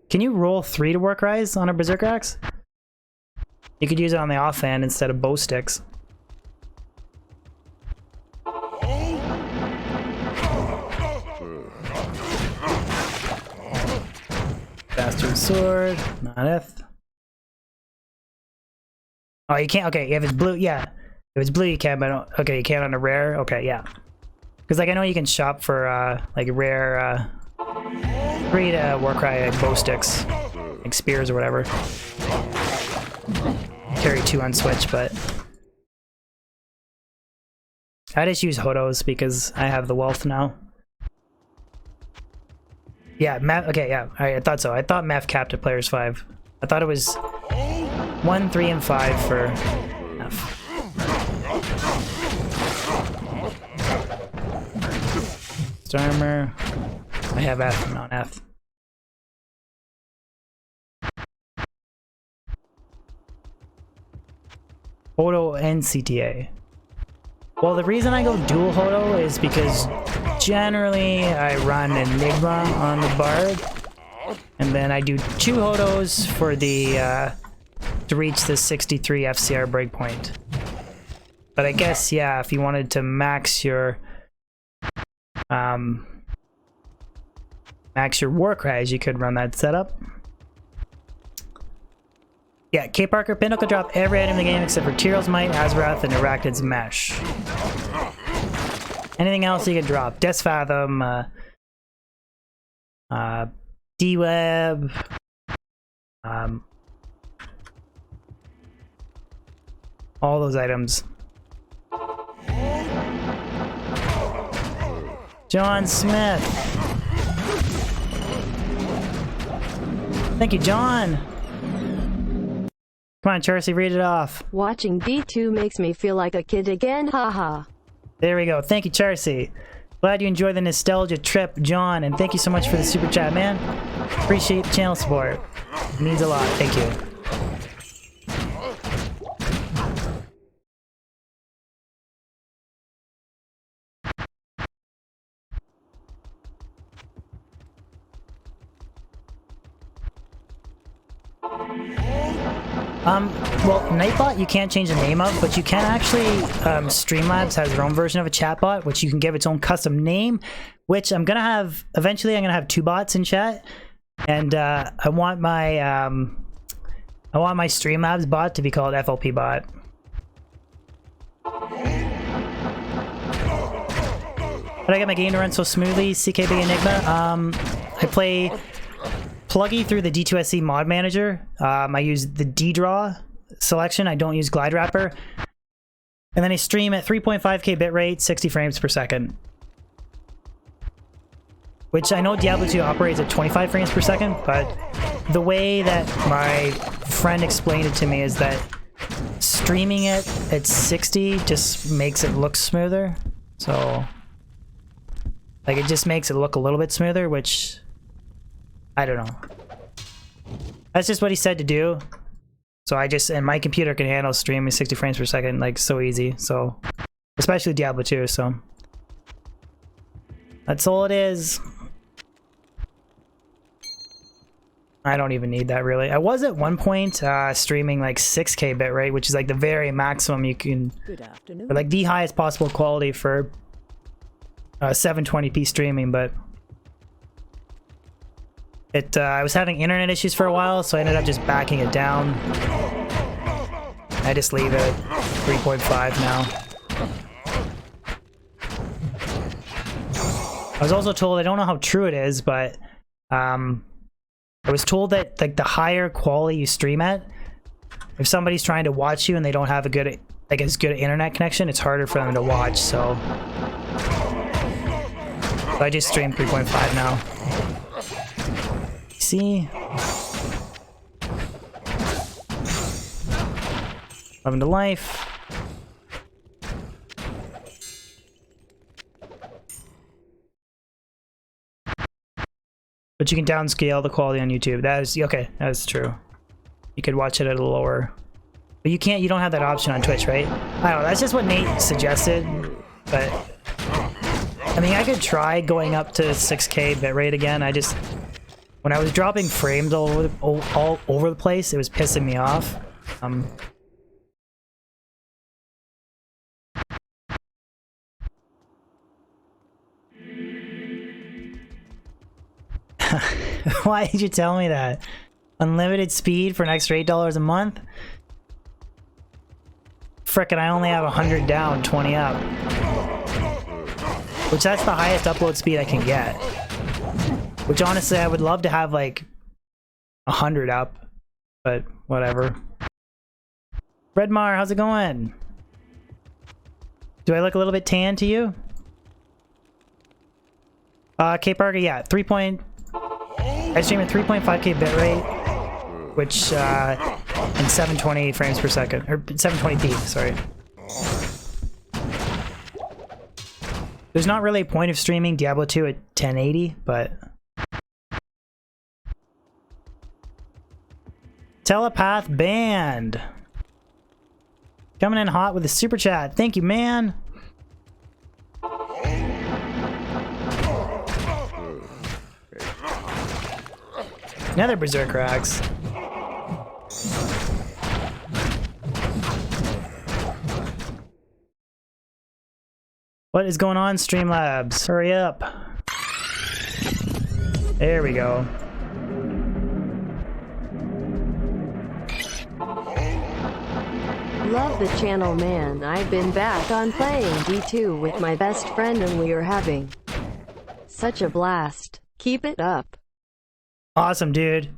Can you roll 3 to work rise on a Berserker Axe? You could use it on the offhand instead of bow sticks. Bastard sword, not Eth. Oh, you can't. Okay, if it's blue, yeah. If it's blue, you can, but I don't. Okay, you can't on a rare. Okay, yeah. Because like I know you can shop for like rare 3 to war cry like bow sticks, like spears or whatever. Carry 2 on switch, but I just use Hodos because I have the wealth now. Yeah, Meth. Okay, yeah. Alright, I thought so. I thought Meth capped at players 5. I thought it was 1, 3, and 5 for F. Starmer. I have F, not F. Hodo and CTA. Well, the reason I go dual Hodo is because generally I run Enigma on the Bard, and then I do 2 Hodos for the to reach the 63 FCR breakpoint. But I guess yeah, if you wanted to max your war cries, you could run that setup. Yeah, K Parker Pinnacle could drop every item in the game except for Tyrell's Might, Azarath, and Arachnid's Mesh. Anything else you can drop? Death Fathom, D-Web, all those items. John Smith. Thank you, John. Come on, Charcy, read it off. Watching D2 makes me feel like a kid again, haha. There we go. Thank you, Charcy. Glad you enjoyed the nostalgia trip, John, and thank you so much for the super chat, man. Appreciate the channel support. It means a lot. Thank you. Well, Nightbot you can't change the name of, but you can actually, Streamlabs has their own version of a chatbot, which you can give its own custom name, which I'm gonna have, eventually I'm gonna have 2 bots in chat, and, I want my Streamlabs bot to be called FLP bot. How did I get my game to run so smoothly, CKB Enigma? I play Pluggy through the D2SC mod manager. I use the D-Draw selection. I don't use Glide Wrapper. And then I stream at 3.5K bitrate, 60 frames per second. Which I know Diablo 2 operates at 25 frames per second, but the way that my friend explained it to me is that streaming it at 60 just makes it look smoother. So, like, it just makes it look a little bit smoother, which I don't know. That's just what he said to do. So I just, and my computer can handle streaming 60 frames per second, like, so easy. So, especially Diablo 2, so. That's all it is. I don't even need that, really. I was at one point streaming like 6K bitrate, which is like the very maximum you can, Good afternoon. or like the highest possible quality for 720p streaming, but I was having internet issues for a while, so I ended up just backing it down. I just leave it at 3.5 now. I was also told, I don't know how true it is, but I was told that like the higher quality you stream at, if somebody's trying to watch you and they don't have a good, like as good internet connection, it's harder for them to watch. So I just stream 3.5 now. See? 11 to life. But you can downscale the quality on YouTube. That is okay. That is true. You could watch it at a lower, but you can't. You don't have that option on Twitch, right? I don't know. That's just what Nate suggested. But I mean, I could try going up to 6K bitrate again. I just, when I was dropping frames all over the place, it was pissing me off. Why did you tell me that? Unlimited speed for an extra $8 a month? Frickin', I only have 100 down, 20 up. Which that's the highest upload speed I can get. Which honestly, I would love to have like 100 up, but whatever. Redmar, how's it going? Do I look a little bit tan to you? K Parker, yeah, I stream at 3.5K bitrate, which and 720 frames per second, or 720p, sorry. There's not really a point of streaming Diablo 2 at 1080, but Telepath Band coming in hot with a super chat. Thank you, man. Another Berserk Rags. What is going on, Streamlabs? Hurry up. There we go. Love the channel, man. I've been back on playing D2 with my best friend and we are having such a blast. Keep it up. Awesome, dude.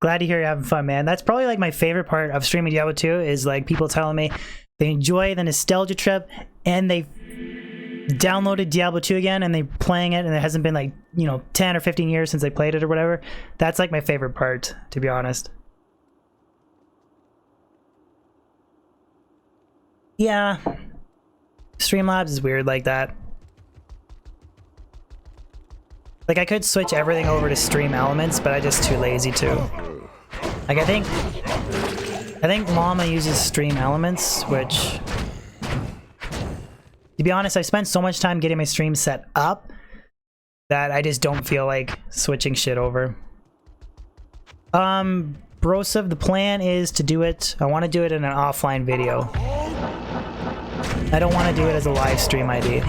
Glad to hear you're having fun, man. That's probably like my favorite part of streaming Diablo 2 is like people telling me they enjoy the nostalgia trip and they downloaded Diablo 2 again and they're playing it and it hasn't been like, you know, 10 or 15 years since they played it or whatever. That's like my favorite part, to be honest. Yeah. Streamlabs is weird like that. Like, I could switch everything over to stream elements, but I'm just too lazy to. Like, I think Llama uses stream elements, which, to be honest, I spent so much time getting my stream set up that I just don't feel like switching shit over. Brosov, the plan is to do it. I want to do it in an offline video. I don't want to do it as a live stream ID.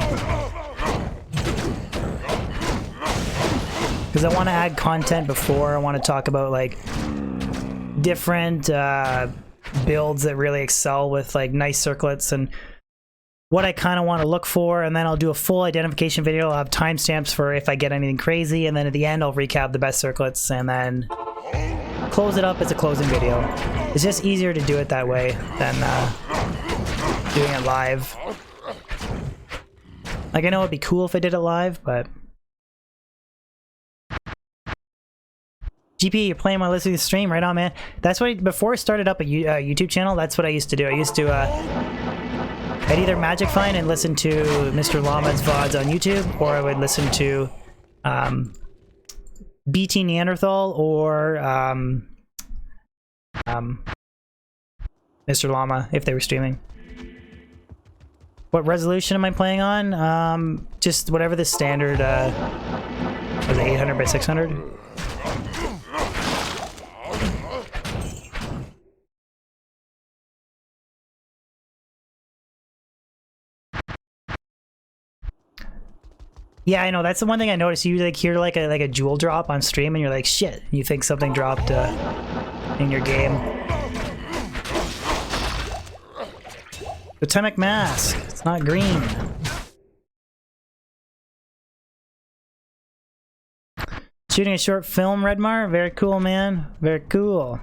Because I want to add content before. I want to talk about like different builds that really excel with like nice circlets and what I kind of want to look for, and then I'll do a full identification video. I'll have timestamps for if I get anything crazy, and then at the end I'll recap the best circlets and then close it up as a closing video. It's just easier to do it that way than doing it live. Like, I know it'd be cool if I did it live, but GP, you're playing while listening to the stream, right on, man. That's what before I started up a YouTube channel, that's what I used to do. I used to I'd either Magic Find and listen to Mr. Llama's VODs on YouTube, or I would listen to BT Neanderthal or Mr. Llama if they were streaming. What resolution am I playing on? Just whatever the standard was it 800 by 600? Yeah, I know. That's the one thing I noticed. You like hear like a jewel drop on stream, and you're like, shit. You think something dropped in your game. Totemic mask. It's not green. Shooting a short film, Redmar. Very cool, man. Very cool.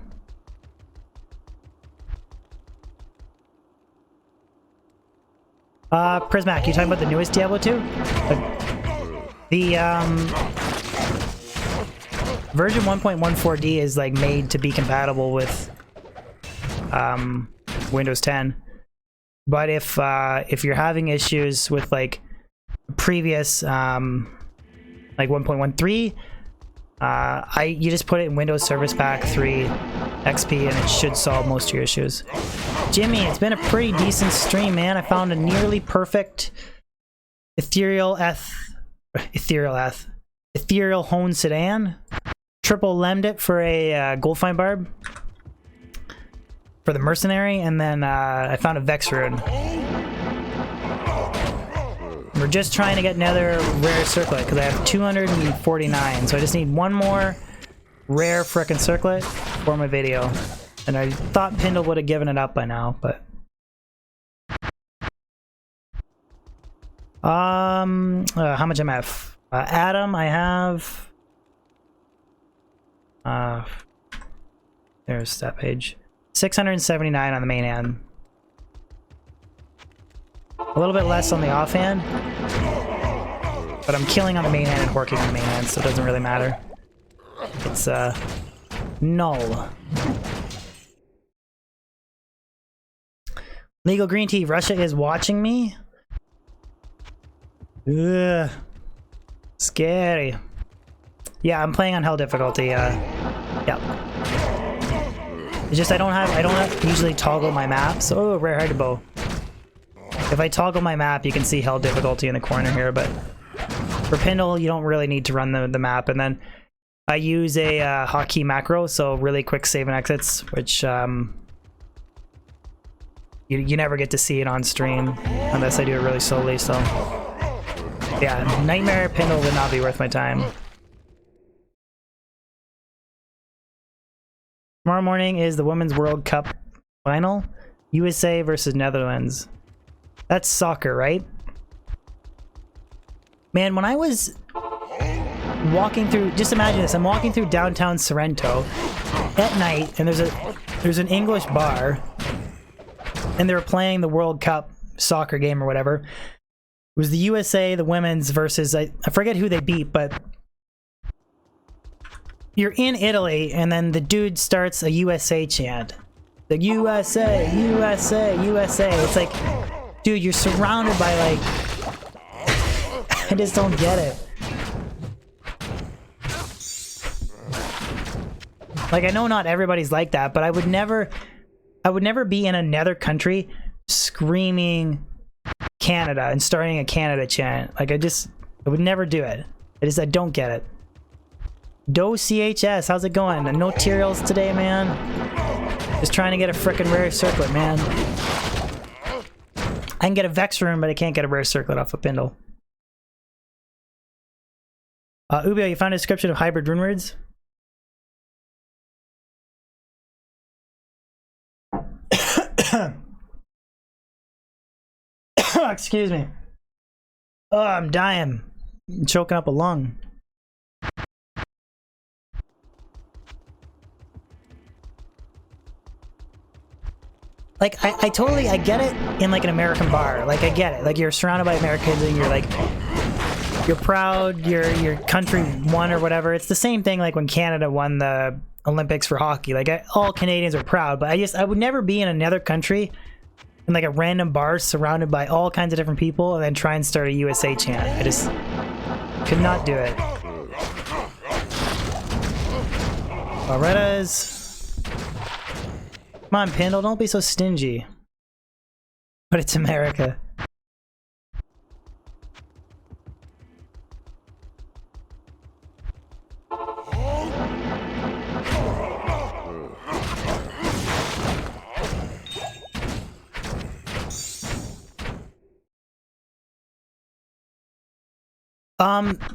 Prismac, you talking about the newest Diablo 2? The version 1.14D is like made to be compatible with Windows 10. But if you're having issues with like previous like 1.13, you just put it in Windows Service Pack 3 XP and it should solve most of your issues. Jimmy, it's been a pretty decent stream, man. I found a nearly perfect ethereal hone sedan. Triple lemmed it for a goldfine barb for the mercenary, and then I found a Vex rune. We're just trying to get another rare circlet because I have 249, so I just need one more rare frickin' circlet for my video. And I thought Pindle would have given it up by now, but how much am I at? Adam, I have there's that page. 679 on the main hand. A little bit less on the offhand, but I'm killing on the main hand and horking on the main hand, so it doesn't really matter. It's null. Legal green tea. Russia is watching me. Ugh. Scary. Yeah, I'm playing on hell difficulty. Yep. It's just I don't usually toggle my maps. Oh, rare-hearted bow. If I toggle my map, you can see hell difficulty in the corner here, but for Pindle, you don't really need to run the map. And then I use a hotkey macro, so really quick save and exits, which you never get to see it on stream unless I do it really slowly. So yeah, Nightmare Pindle would not be worth my time. Tomorrow morning is the Women's World Cup final. USA versus Netherlands. That's soccer, right? Man, when I was walking through, just imagine this, I'm walking through downtown Sorrento at night, and there's an English bar, and they were playing the World Cup soccer game or whatever. It was the USA, the women's versus, I forget who they beat, but you're in Italy, and then the dude starts a USA chant. The USA, USA, USA. It's like, dude, you're surrounded by like, I just don't get it. Like, I know not everybody's like that, but I would never be in another country screaming Canada and starting a Canada chant. Like, I would never do it. I don't get it. Do CHS, how's it going? No Tyraels today, man. Just trying to get a frickin' rare circlet, man. I can get a Vex rune, but I can't get a rare circlet off a Pindle. Ubio, you found a description of hybrid rune words? Excuse me. Oh, I'm dying. I'm choking up a lung. Like, I totally, I get it in like an American bar. Like, I get it. Like, you're surrounded by Americans and you're like, you're proud, your country won or whatever. It's the same thing like when Canada won the Olympics for hockey. Like, all Canadians are proud, but I would never be in another country in like a random bar surrounded by all kinds of different people and then try and start a USA chant. I just could not do it. Loretta's. Come on, Pindle, don't be so stingy. But it's America.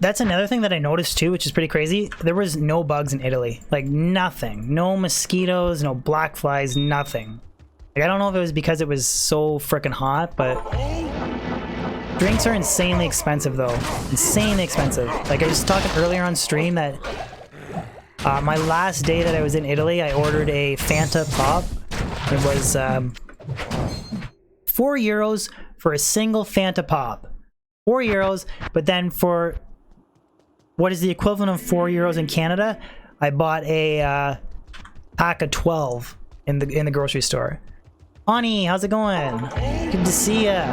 That's another thing that I noticed too, which is pretty crazy. There was no bugs in Italy. Like, nothing. No mosquitoes, no black flies, nothing. Like, I don't know if it was because it was so freaking hot, but drinks are insanely expensive though. Insanely expensive. Like, I was talking earlier on stream that my last day that I was in Italy, I ordered a Fanta pop. It was €4 for a single Fanta pop. €4, but then for what is the equivalent of €4 in Canada, I bought a pack of 12 in the grocery store. Ani, how's it going? Good to see ya.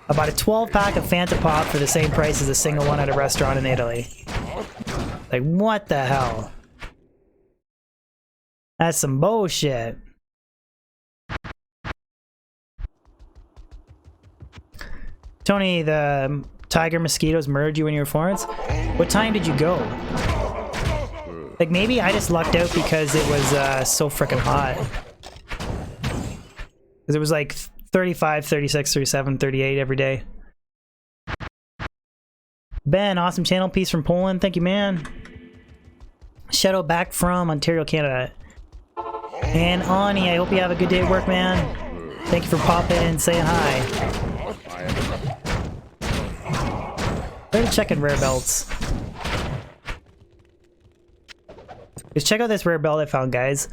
I bought a 12 pack of Fanta Pop for the same price as a single one at a restaurant in Italy. Like, what the hell? That's some bullshit. Tony, the tiger mosquitoes murdered you when you were in Florence? What time did you go? Like, maybe I just lucked out because it was so freaking hot. Because it was like 35, 36, 37, 38 every day. Ben, awesome channel piece from Poland. Thank you, man. Shadow back from Ontario, Canada. And Ani, I hope you have a good day at work, man. Thank you for popping and saying hi. Better check in rare belts. Just check out this rare belt I found, guys.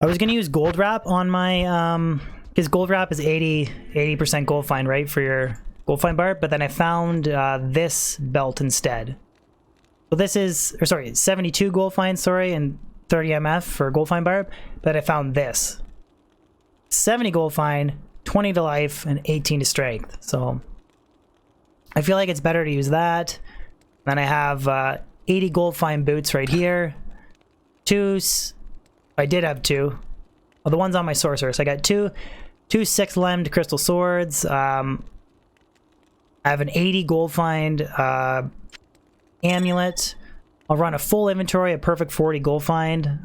I was gonna use gold wrap on my because gold wrap is 80% gold find, right, for your gold find bar, but then I found this belt instead. So this is, or sorry, 72 gold find, sorry, and 30 MF for gold find bar, but I found this. 70 gold find, 20 to life, and 18 to strength. So I feel like it's better to use that. Then I have 80 gold find boots right here. I did have two. Oh, the one's on my sorcerer. So I got two 6-lemmed crystal swords. I have an 80 gold find amulet. I'll run a full inventory, a perfect 40 gold find.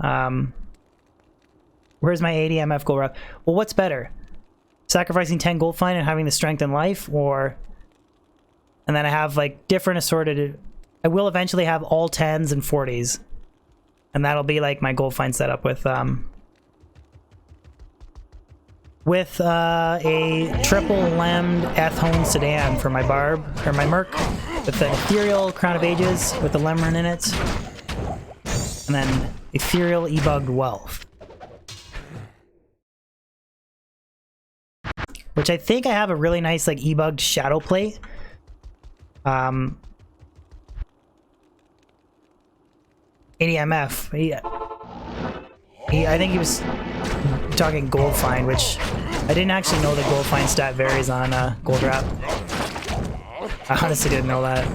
Where's my 80 MF gold wrap? Well, what's better? Sacrificing 10 gold find and having the strength and life, or... And then I have like different assorted... I will eventually have all 10s and 40s. And that'll be like my gold find setup with with a triple-lemmed Ethone sedan for my barb, or my merc, with an ethereal Crown of Ages with the lemon in it, and then ethereal e-bugged wealth. Which I think I have a really nice like e-bugged shadow plate. ADMF. I think he was talking gold find, which I didn't actually know the gold find stat varies on gold wrap. I honestly didn't know that.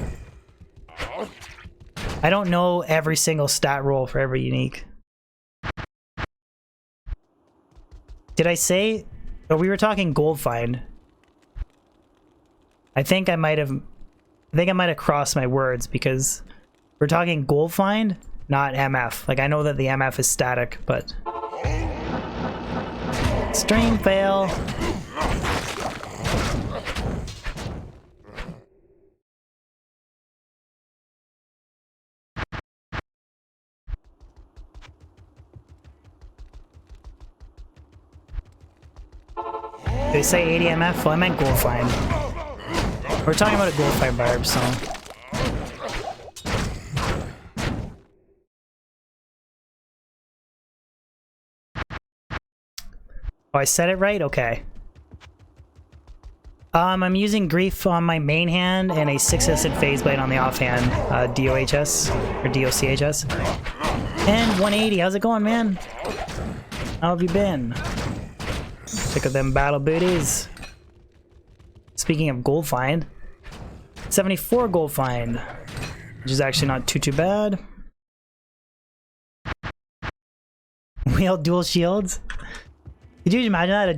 I don't know every single stat roll for every unique. Did I say? Oh, we were talking gold find. I think I might have crossed my words because we're talking gold find, not MF. Like I know that the MF is static, but stream fail. Did I say ADMF? Well, I meant gold find. We're talking about a gold find barb, so. Oh, I said it right? Okay. I'm using Grief on my main hand and a 6-assisted Phase Blade on the offhand, DOHS, or DOCHS. And 180, how's it going, man? How have you been? Sick of them battle booties. Speaking of gold find, 74 gold find, which is actually not too bad. Wield dual shields. Could you imagine that? A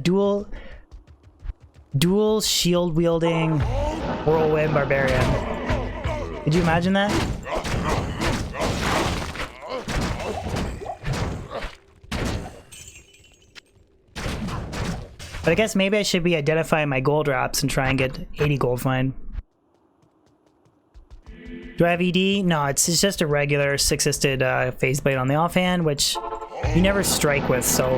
dual shield wielding whirlwind barbarian. Could you imagine that? But I guess maybe I should be identifying my gold wraps and try and get 80 gold find. Do I have ED? No, it's just a regular 6-assisted Phase Blade on the offhand, which you never strike with, so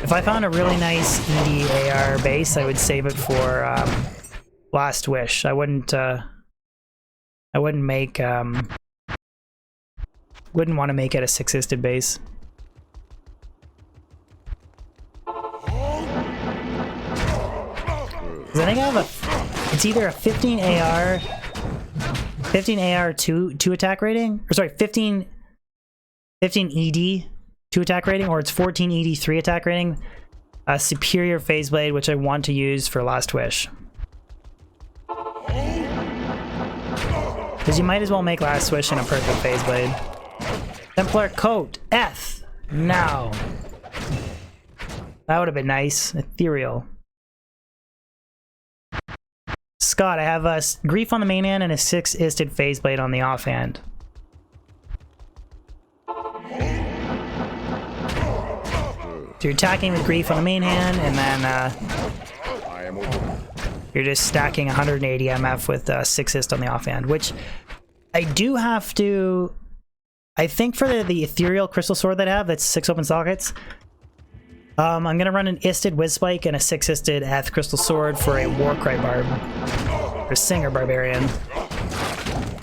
if I found a really nice ED AR base, I would save it for Last Wish. I wouldn't make wouldn't want to make it a 6-assisted base. I think I have it's either a 15 AR 2 attack rating, or sorry, 15 ED 2 attack rating, or it's 14 ED 3 attack rating. A superior Phase Blade, which I want to use for Last Wish. Because you might as well make Last Wish in a perfect Phase Blade. Templar Coat, Eth, now. That would have been nice. Ethereal. Scott, I have a Grief on the main hand and a 6-assisted Phase Blade on the offhand. So you're attacking with Grief on the main hand, and then you're just stacking 180 MF with 6-assist on the offhand, which I do have to. I think for the ethereal crystal sword that I have, that's 6 open sockets. I'm gonna run an isted Whiz Spike and a 6-assisted Eth crystal sword for a Warcry barb, or Singer barbarian.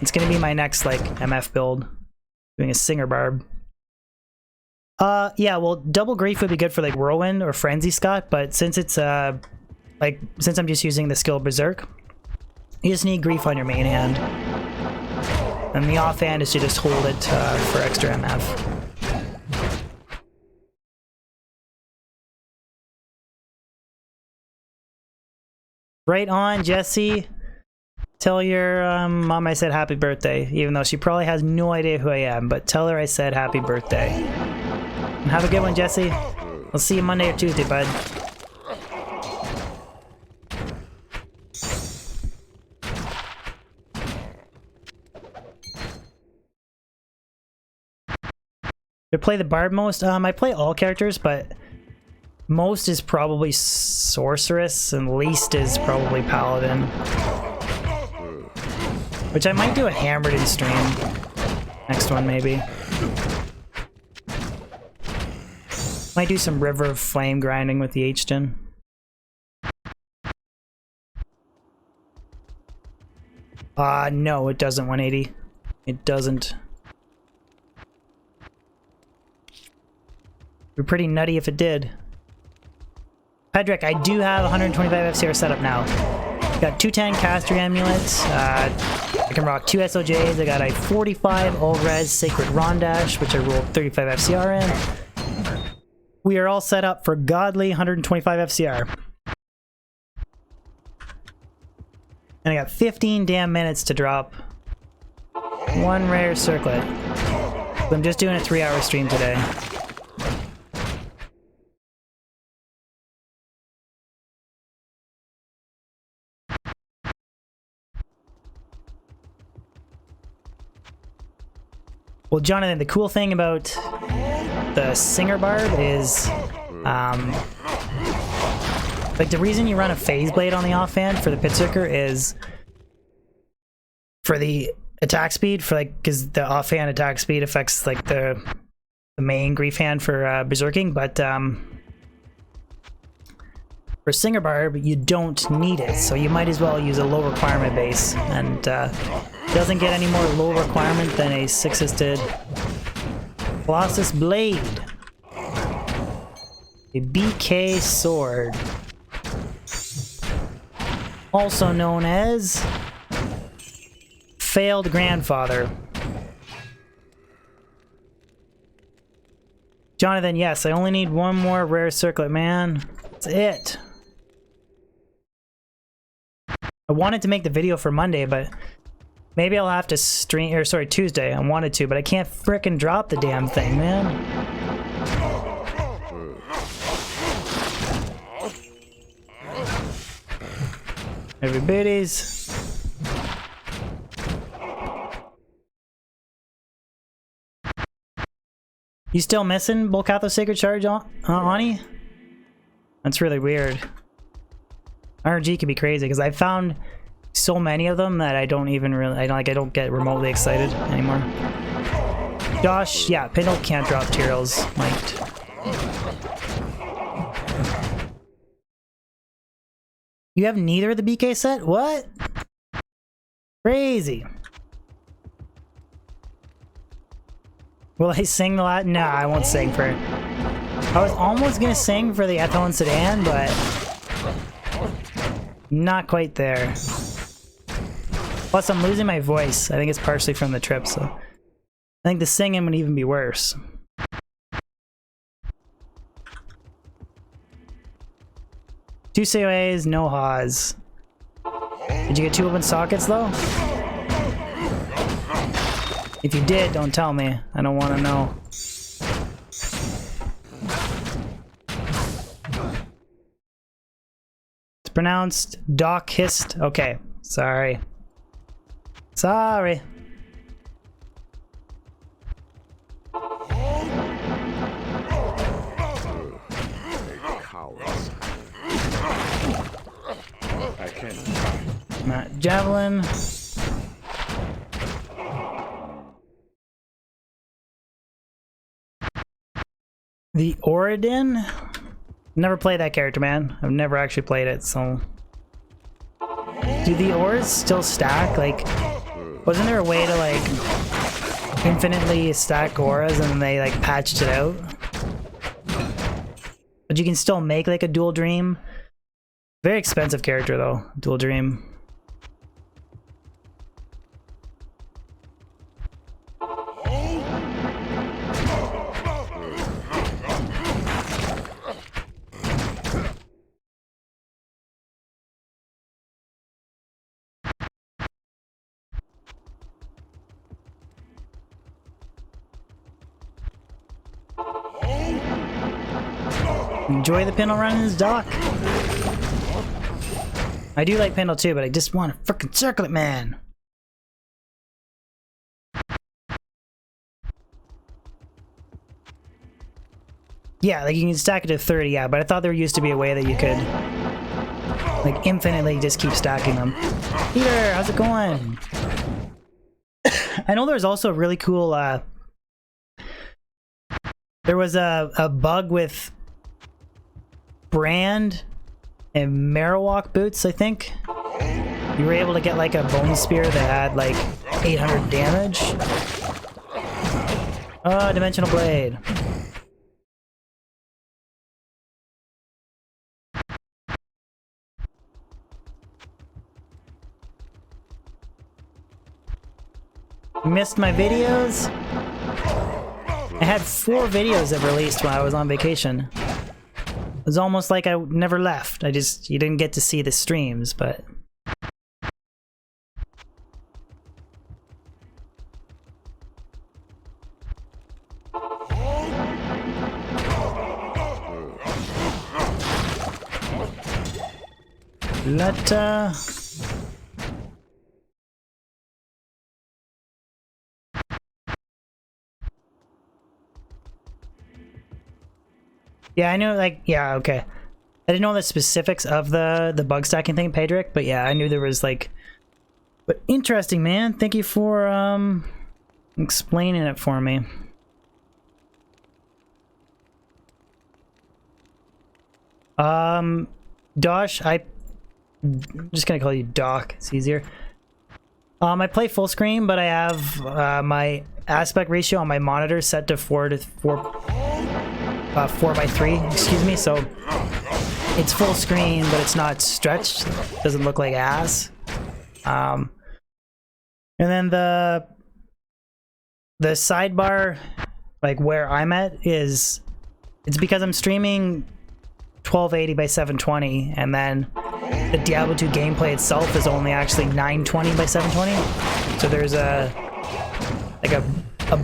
It's gonna be my next like MF build, doing a Singer barb. Yeah, well, double Grief would be good for like Whirlwind or Frenzy, Scott, but since it's since I'm just using the skill Berserk, you just need Grief on your main hand. And the offhand is to just hold it for extra MF. Right on, Jesse. Tell your mom I said happy birthday, even though she probably has no idea who I am, but tell her I said happy birthday. And have a good one, Jesse. I'll see you Monday or Tuesday, bud. Do I play the Barb most? I play all characters, but most is probably Sorceress, and least is probably Paladin. Which I might do a Hammered in stream. Next one, maybe. Might do some River of Flame grinding with the H-Gen. No, it doesn't 180. It doesn't. Be pretty nutty if it did. Pedrick, I do have 125 FCR set up now. Got 210 caster amulets. I can rock 2 SOJs. I got a 45 all res Sacred Rondash, which I rolled 35 FCR in. We are all set up for godly 125 FCR. And I got 15 damn minutes to drop one rare circlet. So I'm just doing a 3-hour stream today. Well, Jonathan, the cool thing about the Singer Barb is, like, the reason you run a Phase Blade on the offhand for the Pit Circer is for the attack speed, for like, because the offhand attack speed affects like the main Grief hand for berserking, but for Singer Barb you don't need it, so you might as well use a low requirement base, and doesn't get any more low requirement than a 6-assisted Colossus Blade. A BK sword. Also known as Failed Grandfather. Jonathan, yes, I only need one more rare circlet, man. That's it. I wanted to make the video for Monday, but maybe I'll have to stream, or sorry, Tuesday. I wanted to, but I can't frickin' drop the damn thing, man. Everybody's. You still missing Bolcatho Sacred Charge, Ani? That's really weird. RNG can be crazy because I found so many of them that I don't even really, I don't get remotely excited anymore. Josh, yeah, Pindle can't drop Tyrells, mic'd. You have neither of the BK set? What? Crazy. Will I sing the last? Nah, I won't sing for it. I was almost gonna sing for the Ethel and Sedan, but not quite there. Plus, I'm losing my voice. I think it's partially from the trip, so I think the singing would even be worse. Two COAs, no Haws. Did you get 2 open sockets though? If you did, don't tell me. I don't want to know. It's pronounced Doc Hist. Okay, sorry. Sorry. I can't. Matt Javelin. The Oridin? Never played that character, man. I've never actually played it, so... Do the ores still stack? Like, wasn't there a way to, like, infinitely stack auras and then they, like, patched it out? But you can still make, like, a Dual Dream. Very expensive character, though, Dual Dream. Enjoy the Pendle run in his dock. I do like Pendle too, but I just want a frickin' circlet, man. Yeah, like you can stack it to 30, yeah, but I thought there used to be a way that you could like infinitely just keep stacking them. Peter, how's it going? I know there's also a really cool There was a bug with Brand and Marowak boots, I think. You were able to get like a bone spear that had like 800 damage. Dimensional blade. Missed my videos? I had 4 videos that released when I was on vacation. It was almost like I never left. You didn't get to see the streams, but... Yeah, I know, like, yeah, okay. I didn't know the specifics of the bug stacking thing, Pedric, but yeah, I knew there was, like... But interesting, man. Thank you for, explaining it for me. Dosh, I'm just gonna call you Doc, it's easier. I play full screen, but I have, my aspect ratio on my monitor set to 4:3, excuse me, so it's full screen, but it's not stretched. Doesn't look like ass. And then the sidebar, like where I'm at, it's because I'm streaming 1280 by 720, and then the Diablo 2 gameplay itself is only actually 920 by 720. So there's a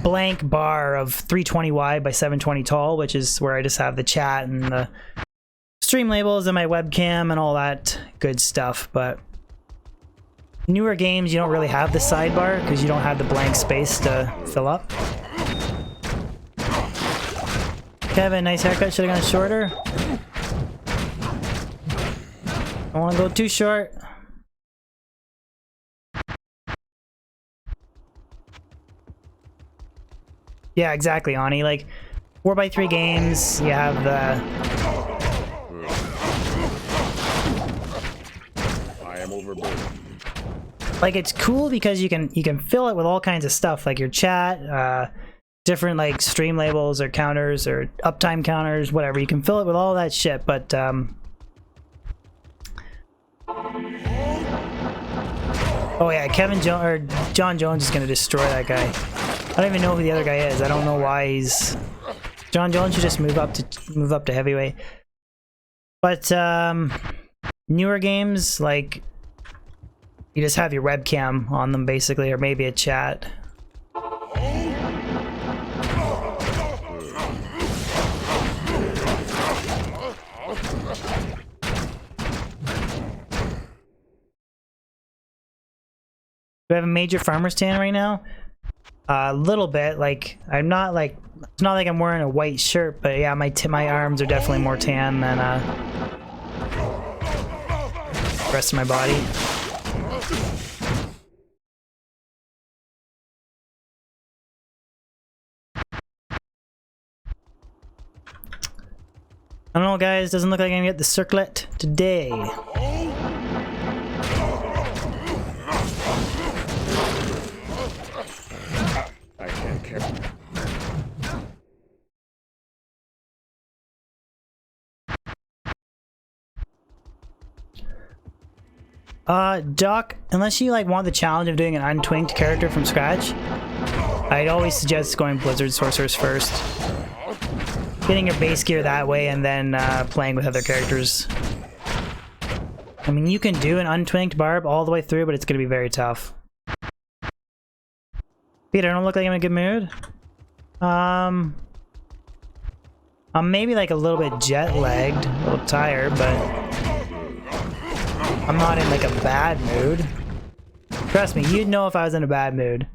blank bar of 320 wide by 720 tall, which is where I just have the chat and the stream labels and my webcam and all that good stuff. But newer games, you don't really have the sidebar because you don't have the blank space to fill up. Kevin, nice haircut. Should have gone shorter. Don't want to go too short. Yeah, exactly, Ani. Like 4x3 games, you have the... I am overboard. Like, it's cool because you can fill it with all kinds of stuff, like your chat, different like stream labels or counters or uptime counters, whatever. You can fill it with all that shit, but oh yeah, John Jones is gonna destroy that guy. I don't even know who the other guy is. I don't know why he's... John Jones should just move up to heavyweight. But newer games, like, you just have your webcam on them basically, or maybe a chat. Do I have a major farmer's tan right now? A little bit. Like, I'm not like, it's not like I'm wearing a white shirt, but yeah, my arms are definitely more tan than the rest of my body. I don't know, guys. Doesn't look like I'm gonna get the circlet today. I can't care. Doc, unless you like want the challenge of doing an untwinked character from scratch, I'd always suggest going Blizzard Sorcerers first. Getting your base gear that way and then playing with other characters. I mean, you can do an untwinked barb all the way through, but it's going to be very tough. Peter, I don't look like I'm in a good mood. I'm maybe like a little bit jet lagged, a little tired, but I'm not in like a bad mood. Trust me, you'd know if I was in a bad mood.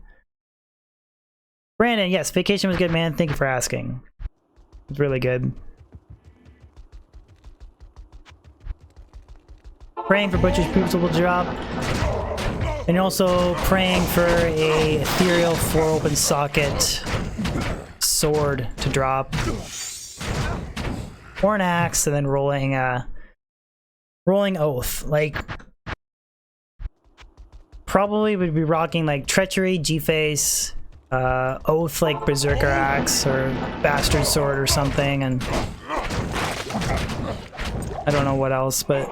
Brandon, yes, vacation was good, man. Thank you for asking. It's really good. Praying for Butcher's Poops will drop. And also praying for a ethereal 4 open socket sword to drop. Or an axe, and then rolling oath. Like, probably would be rocking like treachery, G-face, oath like berserker axe or bastard sword or something, and I don't know what else, but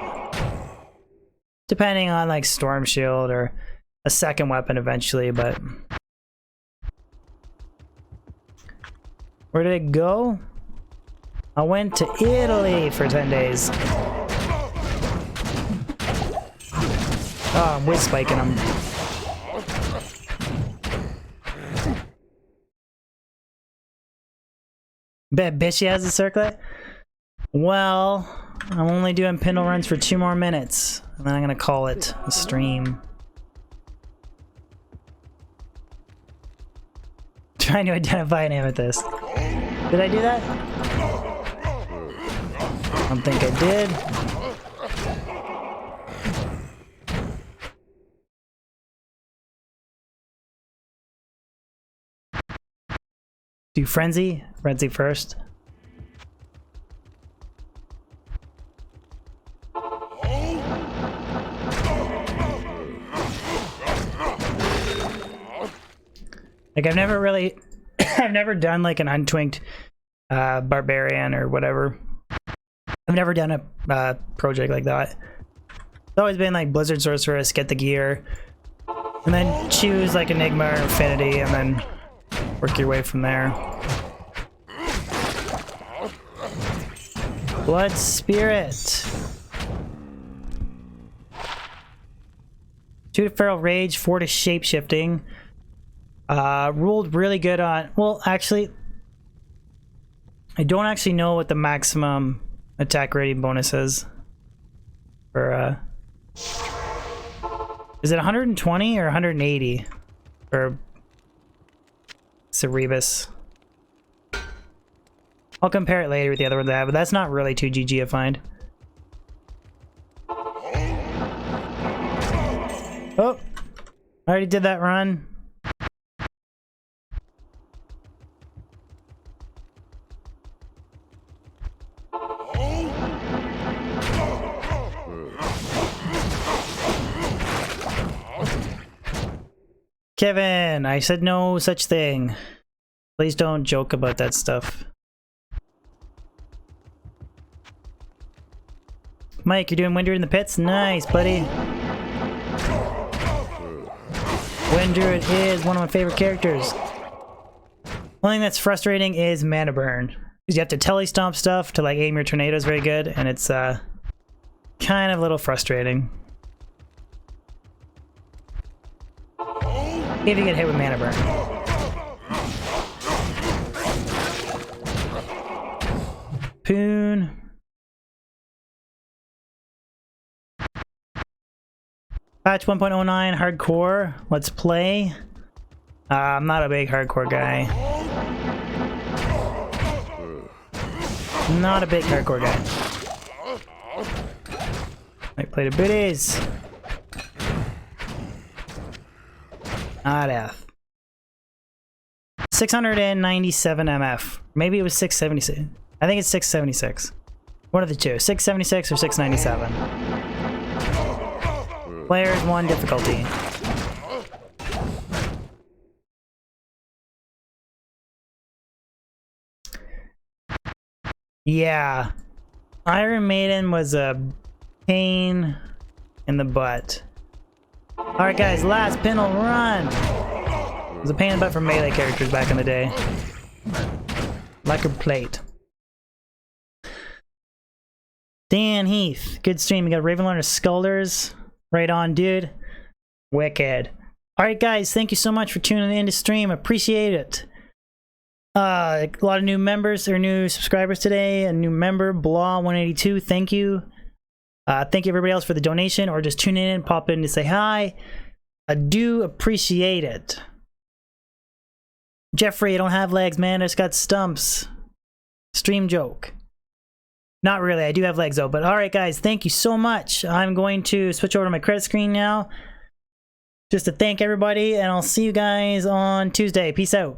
depending on like storm shield or a second weapon eventually. But where did it go? I went to Italy for 10 days. Oh, I'm whiz spiking them. Bet bitch she has a circlet? Well, I'm only doing pintle runs for 2 more minutes, and then I'm gonna call it a stream. Trying to identify an amethyst. Did I do that? I don't think I did. Do Frenzy? Frenzy first. Like, I've never really... I've never done, like, an untwinked barbarian or whatever. I've never done a project like that. It's always been, like, Blizzard Sorceress, get the gear, and then choose, like, Enigma or Affinity, and then work your way from there. Blood Spirit. 2 to Feral Rage, 4 to Shapeshifting. Ruled really good on... Well, actually, I don't actually know what the maximum attack rating bonus is. For, is it 120 or 180? For Cerebus. I'll compare it later with the other one that I have, but that's not really too GG, I find. Oh! I already did that run. Kevin, I said no such thing. Please don't joke about that stuff. Mike, you're doing Wind Druid in the pits? Nice, buddy. Wind Druid is one of my favorite characters. Only thing that's frustrating is mana burn. Because you have to telestomp stuff to like aim your tornadoes very good, and it's kind of a little frustrating. If you get hit with mana burn. Poon. Patch 1.09 hardcore. Let's play. I'm not a big hardcore guy. Not a big hardcore guy. Might play the biddies. Not F. 697 MF. Maybe it was 676. I think it's 676. One of the two. 676 or 697. Players 1 difficulty. Yeah. Iron Maiden was a pain in the butt. Alright guys, last pintle run! It was a pain in the butt for melee characters back in the day. Lacquer plate. Dan Heath, good stream. You got Ravenlorn Skulders. Right on, dude. Wicked. Alright guys, thank you so much for tuning in to stream. Appreciate it. A lot of new members or new subscribers today. A new member, Blah182. Thank you. Thank you everybody else for the donation or just tuning in, pop in to say hi. I do appreciate it. Jeffrey, I don't have legs, man. I just got stumps. Stream joke. Not really. I do have legs though. But alright guys, thank you so much. I'm going to switch over to my credit screen now. Just to thank everybody, and I'll see you guys on Tuesday. Peace out.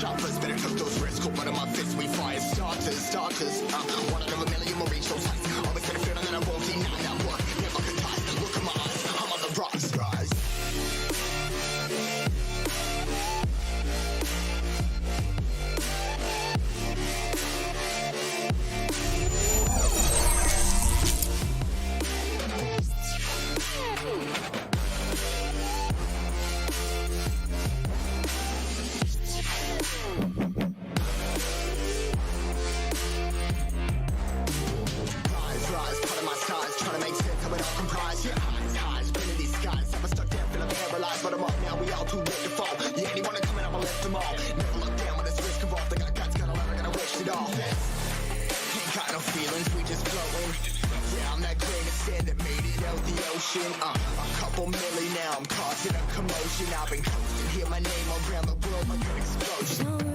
choppers. Better took those risks. Cold blood in my fists. We fire starters. One out of a million will reach those heights. Always got a feeling that I won't deny that one. Never could die. Look at my eyes. I'm on the rocks, guys. Rise, part of my size, trying to make sense of it all comprised. Yeah, highs, been in these skies. I'm stuck down, feeling paralyzed, but I'm up now. We all too late to fall. Yeah, anyone coming up, I left them all. Never look down when it's risk involved. They got guts, got a lot, I gotta wish it all. Ain't got no feelings, we just floating. Yeah, I'm that grain of sand that made it out the ocean. A couple milli now, I'm causing a commotion. I've been coasting, hear my name around the world like an explosion.